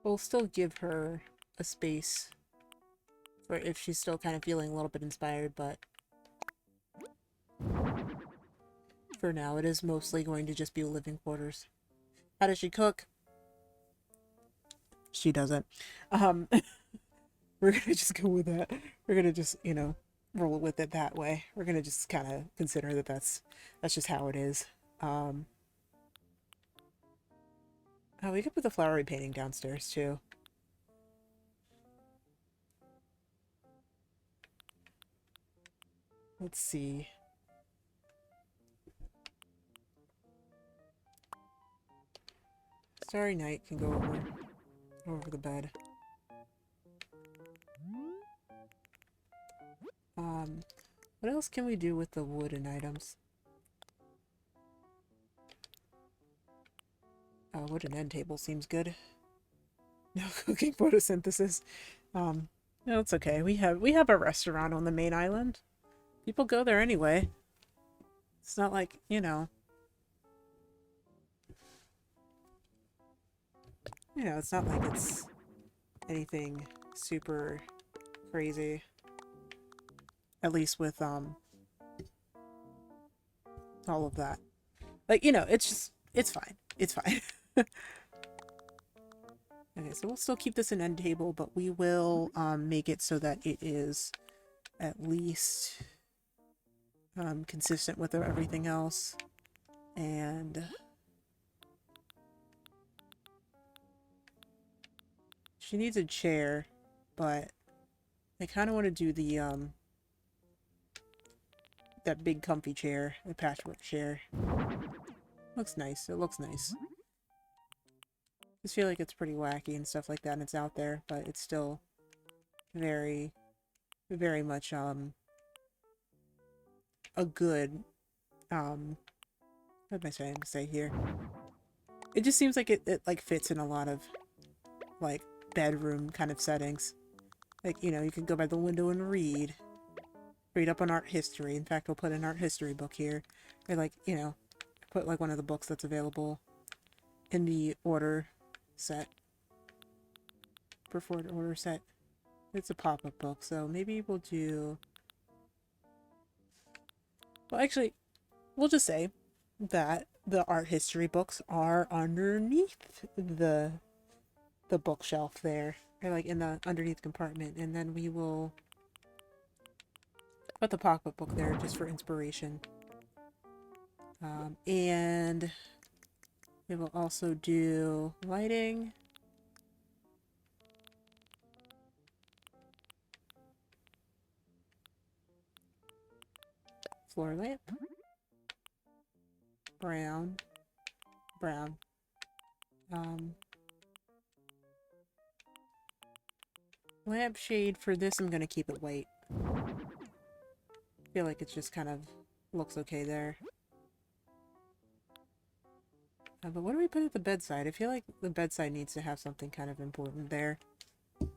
we'll still give her a space for if she's still kind of feeling a little bit inspired, but for now it is mostly going to just be living quarters. How does she cook? She doesn't. We're gonna just go with that. We're gonna just, you know, roll with it that way. We're gonna just kind of consider that that's just how it is. Oh, we could put the flowery painting downstairs too. Let's see. Starry Night can go over the bed. What else can we do with the wooden items? Wooden end table seems good. No cooking photosynthesis. No, it's okay. We have a restaurant on the main island. People go there anyway. It's not like, you know, it's not like it's anything super crazy. At least with all of that. Like, you know, it's fine. It's fine. Okay, so we'll still keep this an end table, but we will make it so that it is at least consistent with everything else. And she needs a chair, but I kind of want to do the that big comfy chair, the patchwork chair. Looks nice. It looks nice. Just feel like it's pretty wacky and stuff like that, and it's out there, but it's still very, very much a good what am I trying to say here? It just seems like it like fits in a lot of like bedroom kind of settings. Like, you know, you can go by the window and read up on art history. In fact, we'll put an art history book here. Or like, you know, put like one of the books that's available in the order set. Preferred order set. It's a pop-up book, so maybe we'll do... Well, actually, we'll just say that the art history books are underneath the bookshelf there. Or like in the underneath compartment, and then we will put the pop-up book there just for inspiration. And we will also do lighting. Floor lamp. Brown. Brown. Lampshade for this, I'm gonna keep it white. I feel like it's just kind of looks okay there. But what do we put at the bedside? I feel like the bedside needs to have something kind of important there. At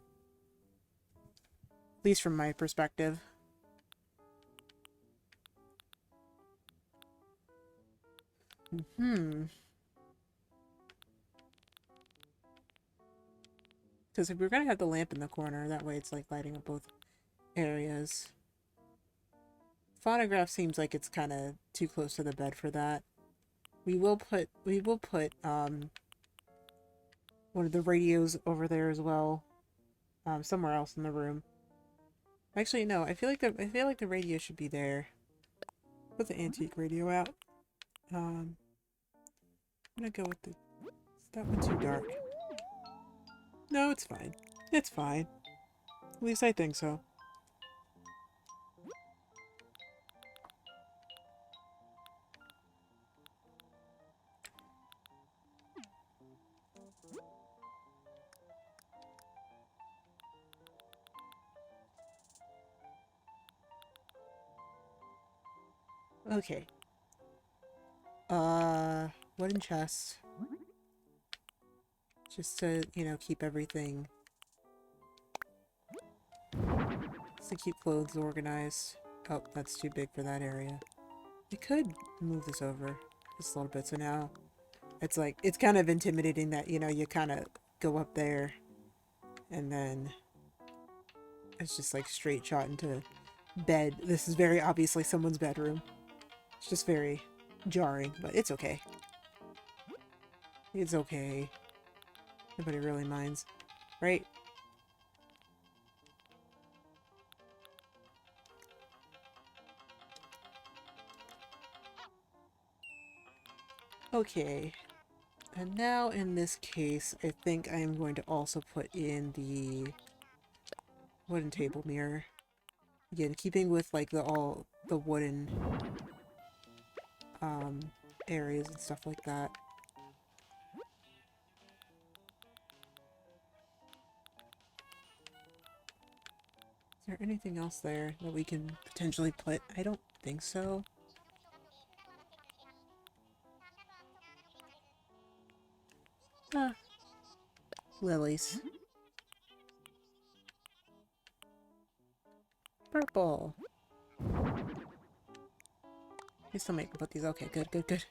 least from my perspective. Because if we're gonna have the lamp in the corner, that way it's like lighting up both areas. Phonograph seems like it's kind of too close to the bed for that. We will put one of the radios over there as well, somewhere else in the room. Actually, no. I feel like the radio should be there. Put the antique radio out. I'm gonna go with the... Is that one too dark? No, it's fine. It's fine. At least I think so. Okay. Wooden chest. Just to, you know, keep everything... Just to keep clothes organized. Oh, that's too big for that area. I could move this over just a little bit, so now it's like, it's kind of intimidating that, you know, you kind of go up there and then it's just like straight shot into bed. This is very obviously someone's bedroom. It's just very jarring, but it's okay. It's okay. Nobody really minds, right? Okay. And now in this case, I think I am going to also put in the wooden table mirror. Again, keeping with like all the wooden areas and stuff like that. Is there anything else there that we can potentially put? I don't think so. Ah, lilies. Purple. You still make me put these. Okay, good, good, good.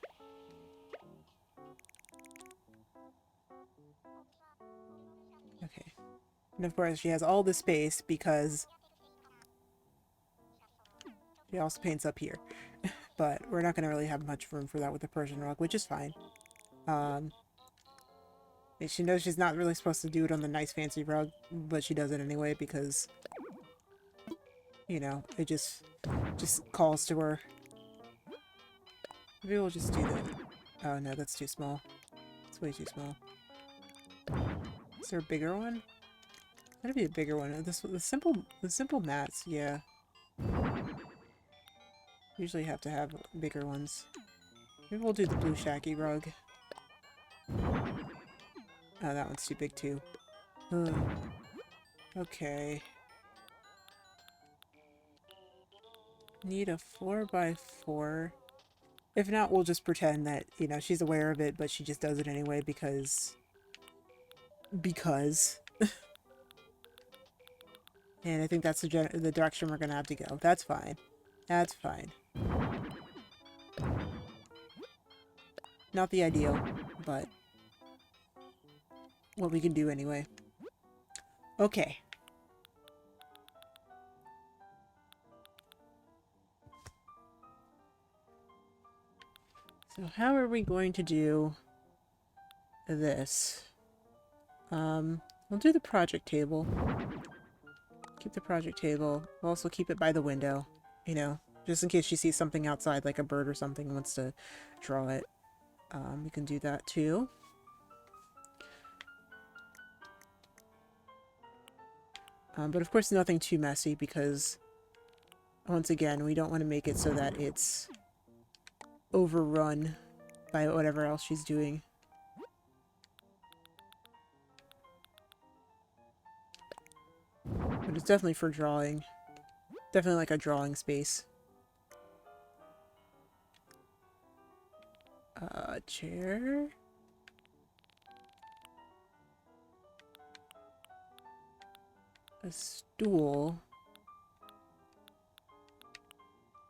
Okay. And of course she has all the space because she also paints up here. But we're not going to really have much room for that with the Persian rug, which is fine. She knows she's not really supposed to do it on the nice fancy rug, but she does it anyway because, you know, it just calls to her. Maybe we'll just do that. Oh no, that's too small. It's way too small. Is there a bigger one? Gotta be a bigger one. The simple mats, yeah. Usually have to have bigger ones. Maybe we'll do the blue shaky rug. Oh, that one's too big too. Ugh. Okay. Need a 4x4. If not, we'll just pretend that, you know, she's aware of it, but she just does it anyway because... And I think that's the direction we're gonna have to go. That's fine. That's fine. Not the ideal, but what we can do anyway. Okay. So how are we going to do this? We'll do the project table. Keep the project table. We'll also keep it by the window, you know, just in case she sees something outside, like a bird or something, and wants to draw it. We can do that too. But of course nothing too messy because, once again, we don't want to make it so that it's overrun by whatever else she's doing. But it's definitely for drawing. Definitely like a drawing space. Chair? A stool.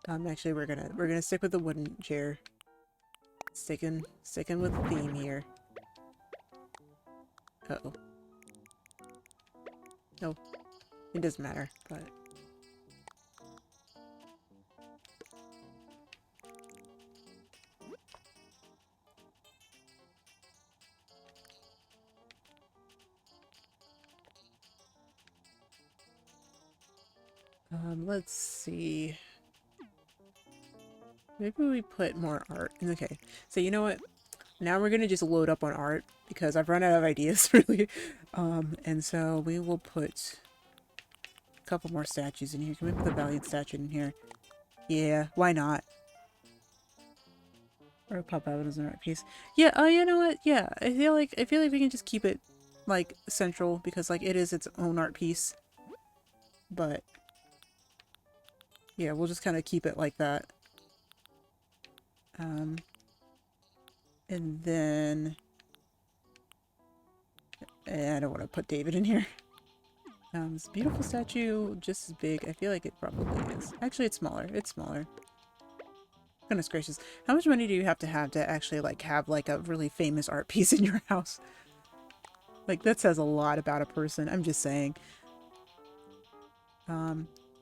Actually, we're gonna stick with the wooden chair. Sticking with the theme here. Uh-oh. No, it doesn't matter, but... let's see. Maybe we put more art. Okay, so you know what? Now we're gonna just load up on art because I've run out of ideas, really. And so we will put a couple more statues in here. Can we put the Valiant statue in here? Yeah, why not? Or pop out as an art piece. Yeah, oh, you know what? Yeah, I feel like we can just keep it like central because like it is its own art piece. But yeah, we'll just kind of keep it like that. And then I don't want to put David in here. This beautiful statue, just as big. I feel like it probably is. Actually, it's smaller. It's smaller. Goodness gracious. How much money do you have to actually, like, have, like, a really famous art piece in your house? Like, that says a lot about a person. I'm just saying.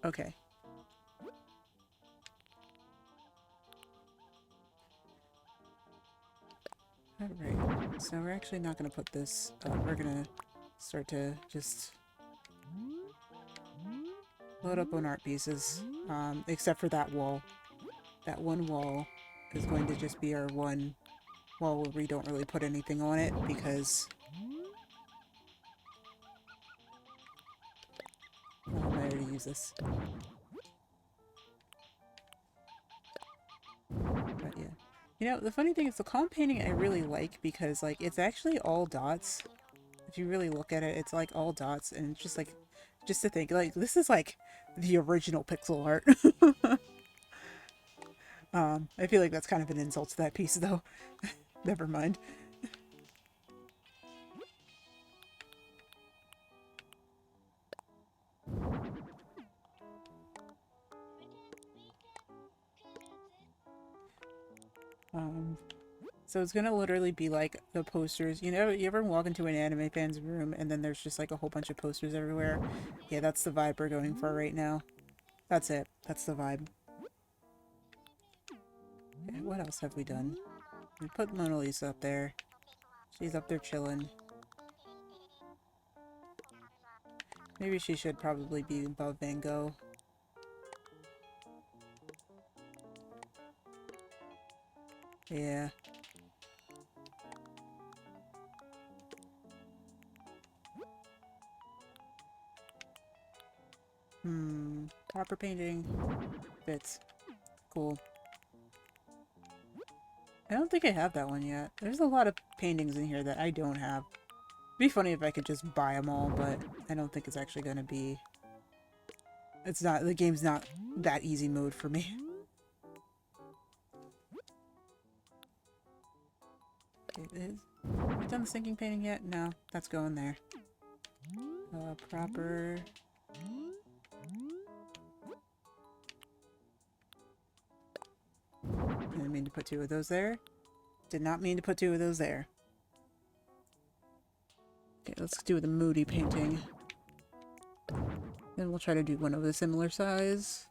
Okay. Alright. So we're actually not going to put this... we're going to start to just load up on art pieces. Except for that wall. That one wall is going to just be our one wall where we don't really put anything on it because... I already use this. But yeah. You know, the funny thing is the calm painting I really like because, like, it's actually all dots. If you really look at it, it's like all dots and it's just like, just to think, like, this is like the original pixel art. I feel like that's kind of an insult to that piece though. Never mind. So it's gonna literally be like the posters. You know, you ever walk into an anime fan's room and then there's just like a whole bunch of posters everywhere? Yeah, that's the vibe we're going for right now. That's it. That's the vibe. Okay, what else have we done? We put Mona Lisa up there. She's up there chilling. Maybe she should probably be above Van Gogh. Yeah. Proper painting. Fits. Cool. I don't think I have that one yet. There's a lot of paintings in here that I don't have. It'd be funny if I could just buy them all, but I don't think it's actually gonna be... It's not... The game's not that easy mode for me. Okay, have we done the sinking painting yet? No, that's going there. Proper... Didn't mean to put two of those there. Did not mean to put two of those there. Okay, let's do the moody painting. Then we'll try to do one of a similar size.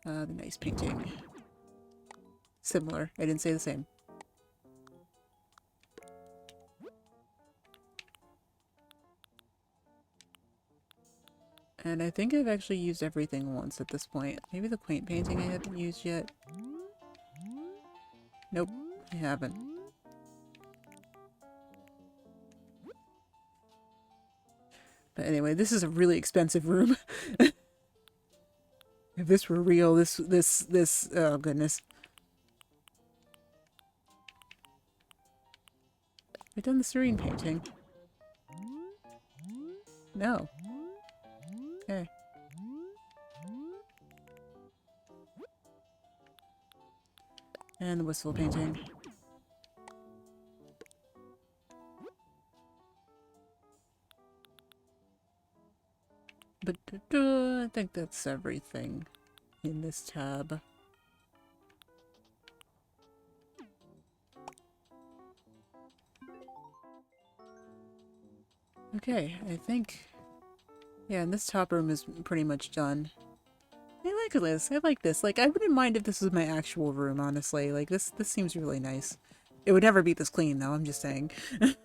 The nice painting. Similar. I didn't say the same. And I think I've actually used everything once at this point. Maybe the quaint painting I haven't used yet. Nope, I haven't. But anyway, this is a really expensive room. If this were real, this, oh goodness. I've done the serene painting. No. Okay. And the wistful painting. But I think that's everything in this tab. Okay, I think... Yeah, and this top room is pretty much done. I like this. I like this. Like, I wouldn't mind if this was my actual room, honestly. Like, this seems really nice. It would never be this clean, though, I'm just saying. And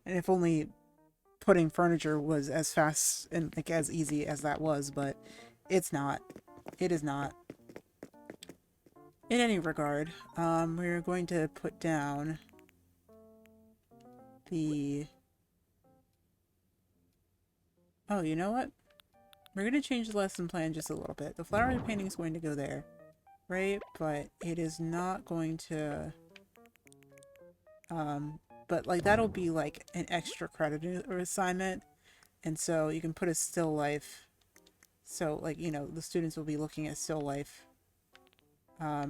if only putting furniture was as fast and, like, as easy as that was, but it's not. It is not. In any regard, we're going to put down the... Oh, you know what? We're going to change the lesson plan just a little bit. The flower painting is going to go there, right? But it is not going to... but, like, that'll be, like, an extra credit or assignment. And so you can put a still life So, like, you know, the students will be looking at still life. Oh,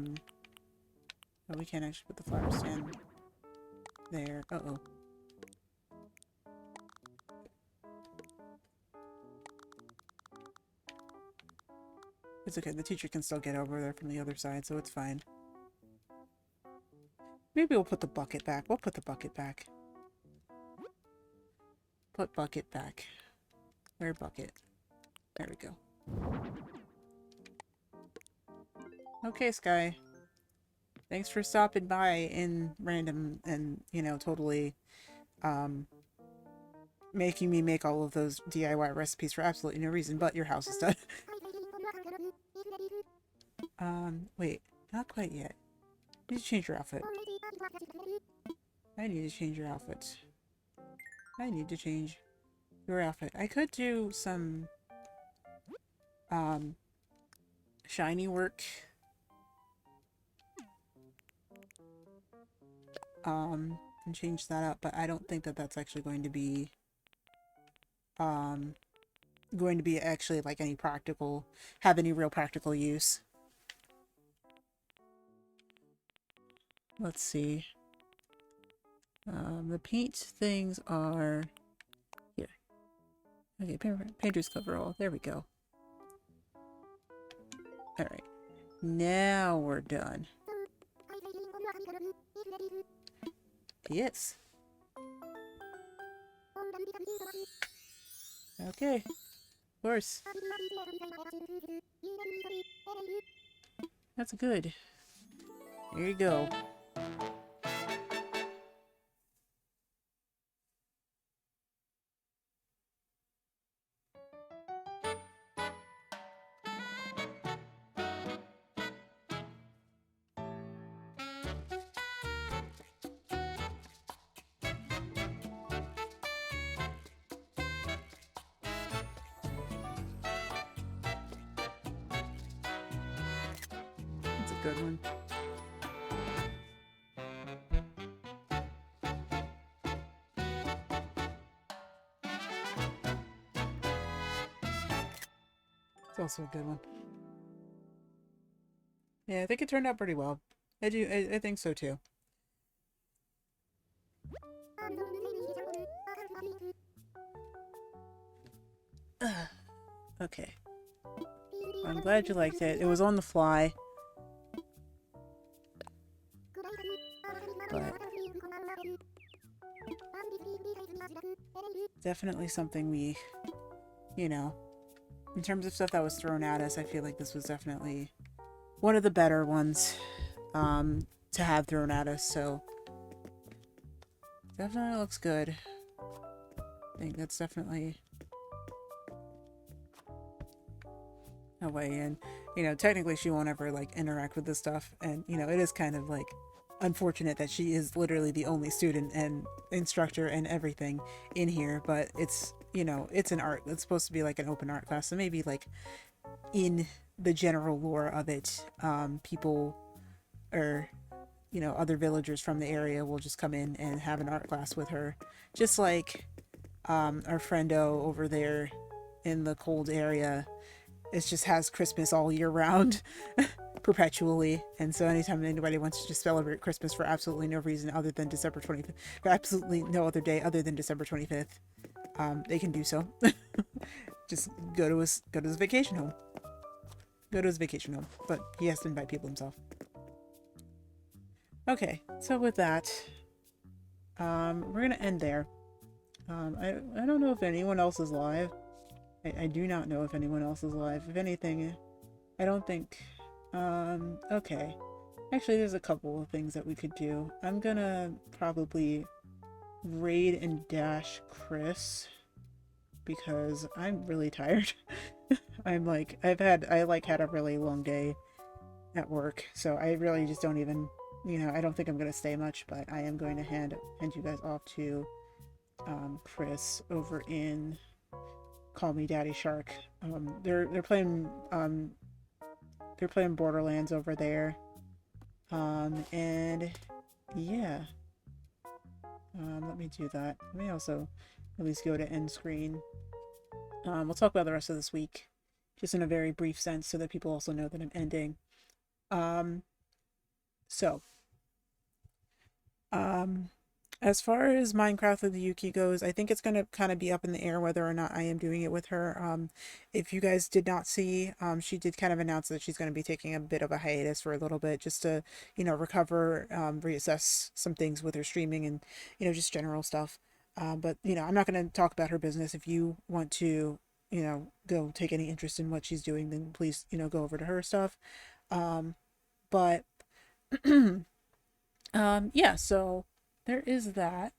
we can't actually put the flower stand there. Uh-oh. It's okay, the teacher can still get over there from the other side, so it's fine. Maybe we'll put the bucket back. We'll put the bucket back. Put bucket back. Where bucket? There we go. Okay, Sky. Thanks for stopping by in random and, you know, totally, making me make all of those DIY recipes for absolutely no reason, but your house is done. Wait. Not quite yet. I need to change your outfit. I need to change your outfit. I need to change your outfit. I could do some, shiny work. And change that up, but I don't think that that's actually going to be, actually, like, any practical, have any real practical use. Let's see. The paint things are here. Okay, painter's coverall. There we go. Alright. Now we're done. Yes. Okay. Of course. That's good. Here you go. That's a good one. It's also a good one. Yeah, I think it turned out pretty well. I think so too. Okay. I'm glad you liked it. It was on the fly. But definitely something we, you know, in terms of stuff that was thrown at us, I feel like this was definitely one of the better ones to have thrown at us, so definitely looks good. I think that's definitely a way in. You know, technically she won't ever, like, interact with this stuff, and, you know, it is kind of, like, unfortunate that she is literally the only student and instructor and everything in here, but it's, you know, it's an art. It's supposed to be, like, an open art class, so maybe, like, in the general lore of it, people or, you know, other villagers from the area will just come in and have an art class with her, just like our friendo over there in the cold area. It just has Christmas all year round, perpetually, and so anytime anybody wants to just celebrate Christmas for absolutely no reason other than December 25th, for absolutely no other day other than December 25th, they can do so. Just go to his vacation home. Go to his vacation home, but he has to invite people himself. Okay, so with that, we're gonna end there. I don't know if anyone else is live. I do not know if anyone else is live. If anything, I don't think. Okay. Actually, there's a couple of things that we could do. I'm gonna probably raid and dash Chris because I'm really tired. I'm like, I had a really long day at work, so I really just don't even, you know, I don't think I'm gonna stay much, but I am going to hand you guys off to Chris over in Call Me Daddy Shark. They're playing Borderlands over there. And yeah. Let me do that. Let me also at least go to end screen. We'll talk about the rest of this week just in a very brief sense so that people also know that I'm ending. Um, so, um, as far as Minecraft with Yuki goes, I think it's going to kind of be up in the air whether or not I am doing it with her. If you guys did not see, she did kind of announce that she's going to be taking a bit of a hiatus for a little bit just to, recover, reassess some things with her streaming and, just general stuff. But, I'm not going to talk about her business. If you want to, go take any interest in what she's doing, then please, go over to her stuff. But yeah, so there is that.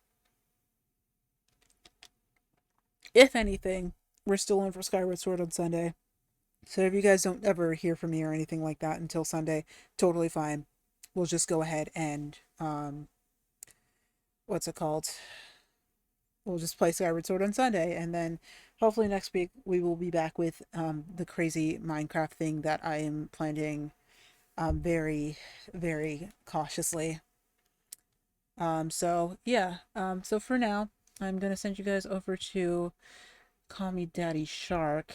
If anything, we're still on for Skyward Sword on Sunday. So if you guys don't ever hear from me or anything like that until Sunday, totally fine. We'll just go ahead and what's it called? We'll just play Skyward Sword on Sunday, and then hopefully next week we will be back with the crazy Minecraft thing that I am planning very, very cautiously. So yeah. So for now, I'm gonna send you guys over to Call Me Daddy Shark.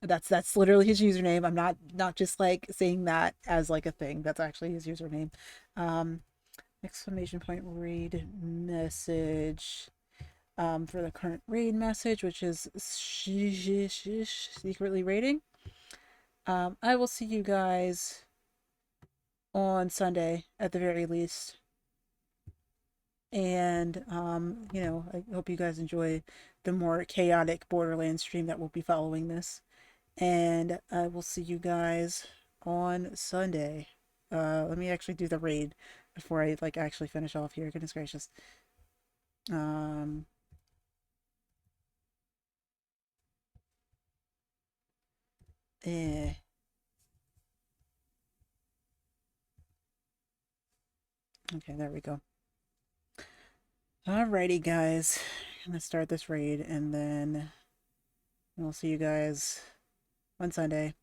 That's literally his username. I'm not just like saying that as like a thing. That's actually his username. Um, exclamation point read message. For the current raid message, which is secretly raiding. I will see you guys on Sunday at the very least. And I hope you guys enjoy the more chaotic Borderlands stream that will be following this. And I will see you guys on Sunday. Let me actually do the raid before I like actually finish off here. Goodness gracious. Um, eh. Okay, there we go. Alrighty, guys. I'm gonna start this raid and then we'll see you guys on Sunday.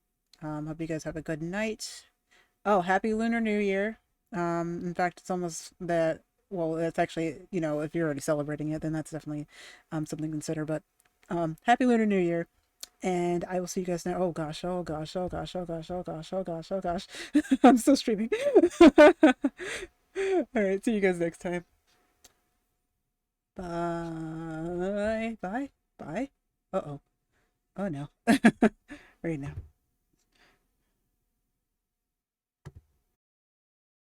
Hope you guys have a good night. Oh, happy Lunar New Year. In fact, it's almost that, well, it's actually, if you're already celebrating it, then that's definitely something to consider. But happy Lunar New Year. And I will see you guys now. Oh gosh, oh gosh, oh gosh, oh gosh, oh gosh, oh gosh, oh gosh. I'm still streaming. Alright, see you guys next time. Bye. Bye. Bye. Uh-oh. Oh no. Right now.